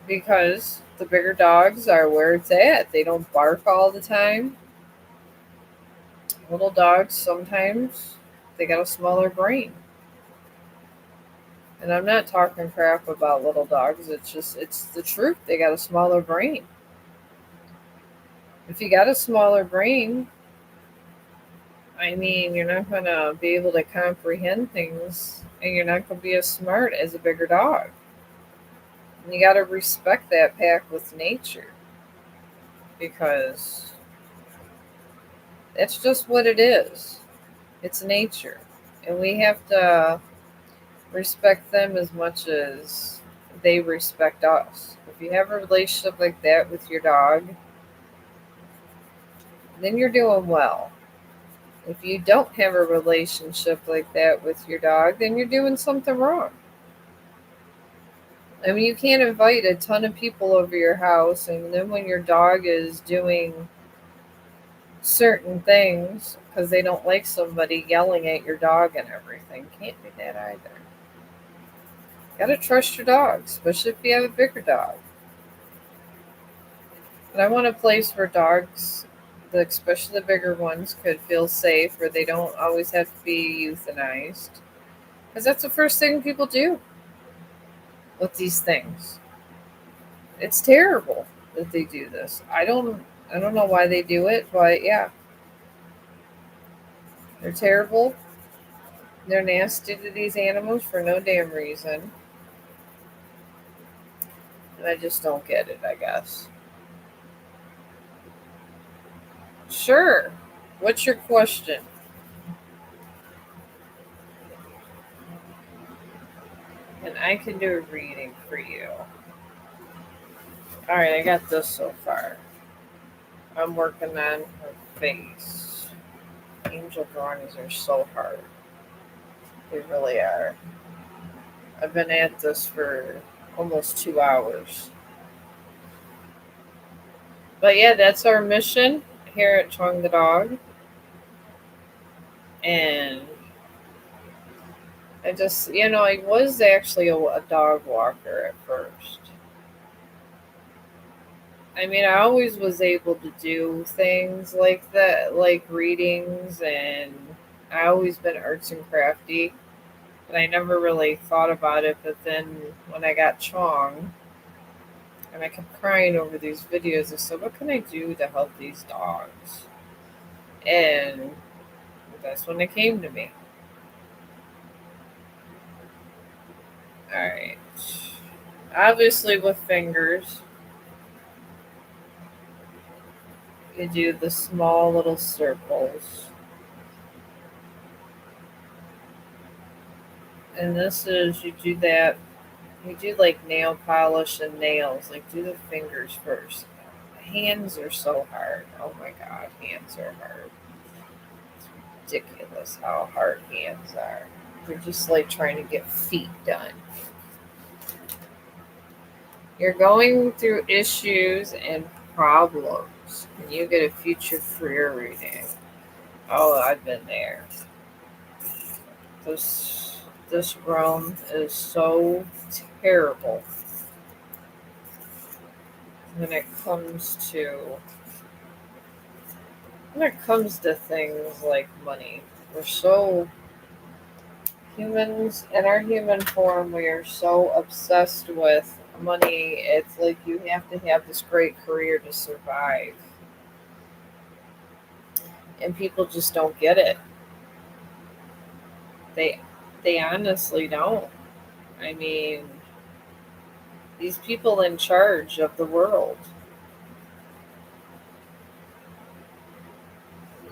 because the bigger dogs are where it's at. They don't bark all the time. Little dogs, sometimes they got a smaller brain. And I'm not talking crap about little dogs. It's the truth. They got a smaller brain. If you got a smaller brain, I mean, you're not going to be able to comprehend things and you're not going to be as smart as a bigger dog. And you got to respect that pack with nature because it's just what it is. It's nature. And we have to respect them as much as they respect us. If you have a relationship like that with your dog, then you're doing well. If you don't have a relationship like that with your dog, then you're doing something wrong. I mean, you can't invite a ton of people over your house, and then when your dog is doing certain things because they don't like somebody yelling at your dog and everything, can't do that either. Gotta trust your dog, especially if you have a bigger dog. But I want a place where dogs, especially the bigger ones, could feel safe, where they don't always have to be euthanized. Because that's the first thing people do with these things. It's terrible that they do this. I don't know why they do it, but yeah, they're terrible. They're nasty to these animals for no damn reason. And I just don't get it, I guess. Sure. What's your question? And I can do a reading for you. Alright, I got this so far. I'm working on her face. Angel drawings are so hard. They really are. I've been at this for almost 2 hours. But yeah, that's our mission. here at Chong the dog, and I just, I was actually a dog walker at first. I mean, I always was able to do things like that, like readings, and I always been arts and crafty, but I never really thought about it. But then when I got Chong, and I kept crying over these videos, I said, what can I do to help these dogs? And that's when it came to me. All right. Obviously, with fingers, you do the small little circles. And this is, you do that, you do like nail polish and nails, like do the fingers first. Hands are so hard. Oh my god, hands are hard. It's ridiculous how hard hands are. They're just like trying to get feet done. You're going through issues and problems, and you get a future career reading. Oh, I've been there. This realm is so terrible when it comes to things like money. We're so humans in our human form. We are so obsessed with money. It's like you have to have this great career to survive, and people just don't get it. They they honestly don't. I mean, these people in charge of the world,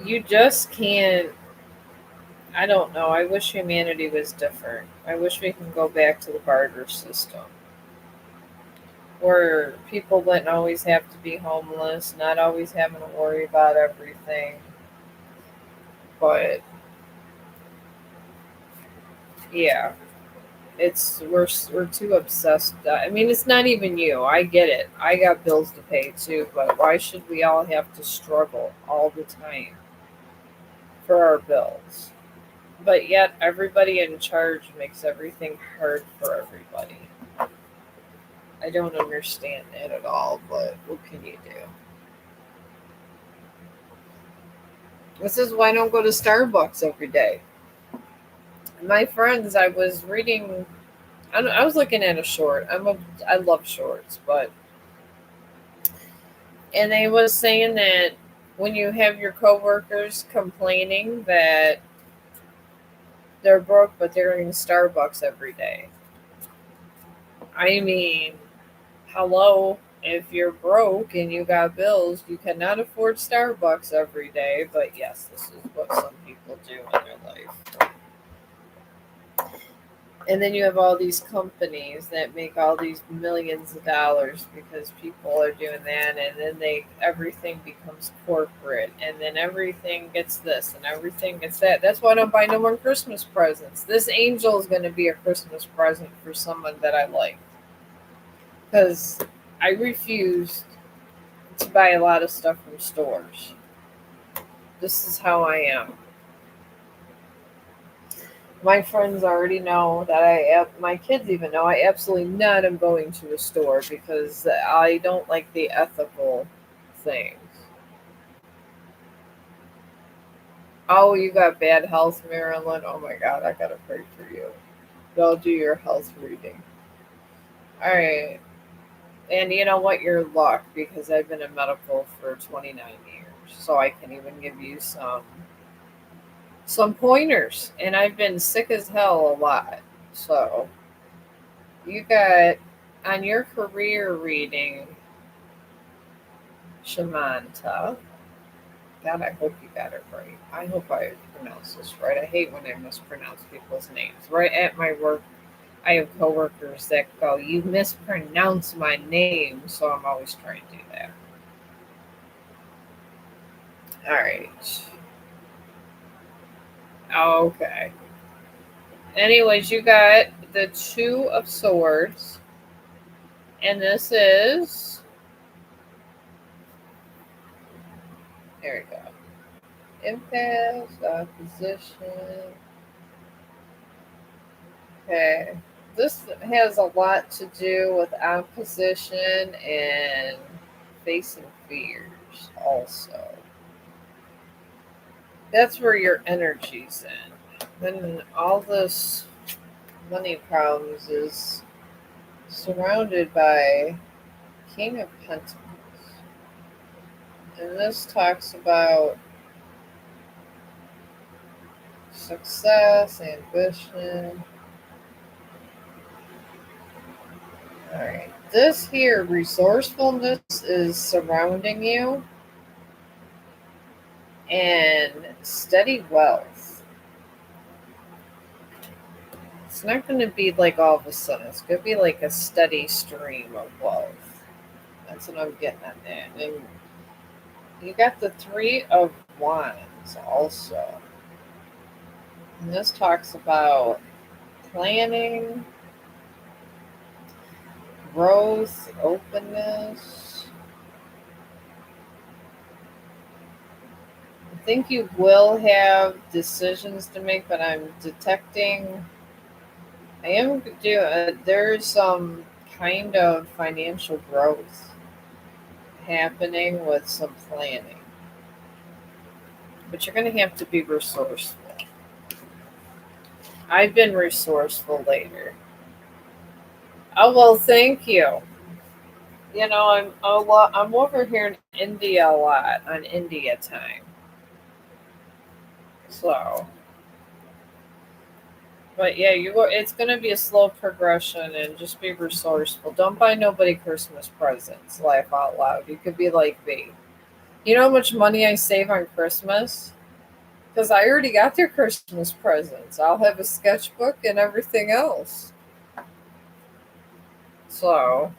you just can't. I don't know. I wish humanity was different. I wish we can go back to the barter system where people wouldn't always have to be homeless, not always having to worry about everything. But yeah, we're too obsessed. I mean, it's not even you. I get it. I got bills to pay too, but why should we all have to struggle all the time for our bills? But yet, everybody in charge makes everything hard for everybody. I don't understand that at all, but what can you do? This is why I don't go to Starbucks every day. My friends, I was reading, I was looking at a short. I love shorts, but and they was saying that when you have your coworkers complaining that they're broke, but they're in Starbucks every day. I mean, hello, if you're broke and you got bills, you cannot afford Starbucks every day. But yes, this is what some people do in their life. And then you have all these companies that make all these millions of dollars because people are doing that, and then everything becomes corporate, and then everything gets this and everything gets that. That's why I don't buy no more Christmas presents. This angel is going to be a Christmas present for someone that I like, because I refuse to buy a lot of stuff from stores. This is how I am. My friends already know that my kids even know I absolutely not am going to a store because I don't like the ethical things. Oh, you got bad health, Marilyn? Oh my god, I gotta pray for you. They'll do your health reading. Alright. And you know what? You're luck because I've been in medical for 29 years. So I can even give you some pointers. And I've been sick as hell a lot. So you got on your career reading, Shamanta. God, I hope you got it right. I hope I pronounced this right. I hate when I mispronounce people's names. Right at my work, I have coworkers that go, "You mispronounce my name," so I'm always trying to do that. All right. Okay. Anyways, you got the Two of Swords, and this is There we go. Impasse, opposition. Okay. This has a lot to do with opposition and facing fears also. That's where your energy's in. Then all this money problems is surrounded by King of Pentacles. And this talks about success, ambition. Alright. This here, resourcefulness, is surrounding you, and steady wealth. It's not going to be like all of a sudden. It's going to be like a steady stream of wealth. That's what I'm getting at that. And you got the Three of Wands also. And this talks about planning, growth, openness. I think you will have decisions to make, but I'm detecting. I am doing. There's some kind of financial growth happening with some planning, but you're going to have to be resourceful. I've been resourceful later. Oh well, thank you. You know, I'm over here in India a lot on India time. So, but yeah, it's going to be a slow progression, and just be resourceful. Don't buy nobody Christmas presents. Laugh out loud. You could be like me. You know how much money I save on Christmas? Because I already got their Christmas presents. I'll have a sketchbook and everything else. So,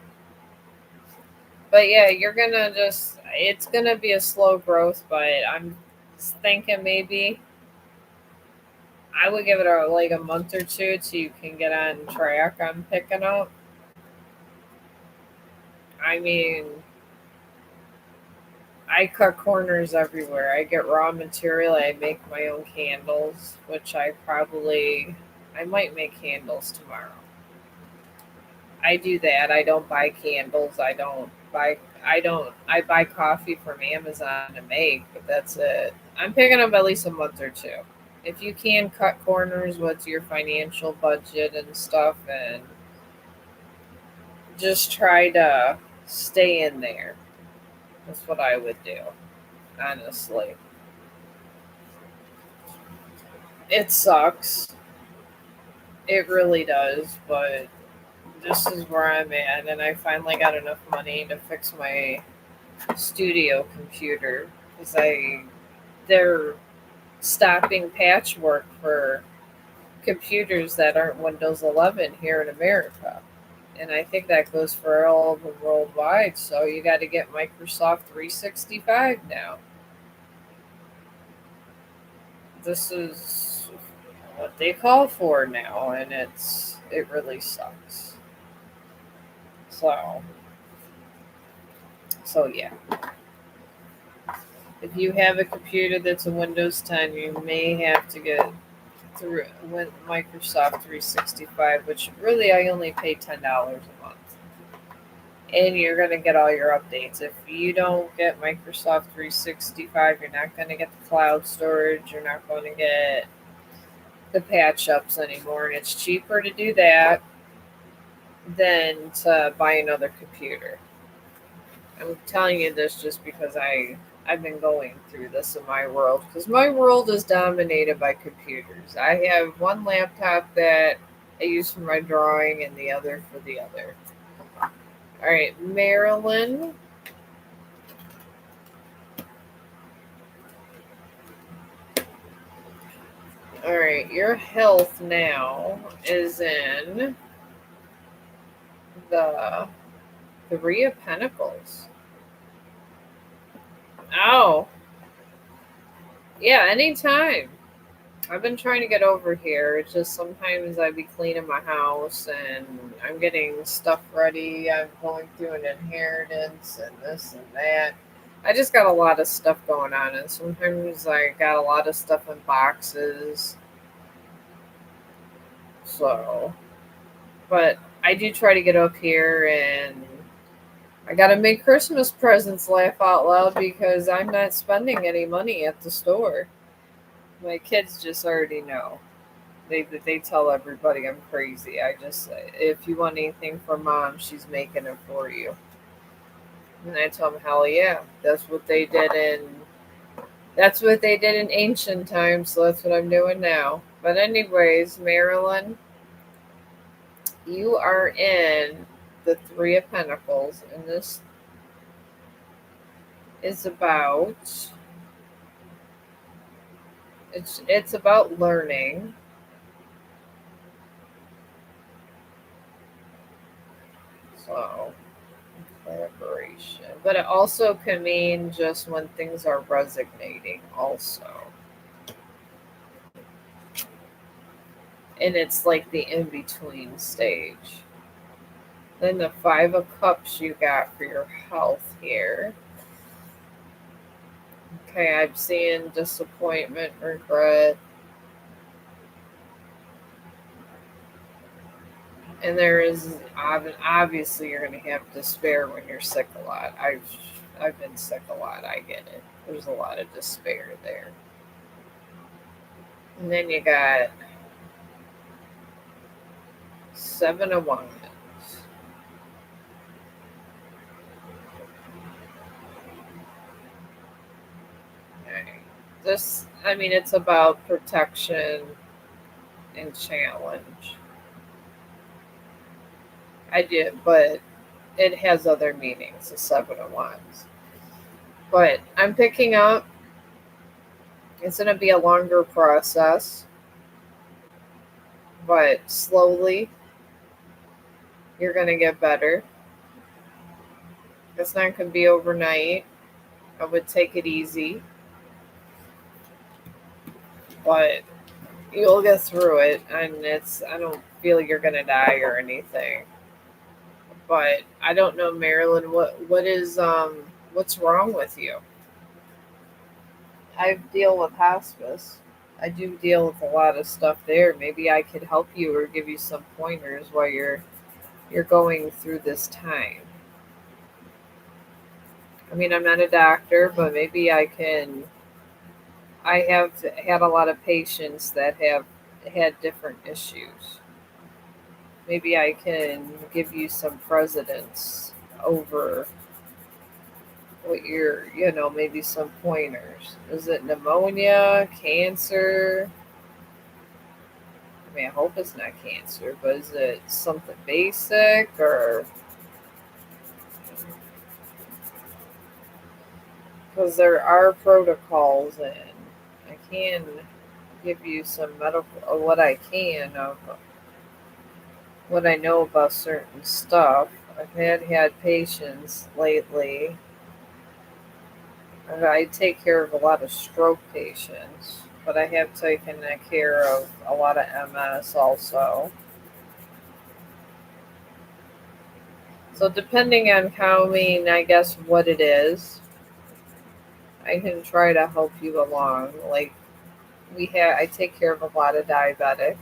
but yeah, it's gonna be a slow growth, but I'm thinking maybe I would give it like a month or two till you can get on track on picking up. I mean, I cut corners everywhere. I get raw material. I make my own candles, which I might make candles tomorrow. I do that. I don't buy candles. I buy coffee from Amazon to make, but that's it. I'm picking up at least a month or two. If you can cut corners with your financial budget and stuff, and just try to stay in there. That's what I would do, honestly. It sucks. It really does, but this is where I'm at, and I finally got enough money to fix my studio computer because they're stopping patchwork for computers that aren't Windows 11 here in America. And I think that goes for all of them worldwide. So you got to get Microsoft 365 now. This is what they call for now, and it really sucks. So yeah. If you have a computer that's a Windows 10, you may have to get through with Microsoft 365, which really I only pay $10 a month. And you're going to get all your updates. If you don't get Microsoft 365, you're not going to get the cloud storage, you're not going to get the patch ups anymore. And it's cheaper to do that than to buy another computer. I'm telling you this just because I've been going through this in my world, because my world is dominated by computers. I have one laptop that I use for my drawing and the other for the other. All right, Marilyn. All right, your health now is in the Three of Pentacles. Oh, yeah, anytime. I've been trying to get over here. It's just sometimes I be cleaning my house and I'm getting stuff ready. I'm going through an inheritance and this and that. I just got a lot of stuff going on, and sometimes I got a lot of stuff in boxes. So, but I do try to get up here, and I gotta make Christmas presents laugh out loud because I'm not spending any money at the store. My kids just already know. They tell everybody I'm crazy. I just say, if you want anything from mom, she's making it for you. And I tell them, hell yeah, that's what they did in ancient times. So that's what I'm doing now. But anyways, Marilyn, you are in the Three of Pentacles, and this is about it's about learning. So collaboration, but it also can mean just when things are resonating also, and it's like the in-between stage. Then the Five of Cups you got for your health here. Okay, I'm seeing disappointment, regret, and there is obviously you're going to have despair when you're sick a lot. I've been sick a lot. I get it. There's a lot of despair there. And then you got Seven of Wands. Okay. This, I mean, it's about protection and challenge. I did, but it has other meanings, the Seven of Wands. But I'm picking up, it's going to be a longer process, but slowly you're going to get better. It's not going to be overnight. I would take it easy, but you'll get through it. And I don't feel you're going to die or anything. But I don't know, Marilyn, what's wrong with you? I deal with hospice. I do deal with a lot of stuff there. Maybe I could help you or give you some pointers while you're going through this time. I mean, I'm not a doctor, but maybe I can. I have had a lot of patients that have had different issues. Maybe I can give you some precedents over what maybe some pointers. Is it pneumonia, cancer? I mean, I hope it's not cancer, but is it something basic or because there are protocols and I can give you some medical what I can of what I know about certain stuff. I've had patients lately. I take care of a lot of stroke patients, but I have taken care of a lot of MS also. So depending on I guess what it is, I can try to help you along. Like I take care of a lot of diabetics.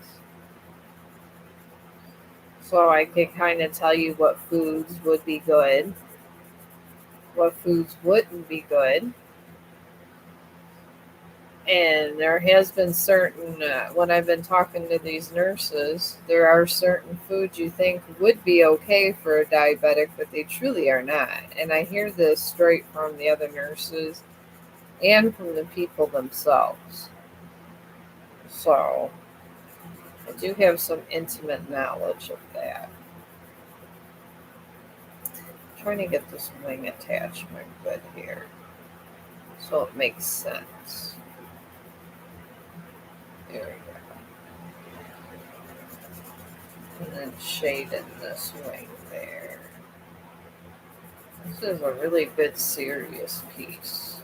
So I could kind of tell you what foods would be good, what foods wouldn't be good. And there has been certain, when I've been talking to these nurses, there are certain foods you think would be okay for a diabetic, but they truly are not. And I hear this straight from the other nurses and from the people themselves. So I do have some intimate knowledge of that. I'm trying to get this wing attachment good here so it makes sense. There we go. And then shade in this wing there. This is a really good, serious piece.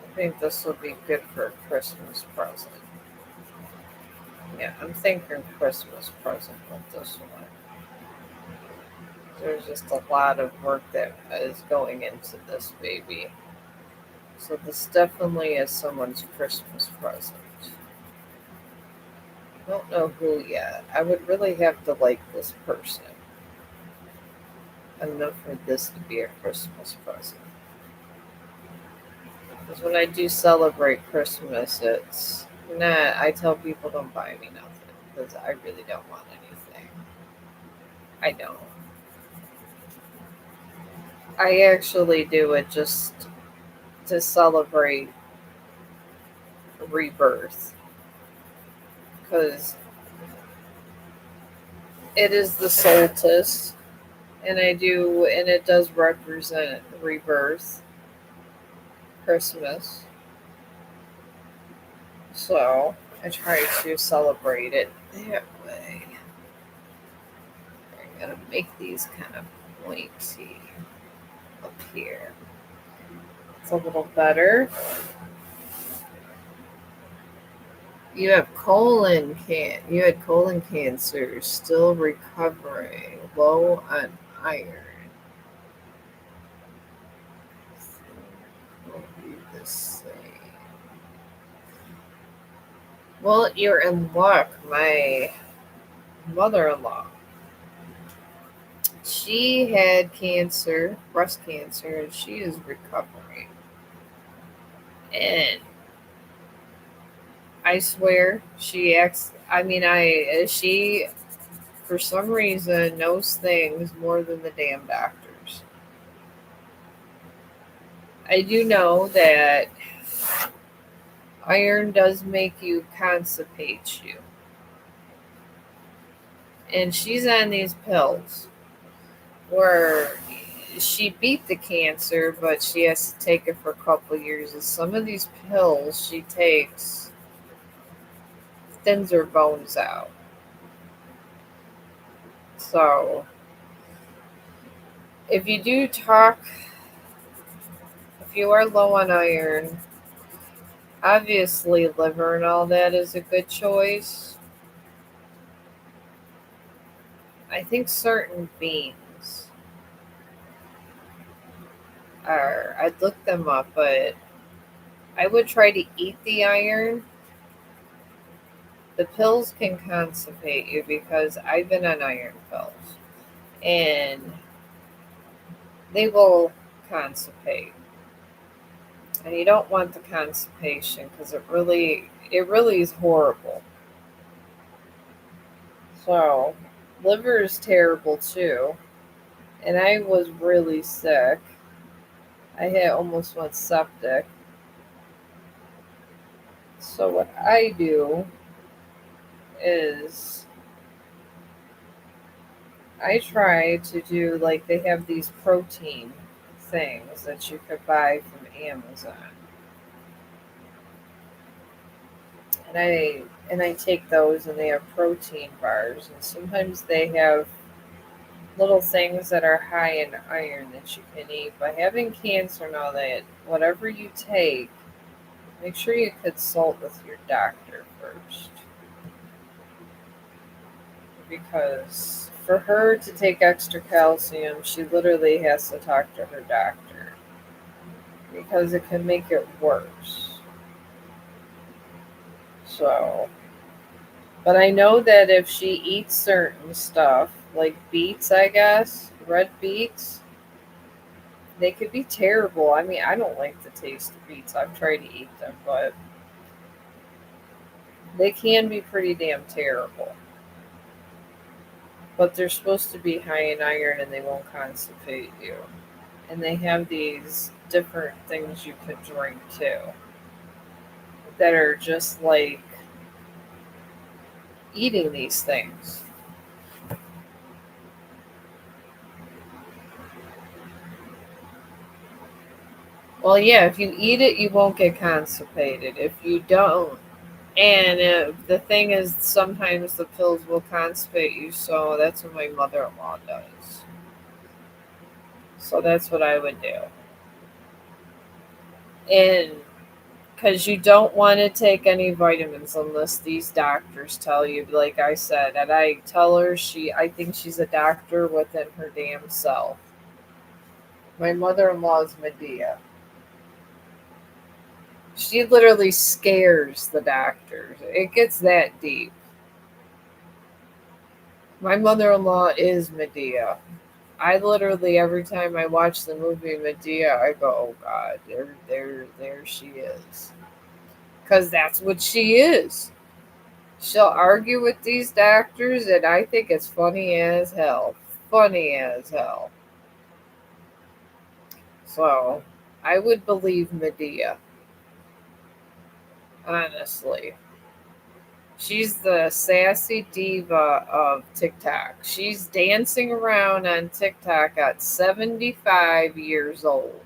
I think this will be good for a Christmas present. Yeah, I'm thinking Christmas present with this one. There's just a lot of work that is going into this baby. So this definitely is someone's Christmas present. I don't know who yet. I would really have to like this person enough for this to be a Christmas present. Because when I do celebrate Christmas, it's not. I tell people don't buy me nothing because I really don't want anything. I don't. I actually do it just to celebrate rebirth because it is the solstice, and it does represent rebirth, Christmas. So I try to celebrate it that way. I'm gonna make these kind of pointy up here. It's a little better. You had colon cancer, still recovering, low on iron. Will be the same. Well, you're in luck. My mother-in-law, she had cancer, breast cancer, and she is recovering. And I swear, she acts. I mean, she for some reason knows things more than the damn doctors. I do know that iron does make you constipate you. And she's on these pills where she beat the cancer, but she has to take it for a couple of years. And some of these pills she takes thins her bones out. So if you do talk, if you are low on iron, obviously liver and all that is a good choice. I think certain beans are, I'd look them up, but I would try to eat the iron. The pills can constipate you because I've been on iron pills and they will constipate. And you don't want the constipation because it really is horrible. So, liver is terrible too. And I was really sick. I had almost went septic. So what I do is I try to do like they have these protein things that you could buy from Amazon. And I take those and they have protein bars and sometimes they have little things that are high in iron that you can eat. But having cancer and all that, whatever you take, make sure you consult with your doctor first. Because for her to take extra calcium, she literally has to talk to her doctor because it can make it worse. So, but I know that if she eats certain stuff, like beets, I guess, red beets, they could be terrible. I mean, I don't like the taste of beets. I've tried to eat them, but they can be pretty damn terrible. But they're supposed to be high in iron and they won't constipate you. And they have these different things you could drink too that are just like eating these things. Well, yeah, if you eat it, you won't get constipated. If you don't, and the thing is, sometimes the pills will constipate you, so that's what my mother in law does. So that's what I would do. And because you don't want to take any vitamins unless these doctors tell you, like I said. And I tell her I think she's a doctor within her damn self. My mother-in-law is Medea. She literally scares the doctors. It gets that deep. My mother-in-law is Medea. I literally, every time I watch the movie Medea, I go, "Oh God, there she is," because that's what she is. She'll argue with these doctors, and I think it's funny as hell. Funny as hell. So, I would believe Medea, honestly. She's the sassy diva of TikTok. She's dancing around on TikTok at 75 years old,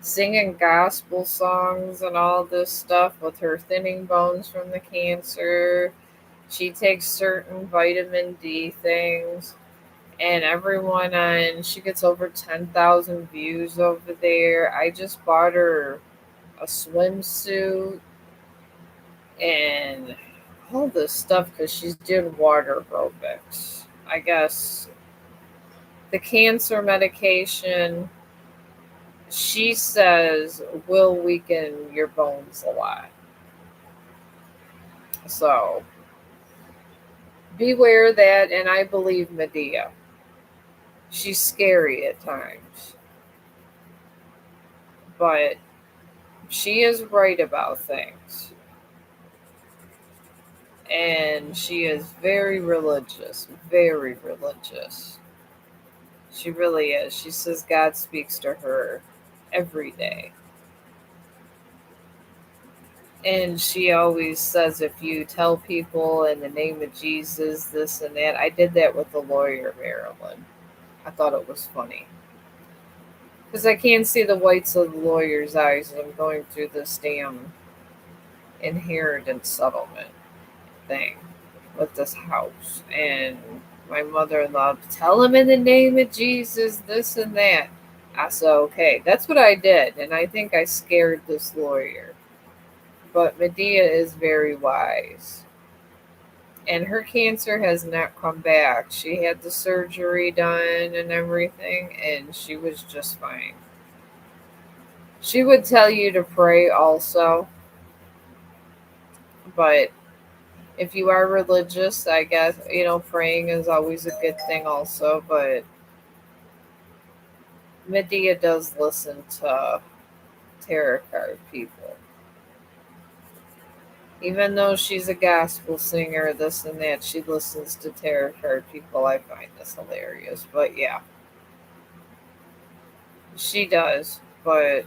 singing gospel songs and all this stuff with her thinning bones from the cancer. She takes certain vitamin D things, and everyone on, she gets over 10,000 views over there. I just bought her a swimsuit and all this stuff because she's doing water aerobics. I guess the cancer medication, she says, will weaken your bones a lot. So beware of that. And I believe Medea. She's scary at times, but she is right about things. And she is very religious, very religious. She really is. She says God speaks to her every day. And she always says, if you tell people in the name of Jesus, this and that. I did that with the lawyer, Marilyn. I thought it was funny. Because I can't see the whites of the lawyer's eyes as I'm going through this damn inheritance settlement thing with this house. And my mother-in-law, tell him in the name of Jesus, this and that. I said, okay, that's what I did. And I think I scared this lawyer. But Medea is very wise. And her cancer has not come back. She had the surgery done and everything, and she was just fine. She would tell you to pray also, but if you are religious, I guess, praying is always a good thing also, but Medea does listen to tarot card people. Even though she's a gospel singer, this and that, she listens to tarot card people. I find this hilarious. But yeah, she does. But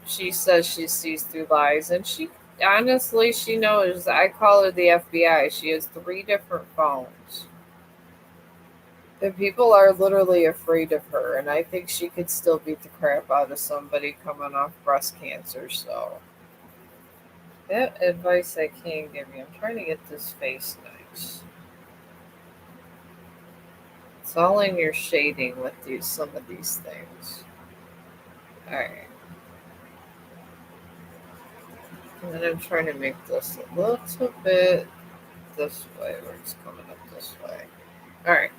she says she sees through lies. And she knows. I call her the FBI. She has 3 different phones. The people are literally afraid of her. And I think she could still beat the crap out of somebody coming off breast cancer. So that advice I can give you. I'm trying to get this face nice. It's all in your shading with some of these things. Alright. And then I'm trying to make this a little bit this way, where it's coming up this way. Alright.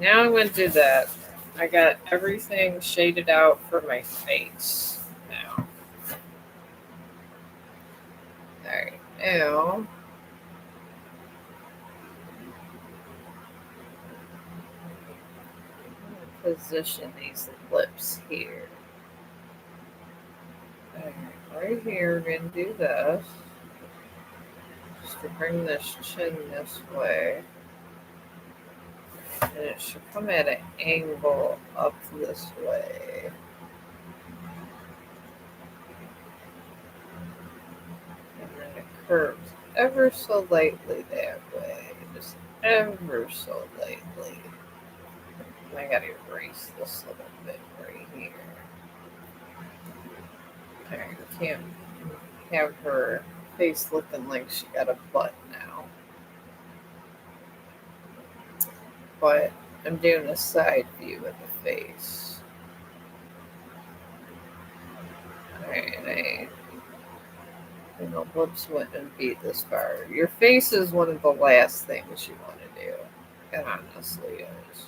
Now I'm going to do that. I got everything shaded out for my face now. Alright. Now, position these lips here. Right here, we're going to do this. Just to bring this chin this way. And it should come at an angle up this way. And then it curves ever so lightly that way. Just ever so lightly. I gotta erase this little bit right here. Alright, I can't have her face looking like she got a butt now. But I'm doing a side view of the face. Alright, Lips wouldn't be this far. Your face is one of the last things you want to do. It honestly is.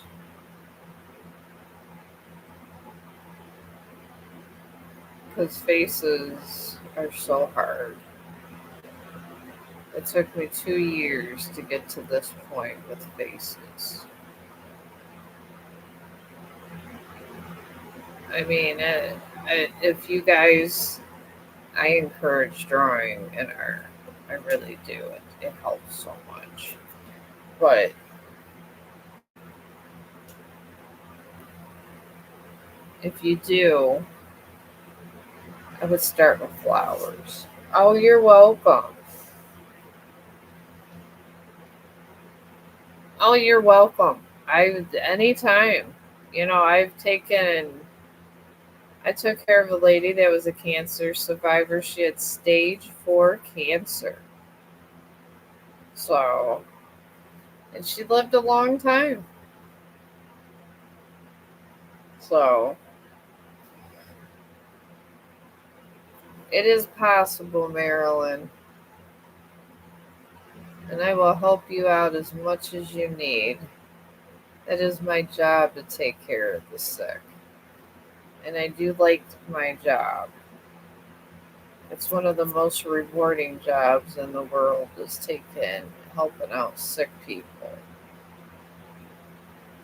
Because faces are so hard. It took me 2 years to get to this point with faces. I mean, if you guys, I encourage drawing and art. I really do. It helps so much. But if you do, I would start with flowers. Oh, you're welcome. Oh, you're welcome. Anytime. I've taken. I took care of a lady that was a cancer survivor. She had stage 4 cancer. So, and she lived a long time. So, it is possible, Marilyn. And I will help you out as much as you need. It is my job to take care of the sick. And I do like my job. It's one of the most rewarding jobs in the world is helping out sick people.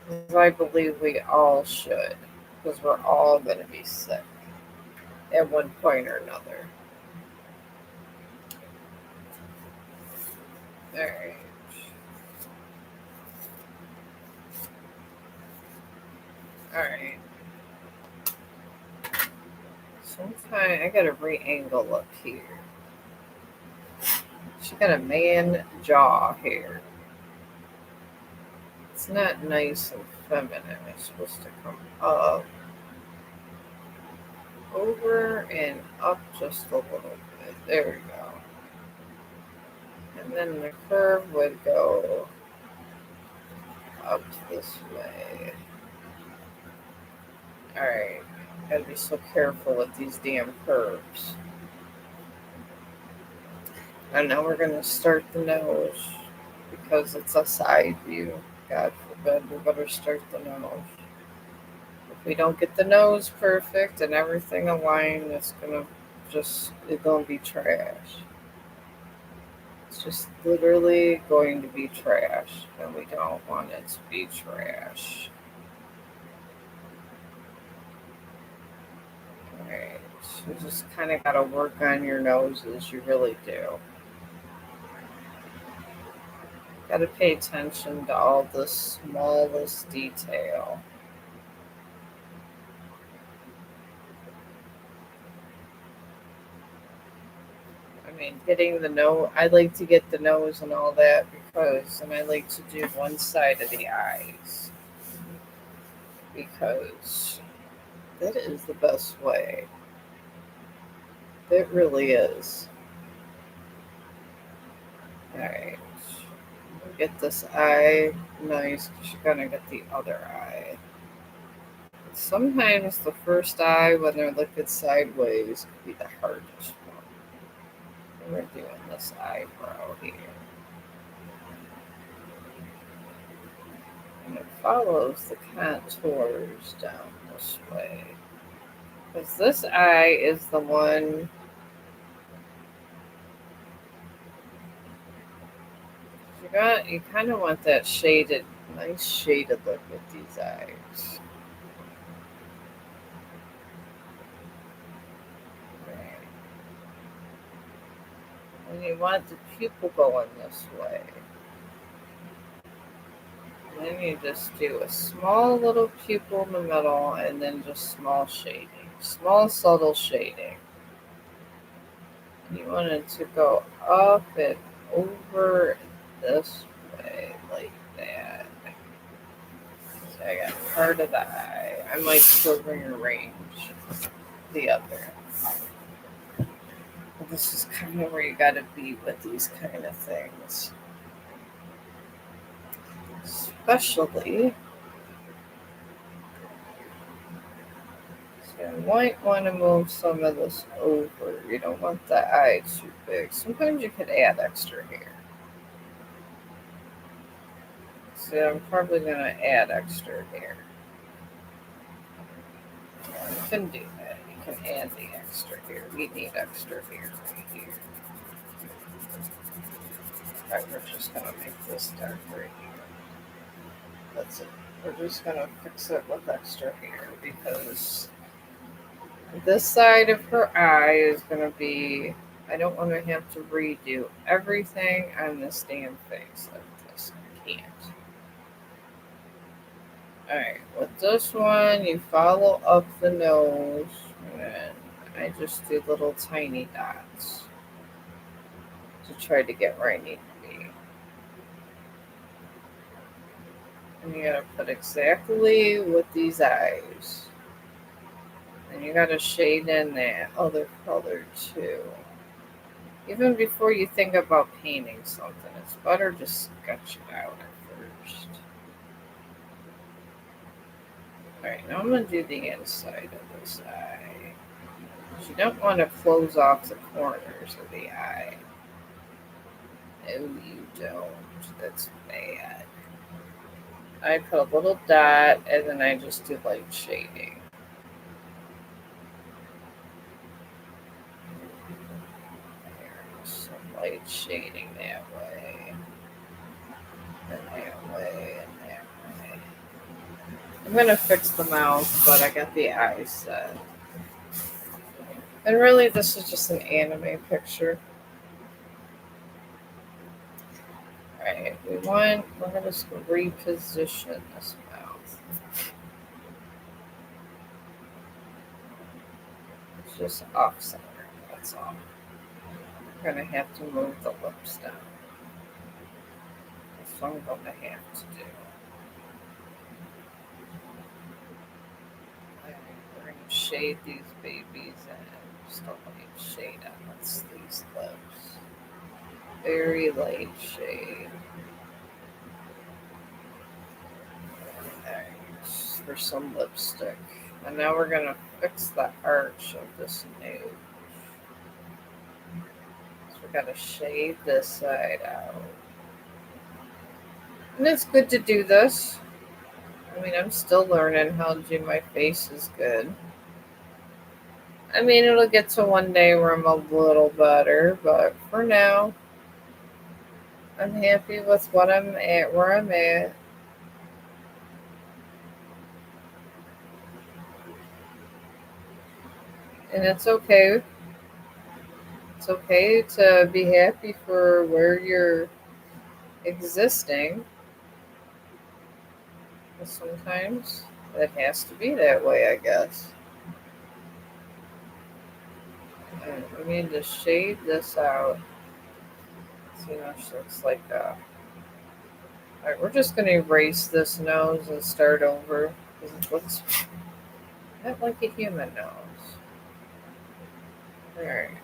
Because I believe we all should. Because we're all going to be sick at one point or another. Alright. Alright. Sometimes I gotta re-angle up here. She got a man jaw here. It's not nice and feminine. It's supposed to come up, over, and up just a little bit. There we go. And then the curve would go up this way. Alright. Gotta be so careful with these damn curves. And now we're gonna start the nose because it's a side view. God forbid, we better start the nose. If we don't get the nose perfect and everything aligned, it's gonna be trash. It's just literally going to be trash, and we don't want it to be trash. Alright, you just kind of gotta work on your noses, you really do. Gotta pay attention to all the smallest detail. I mean, getting the nose, I like to get the nose and all that and I like to do one side of the eyes because that is the best way. It really is. Alright. Get this eye nice because you're going to get the other eye. Sometimes the first eye, when they're looking sideways, could be the hardest one. And we're doing this eyebrow here. And it follows the contours down this way. Because this eye is the one. You kind of want that nice shaded look with these eyes. Right. And you want the pupil going this way. And then you just do a small little pupil in the middle and then just small shading. Small subtle shading. And you want it to go up and over this way like that. So I got part of the eye. I might still rearrange the other. But this is kind of where you gotta be with these kind of things. You might want to move some of this over. You don't want the eye too big. Sometimes you could add extra hair. So I'm probably going to add extra hair. You can do that. You can add the extra hair. We need extra hair right here. Alright, we're just going to make this dark right here. That's it. We're just going to fix it with extra hair because this side of her eye is going to be, I don't want to have to redo everything on this damn face like this. I can't. Alright, with this one, you follow up the nose, and I just do little tiny dots to try to get where I need to be. And you gotta put exactly with these eyes. And you gotta shade in that other color too. Even before you think about painting something, it's better to sketch it out at first. Alright, now I'm going to do the inside of this eye. You don't want to close off the corners of the eye. No, you don't. That's bad. I put a little dot and then I just do light shading. There's some light shading that way. And that way and that way. I'm going to fix the mouth, but I got the eyes set. And really, this is just an anime picture. Alright, we're going to reposition this mouth. It's just off center, that's all. We're going to have to move the lips down. That's what I'm going to have to do. We're going to shade these babies in. Just a light shade on these lips. Very light shade. Alright, for some lipstick. And now we're going to fix the arch of this nose. So we got to shade this side out. And it's good to do this. I mean, I'm still learning how to do my faces good. I mean, it'll get to one day where I'm a little better, but for now, I'm happy with what I'm at, where I'm at. And it's okay. It's okay to be happy for where you're existing. But sometimes it has to be that way, I guess. And we need to shade this out. See how she looks like that. Alright, we're just going to erase this nose and start over. Because it looks not like a human nose. Alright.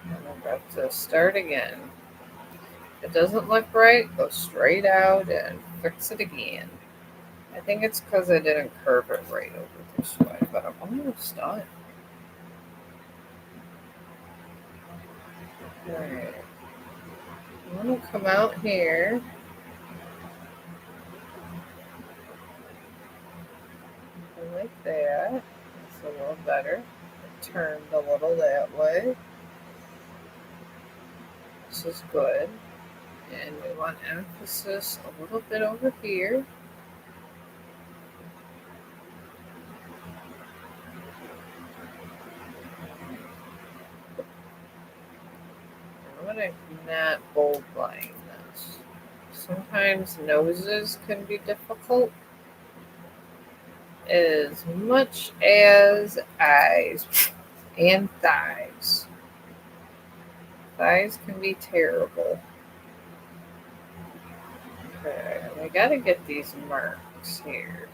And we're about to start again. If it doesn't look right, go straight out and fix it again. I think it's because I didn't curve it right over this way, but I'm almost done. Alright. I'm going to come out here. Like that. It's a little better. It turned a little that way. This is good. And we want emphasis a little bit over here. I'm going to not bold line this. Sometimes noses can be difficult as much as eyes and thighs. Thighs can be terrible. Okay, we gotta get these marks here.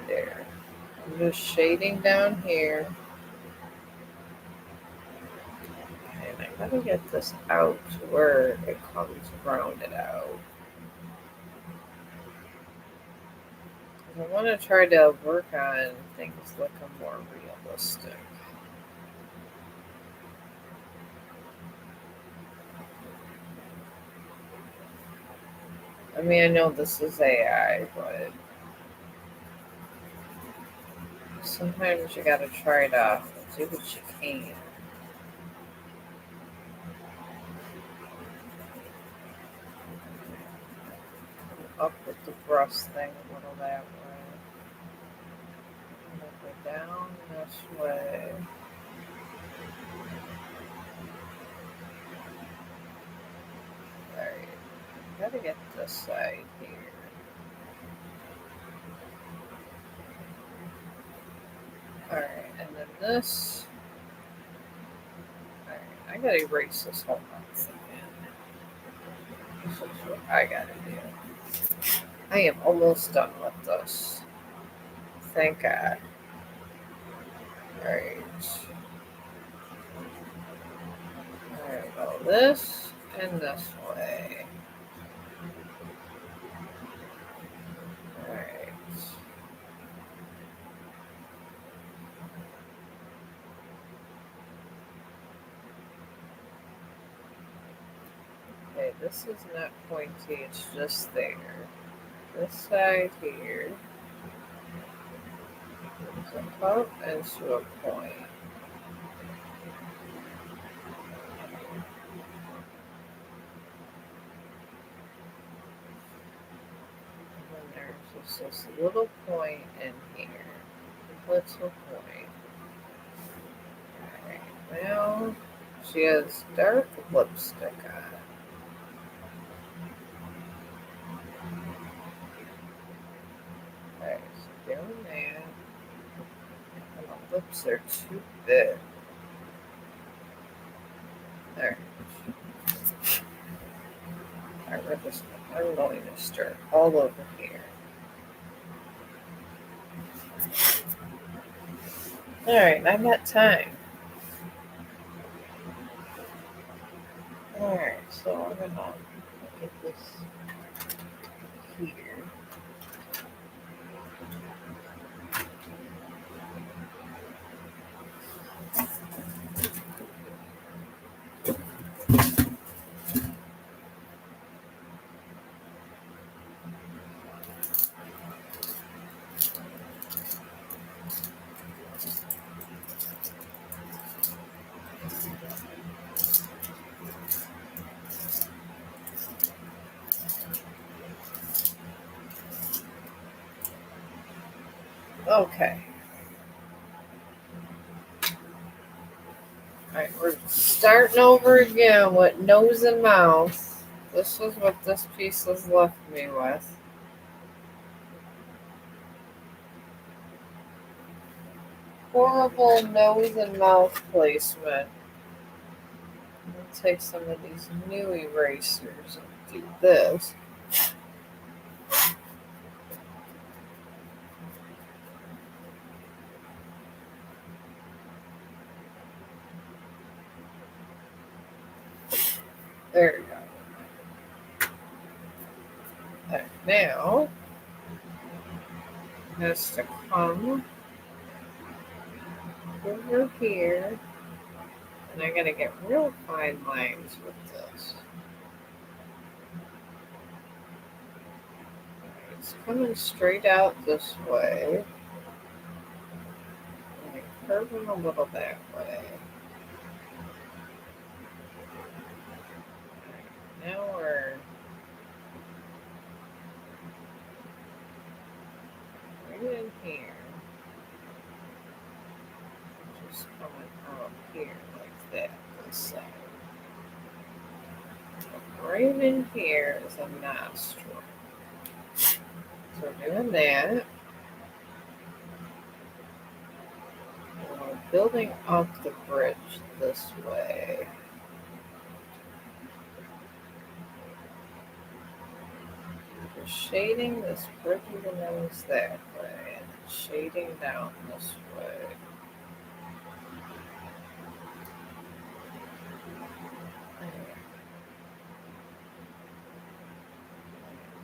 There. I'm just shading down here. And I gotta get this out to where it comes rounded out. I want to try to work on things looking more realistic. I mean, I know this is AI, but sometimes you gotta try to do what you can. Up with the brush thing a little that way. A little bit down this way. Alright, gotta get this side here. Alright, and then this. Alright, I gotta erase this whole month again. This is what I gotta do. I am almost done with this. Thank God. Alright. Alright, go this and this way. Alright. Okay, this is not pointy, it's just there. This side here is up into a point. And then there's just this little point in here. Little point. Alright, now she has dark lipstick on. Alright, so doing that. And the lips are too big. Alright. I'm going to start all over here. Alright, I got time. Alright, so I'm gonna get this here. Okay. Alright, we're starting over again with nose and mouth. This is what this piece has left me with. Horrible nose and mouth placement. I'll take some of these new erasers and do this. There we go. Alright, now it has to come over here. And I gotta get real fine lines with this. It's coming straight out this way. And curving a little that way. Now we're right in here. Just coming out here like that. This side. Right in here is a nostril. So we're doing that. And we're building up the bridge this way. We're shading this bridge of the nose that way, and shading down this way.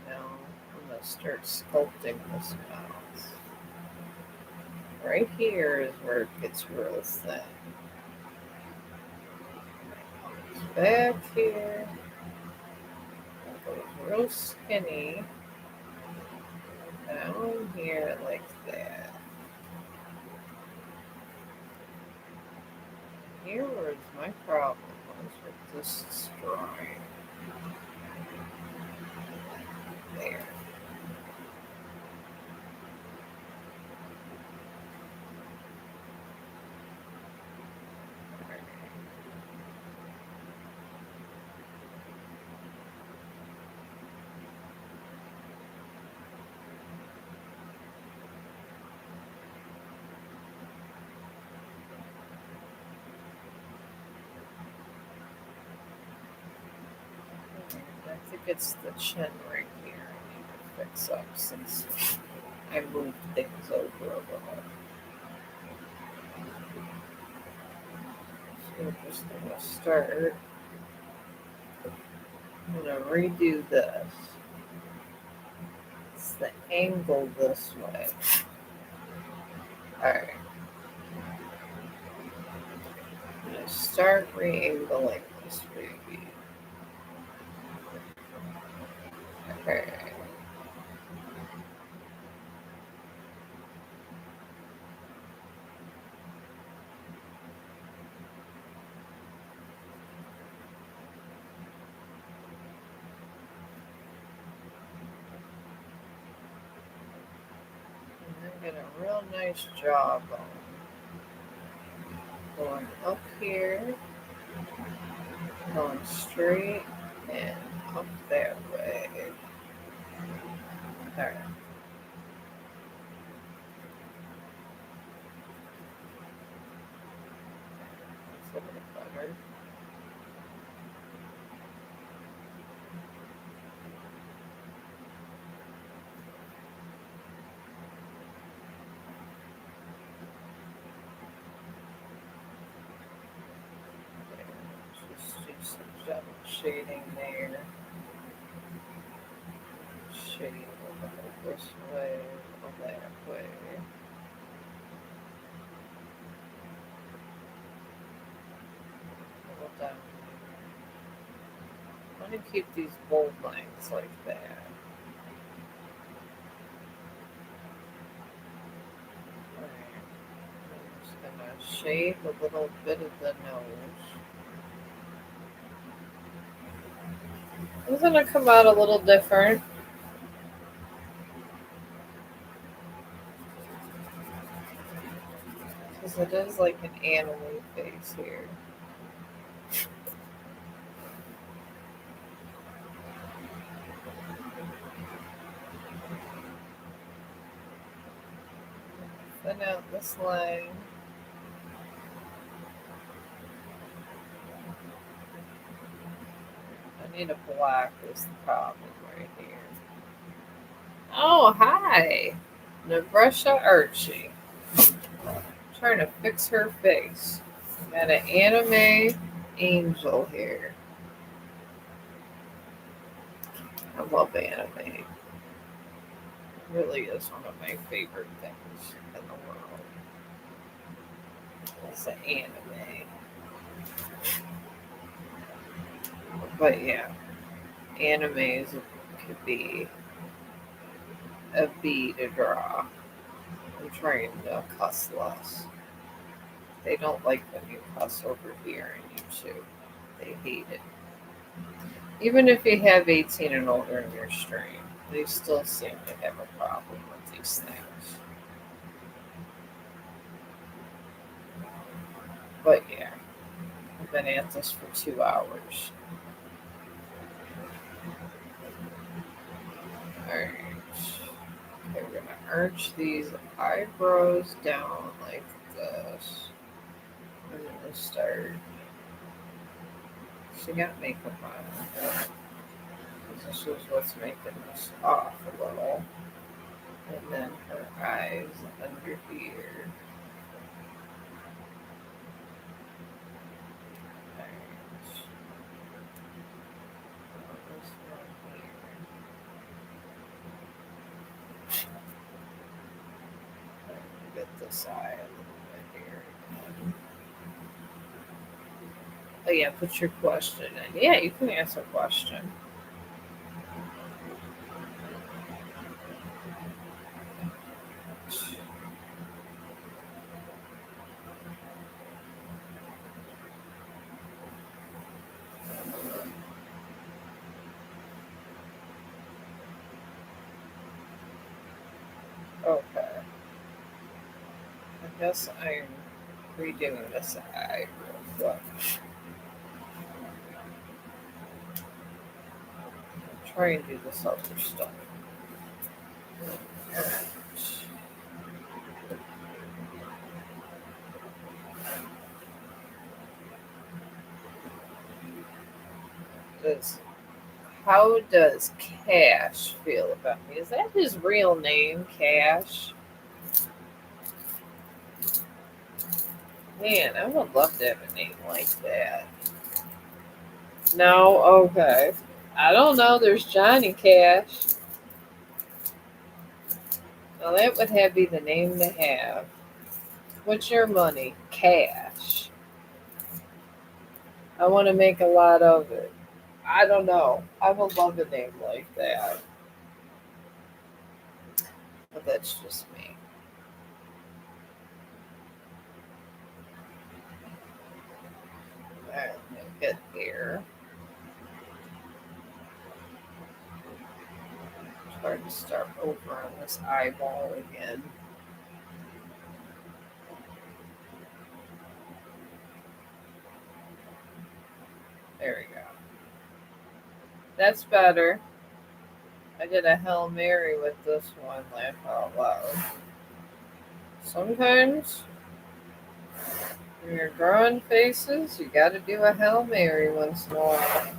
Now on gonna start sculpting this mouth. Right here is where it gets real thin. Back here, it goes real skinny. Down here like that. Here was my problem was with this drawing. There. I think it's the chin right here I need to fix up since I moved things over a little. So we're just gonna start. I'm gonna redo this. It's the angle this way. Alright. I'm gonna start re-angling this baby. Okay. And then get a real nice jawbone. Going up here, going straight and up that way. Alright. That's a little better. Just do some gentle shading there. Shade a little this way, a little that way. A little down here. I want to keep these bold lines like that. Alright. I'm just gonna shade a little bit of the nose. It's gonna come out a little different. Because it is like an anime face here. Thin out this line. I need a black is the problem right here. Oh, hi! Nabresha Archie. Trying to fix her face. Got an anime angel here. I love anime. It really is one of my favorite things in the world. It's an anime. But yeah, animes could be a B to draw. I'm trying to cuss less. They don't like when you cuss over here on YouTube. They hate it. Even if you have 18 and older in your stream, they still seem to have a problem with these things. But yeah, I've been at this for 2 hours. Alright. Okay, we're gonna arch these eyebrows down like this. I'm gonna start. She got makeup on. This is what's making this off a little. And then her eyes under here. this eye a little bit here. Oh yeah, put your question in. Yeah, you can ask a question. Okay. I guess I'm redoing this eye real quick. Try and do this other stuff. Alright. Does How does Cash feel about me? Is that his real name, Cash? Man, I would love to have a name like that. No, okay. I don't know. There's Johnny Cash. Now that would have be the name to have. What's your money? Cash. I want to make a lot of it. I don't know. I would love a name like that. But that's just me. Alright, get here. Try to start over on this eyeball again. There we go. That's better. I did a Hail Mary with this one, laugh out loud. Sometimes when you're drawing faces, you gotta do a Hail Mary once in a while.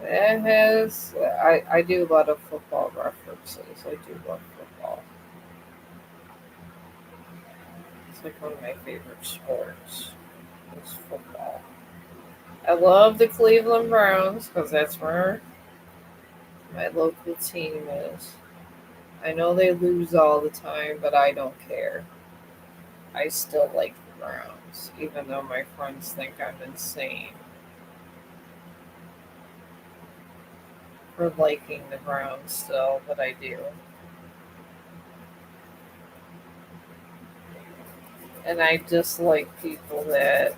That has, I do a lot of football references. I do love football. It's like one of my favorite sports. It's football. I love the Cleveland Browns because that's where my local team is. I know they lose all the time, but I don't care. I still like the Browns, even though my friends think I'm insane for liking the Browns still, but I do. And I dislike people that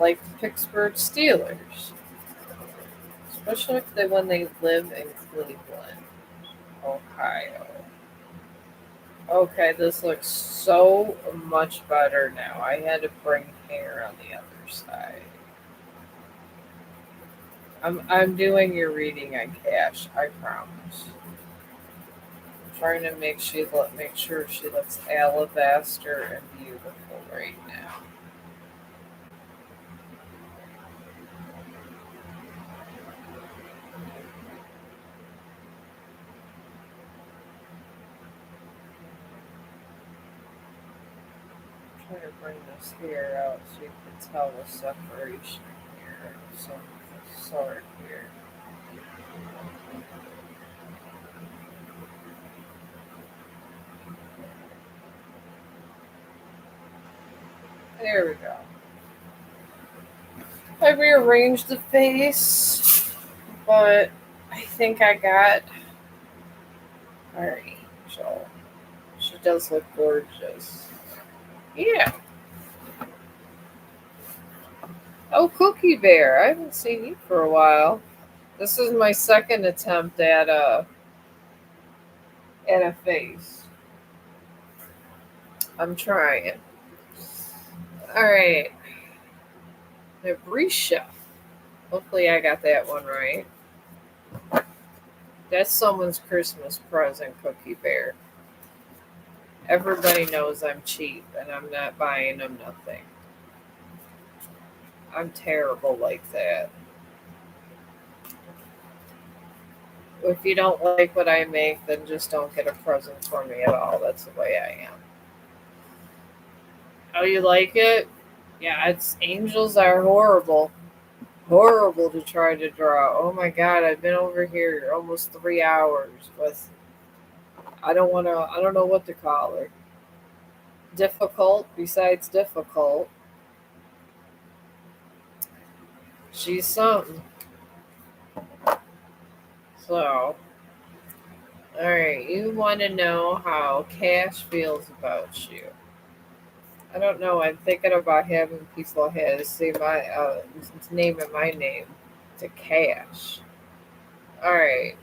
like the Pittsburgh Steelers, especially when they live in Cleveland, Ohio. Okay, this looks so much better now. I had to bring hair on the other side. I'm doing your reading on Cash, I promise. I'm trying to make sure she looks alabaster and beautiful right now. I'm trying to bring this hair out so you can tell the separation here of some sort here. There we go. I rearranged the face, but I think I got our angel. She does look gorgeous. Yeah. Oh, Cookie Bear. I haven't seen you for a while. This is my second attempt at a face. I'm trying. All right. Nebrisha. Hopefully, I got that one right. That's someone's Christmas present, Cookie Bear. Everybody knows I'm cheap and I'm not buying them nothing. I'm terrible like that. If you don't like what I make, then just don't get a present for me at all. That's the way I am. Oh, you like it? Yeah, it's angels are horrible. Horrible to try to draw. Oh my god, I've been over here almost 3 hours with I don't know what to call her. Difficult, besides difficult. She's something. So, alright, you want to know how Cash feels about you. I don't know. I'm thinking about having people have say my name and my name to Cash. All right,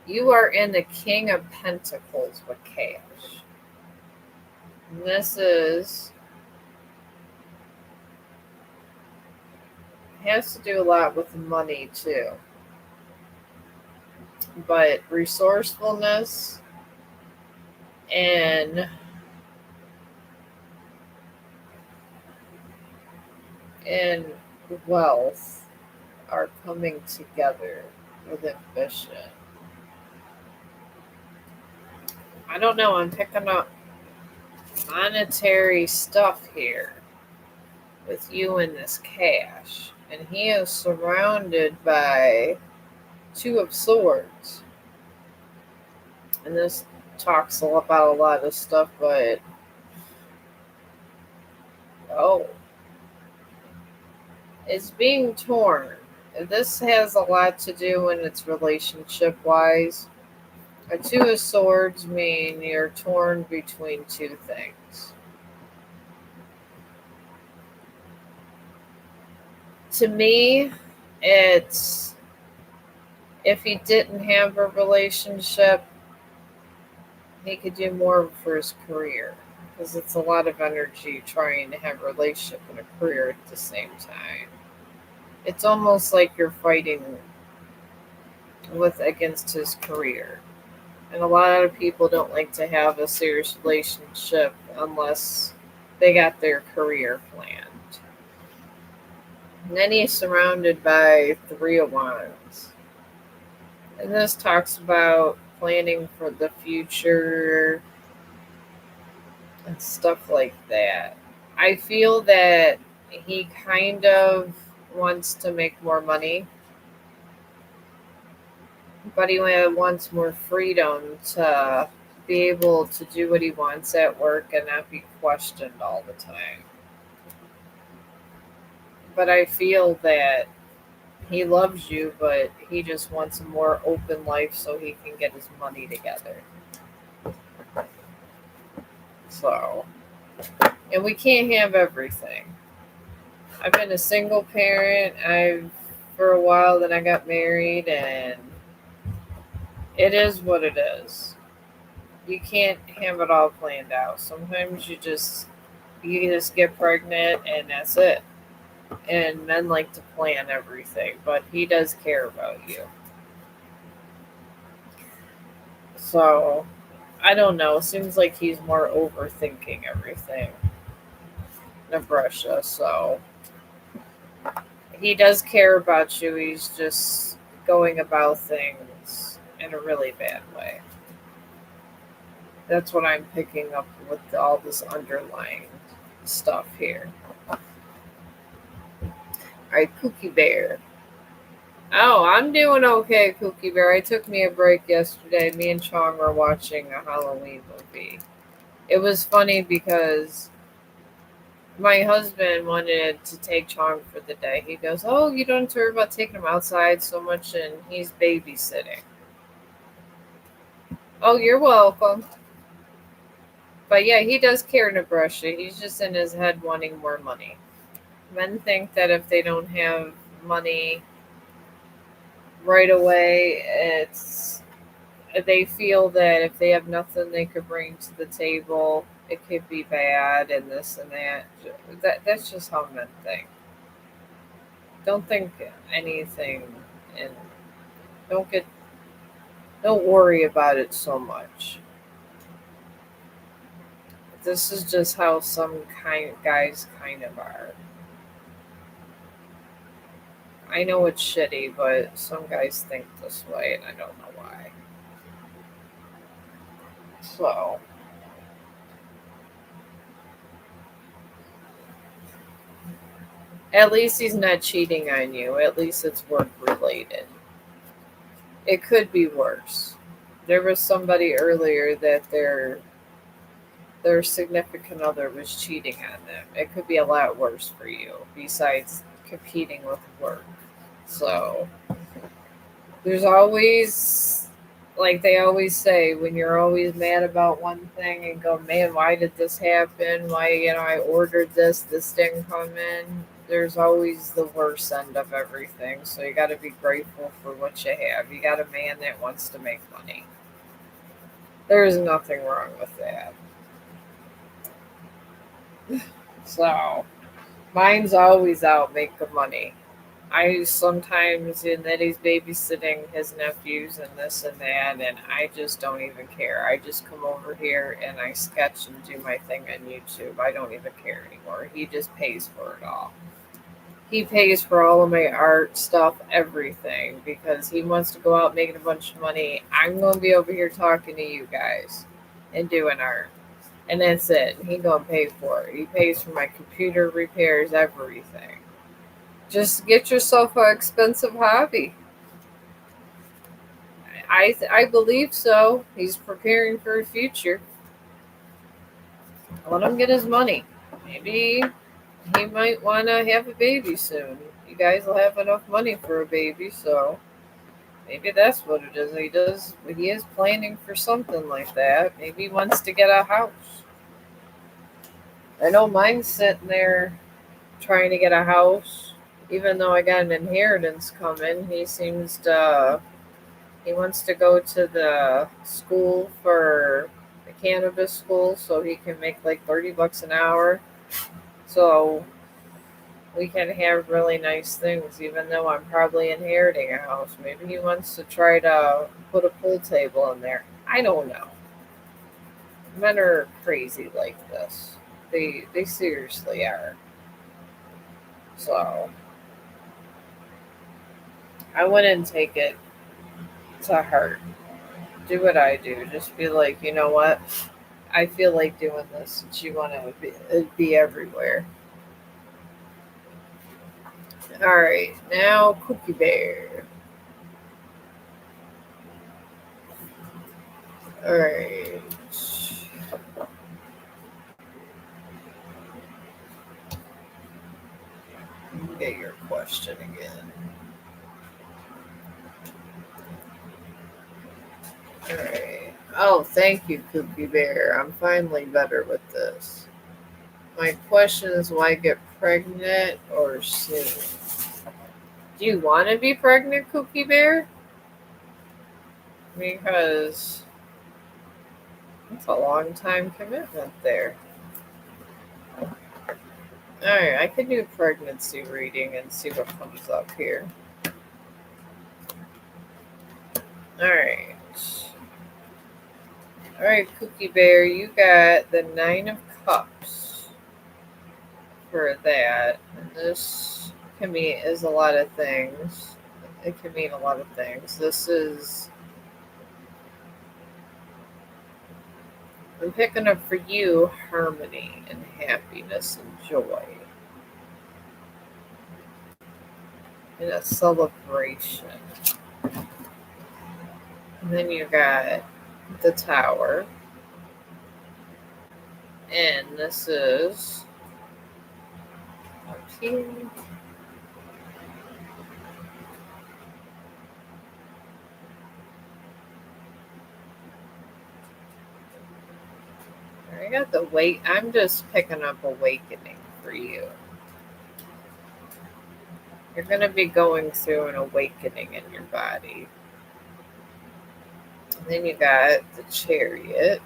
you are in the King of Pentacles with Cash. And this is has to do a lot with money too, but resourcefulness and and wealth are coming together with ambition. I don't know. I'm picking up monetary stuff here with you and this Cash. And he is surrounded by Two of Swords. And this talks about a lot of stuff, but oh, it's being torn. This has a lot to do when it's relationship wise. A Two of Swords mean you're torn between two things. To me, it's if he didn't have a relationship, he could do more for his career because it's a lot of energy trying to have a relationship and a career at the same time. It's almost like you're fighting with against his career. And a lot of people don't like to have a serious relationship unless they got their career planned. And then he's surrounded by Three of Wands. And this talks about planning for the future and stuff like that. I feel that he kind of wants to make more money, but he wants more freedom to be able to do what he wants at work and not be questioned all the time. But I feel that he loves you, but he just wants a more open life so he can get his money together. So, and we can't have everything. I've been a single parent. I've for a while, then I got married, and it is what it is. You can't have it all planned out. Sometimes you just get pregnant and that's it. And men like to plan everything, but he does care about you. So I don't know. Seems like he's more overthinking everything. Nebrusha, so he does care about you. He's just going about things in a really bad way. That's what I'm picking up with all this underlying stuff here. All right, Kooky Bear. Oh, I'm doing okay, Kooky Bear. I took me a break yesterday. Me and Chong were watching a Halloween movie. It was funny because my husband wanted to take Chong for the day. He goes, "Oh, you don't have to worry about taking him outside so much," and he's babysitting. Oh, you're welcome. But yeah, he does care to brush it. He's just in his head wanting more money. Men think that if they don't have money right away, it's they feel that if they have nothing they could bring to the table, it could be bad and this and that. That's just how men think. Don't think anything, and don't get don't worry about it so much. This is just how some kind guys kind of are. I know it's shitty, but some guys think this way, and I don't know why. So, at least he's not cheating on you. At least it's work related. It could be worse. There was somebody earlier that their significant other was cheating on them. It could be a lot worse for you besides competing with work. So there's always, like they always say, when you're always mad about one thing and go, man, why did this happen? Why, I ordered this didn't come in. There's always the worst end of everything. So you got to be grateful for what you have. You got a man that wants to make money. There's nothing wrong with that. So mine's always out making money. I sometimes, and then he's babysitting his nephews and this and that, and I just don't even care. I just come over here and I sketch and do my thing on YouTube. I don't even care anymore. He just pays for it all. He pays for all of my art stuff, everything, because he wants to go out making a bunch of money. I'm going to be over here talking to you guys and doing art. And that's it. He gonna pay for it. He pays for my computer repairs, everything. Just get yourself an expensive hobby. I believe so. He's preparing for a future. Let him get his money. Maybe he might want to have a baby soon. You guys will have enough money for a baby, so maybe that's what it is. He is planning for something like that. Maybe he wants to get a house. I know mine's sitting there trying to get a house. Even though I got an inheritance coming, he wants to go to the school for the cannabis school so he can make like $30 an hour. So we can have really nice things, even though I'm probably inheriting a house. Maybe he wants to try to put a pool table in there. I don't know. Men are crazy like this. They seriously are. So I wouldn't take it to heart. Do what I do. Just be like, you know what? I feel like doing this since you want to be everywhere. All right, now Cookie Bear. All right. Get your question again. All right. Oh, thank you, Cookie Bear. I'm finally better with this. My question is, why get pregnant or soon? Do you want to be pregnant, Cookie Bear? Because it's a long time commitment there. Alright, I can do pregnancy reading and see what comes up here. Alright. Alright, Cookie Bear, you got the Nine of Cups for that. And this can mean is a lot of things. It can mean a lot of things. I'm picking up for you harmony and happiness and joy. And a celebration. And then you got the Tower. And this is up here. I got the weight. I'm just picking up awakening for you. You're going to be going through an awakening in your body. And then you got the Chariot.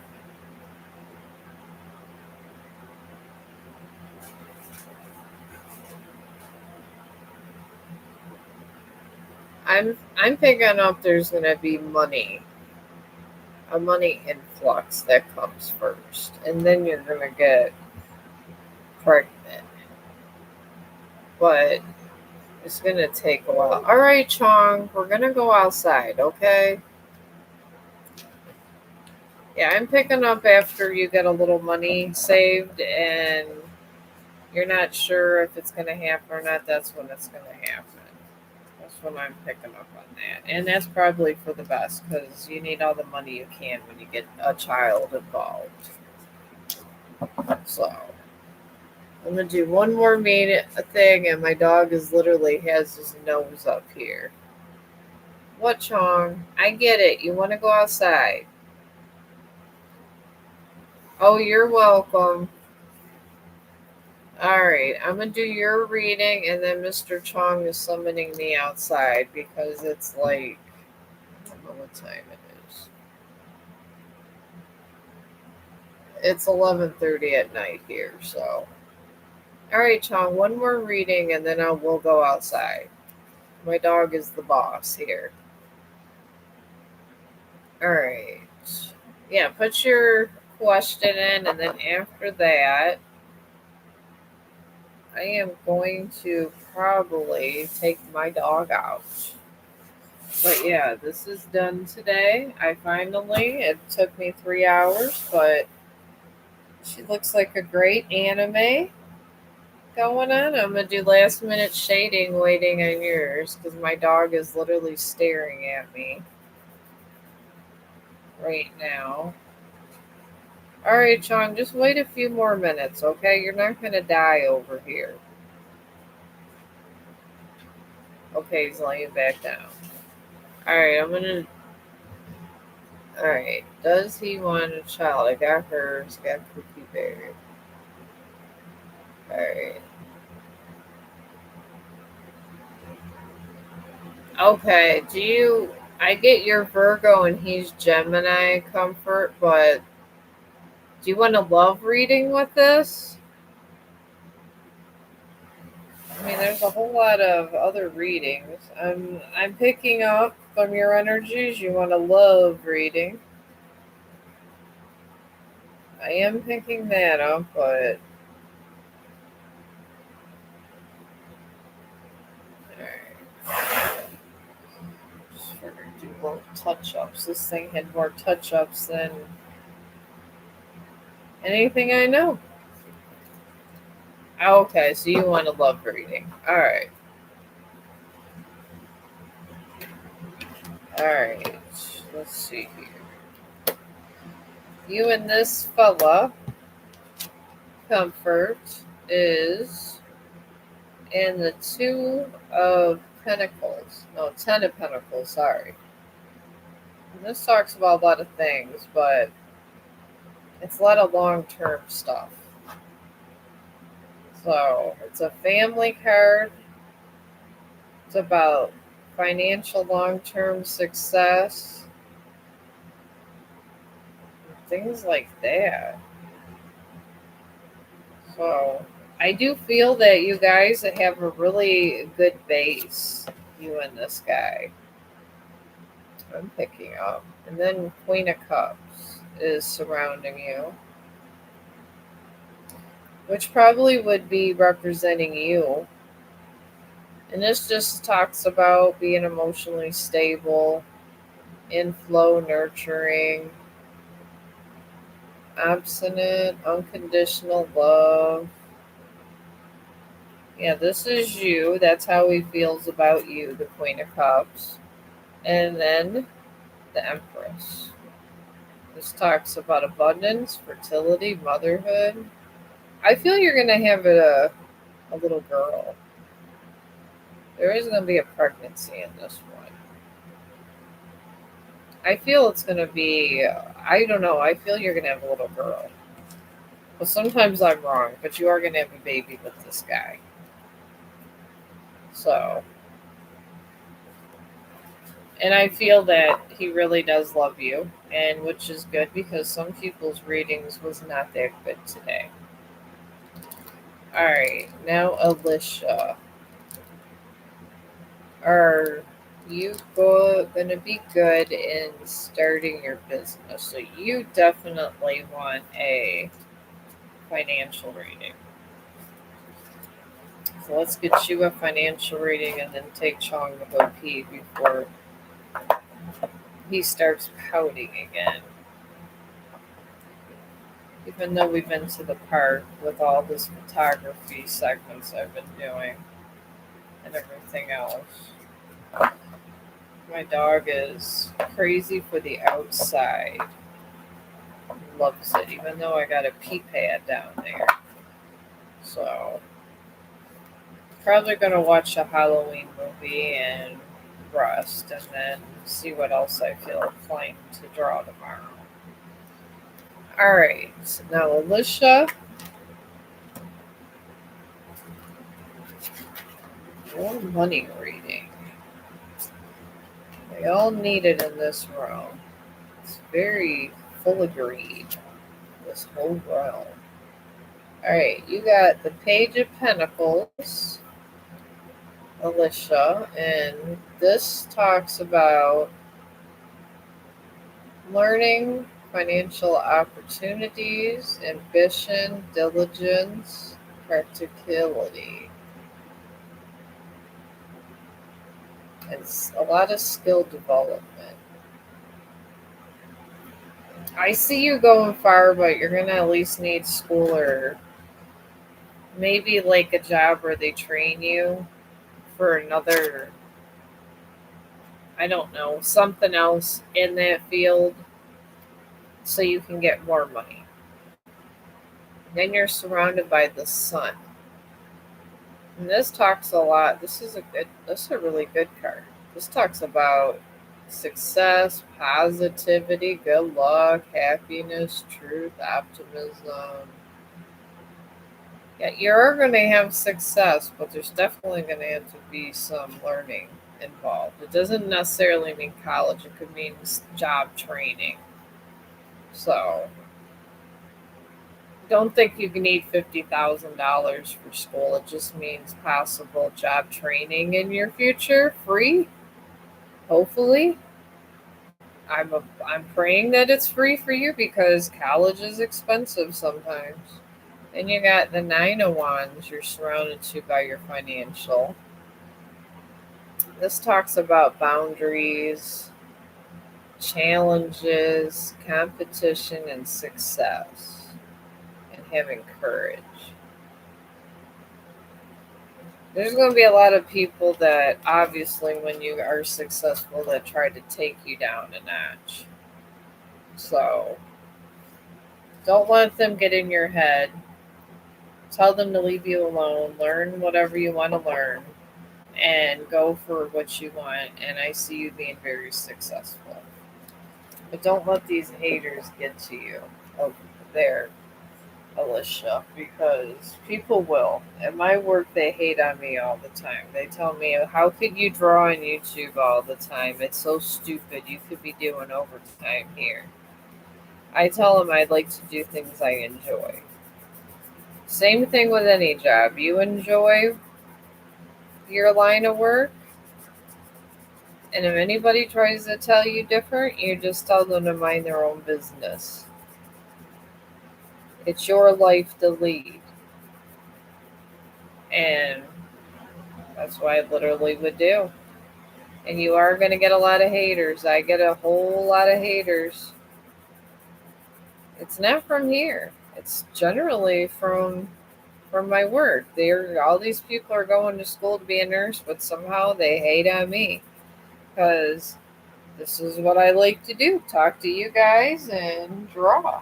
I'm picking up there's going to be money, a money influx that comes first, and then you're going to get pregnant. But it's going to take a while. All right, Chong, we're going to go outside, okay? Yeah, I'm picking up after you get a little money saved and you're not sure if it's going to happen or not. That's when it's going to happen. That's That's what I'm picking up on that. And that's probably for the best because you need all the money you can when you get a child involved. So I'm gonna do one more thing, and my dog is literally has his nose up here. What, Chong? I get it. You want to go outside? Oh, you're welcome. All right, I'm gonna do your reading, and then Mr. Chong is summoning me outside because it's like I don't know what time it is. It's 11:30 at night here, so. All right, Chong, one more reading, and then we'll go outside. My dog is the boss here. All right. Yeah, put your question in, and then after that, I am going to probably take my dog out. But yeah, this is done today. It took me 3 hours, but she looks like a great anime going on. I'm going to do last minute shading waiting on yours because my dog is literally staring at me right now. All right, Chong, just wait a few more minutes, okay? You're not going to die over here. Okay, he's laying back down. All right, All right, does he want a child? I got hers, got Cookie Bear. All right. Okay, I get your Virgo and he's Gemini comfort, but do you want a love reading with this? I mean, there's a whole lot of other readings. I'm picking up from your energies. You want a love reading. I am picking that up, but alright. Just figured do more touch-ups. This thing had more touch-ups than anything I know. Okay, so you want a love reading. Alright. Alright. Let's see here. You and this fella, comfort, is in the Two of Pentacles. No, Ten of Pentacles, sorry. And this talks about a lot of things, but it's a lot of long-term stuff. So, it's a family card. It's about financial long-term success. Things like that. So, I do feel that you guys have a really good base, you and this guy. I'm picking up. And then Queen of Cups is surrounding you, which probably would be representing you. And this just talks about being emotionally stable, in flow, nurturing, abstinent, unconditional love. Yeah, this is you. That's how he feels about you, the Queen of Cups. And then the Empress. This talks about abundance, fertility, motherhood. I feel you're going to have a little girl. There is going to be a pregnancy in this one. I feel it's going to be, I don't know, I feel you're going to have a little girl. Well, sometimes I'm wrong, but you are going to have a baby with this guy. So, and I feel that he really does love you, and which is good because some people's readings was not that good today. All right, now Alicia. Are you going to be good in starting your business? So you definitely want a financial reading. So let's get you a financial reading and then take Chong to go pee before he starts pouting again. Even though we've been to the park with all this photography segments I've been doing and everything else. My dog is crazy for the outside. Loves it, even though I got a pee pad down there. So, probably gonna watch a Halloween movie and rest, and then see what else I feel inclined to draw tomorrow. Alright, so now Alicia, more money reading. We all need it in this realm. It's very full of greed, this whole realm. Alright, you got the Page of Pentacles, Alicia, and this talks about learning, financial opportunities, ambition, diligence, practicality. It's a lot of skill development. I see you going far, but you're going to at least need school or maybe like a job where they train you for another, I don't know, something else in that field so you can get more money. Then you're surrounded by the sun. And this talks a lot. This is a really good card. This talks about success, positivity, good luck, happiness, truth, optimism. Yeah, you're going to have success, but there's definitely going to have to be some learning involved. It doesn't necessarily mean college. It could mean job training. So don't think you need $50,000 for school. It just means possible job training in your future, free. Hopefully, I'm praying that it's free for you because college is expensive sometimes. Then you got the Nine of Wands. You're surrounded to by your financial. This talks about boundaries, challenges, competition, and success, and having courage. There's going to be a lot of people that obviously when you are successful that try to take you down a notch. So don't let them get in your head. Tell them to leave you alone. Learn whatever you want to learn and go for what you want. And I see you being very successful. But don't let these haters get to you over there, Alicia, because people will. At my work, they hate on me all the time. They tell me, how could you draw on YouTube all the time? It's so stupid. You could be doing overtime here. I tell them I'd like to do things I enjoy. Same thing with any job. You enjoy your line of work, and if anybody tries to tell you different, you just tell them to mind their own business. It's your life to lead. And that's what I literally would do. And you are going to get a lot of haters. I get a whole lot of haters. It's not from here. It's generally from my work. All these people are going to school to be a nurse, but somehow they hate on me. Because this is what I like to do. Talk to you guys and draw.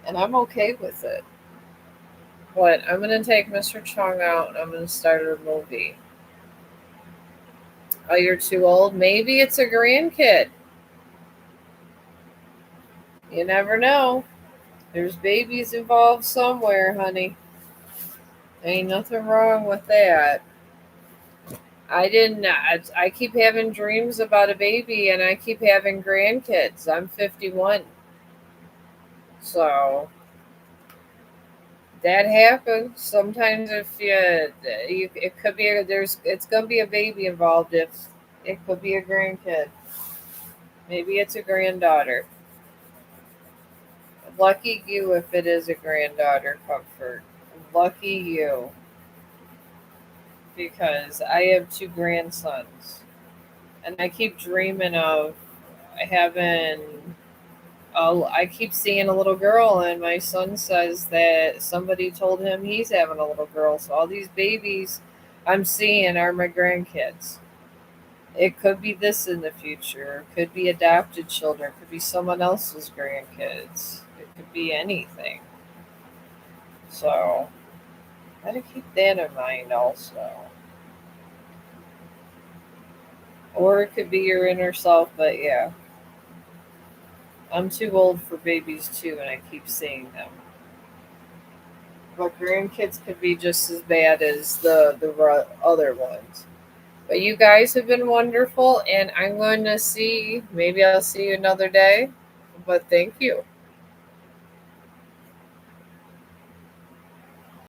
And I'm okay with it. But I'm going to take Mr. Chong out and I'm going to start a movie. Oh, you're too old? Maybe it's a grandkid. You never know. There's babies involved somewhere, honey. Ain't nothing wrong with that. I keep having dreams about a baby and I keep having grandkids. I'm 51. So that happens. Sometimes if it could be it's gonna be a baby involved. If it could be a grandkid, maybe it's a granddaughter. Lucky you if it is a granddaughter, Comfort. Lucky you, because I have two grandsons, and I keep dreaming of having. Oh, I keep seeing a little girl, and my son says that somebody told him he's having a little girl. So all these babies I'm seeing are my grandkids. It could be this in the future. It could be adopted children. It could be someone else's grandkids. It could be anything. So, gotta keep that in mind also. Or it could be your inner self, but yeah. I'm too old for babies too, and I keep seeing them. But grandkids could be just as bad as the other ones. But you guys have been wonderful, and I'm going to see. Maybe I'll see you another day. But thank you.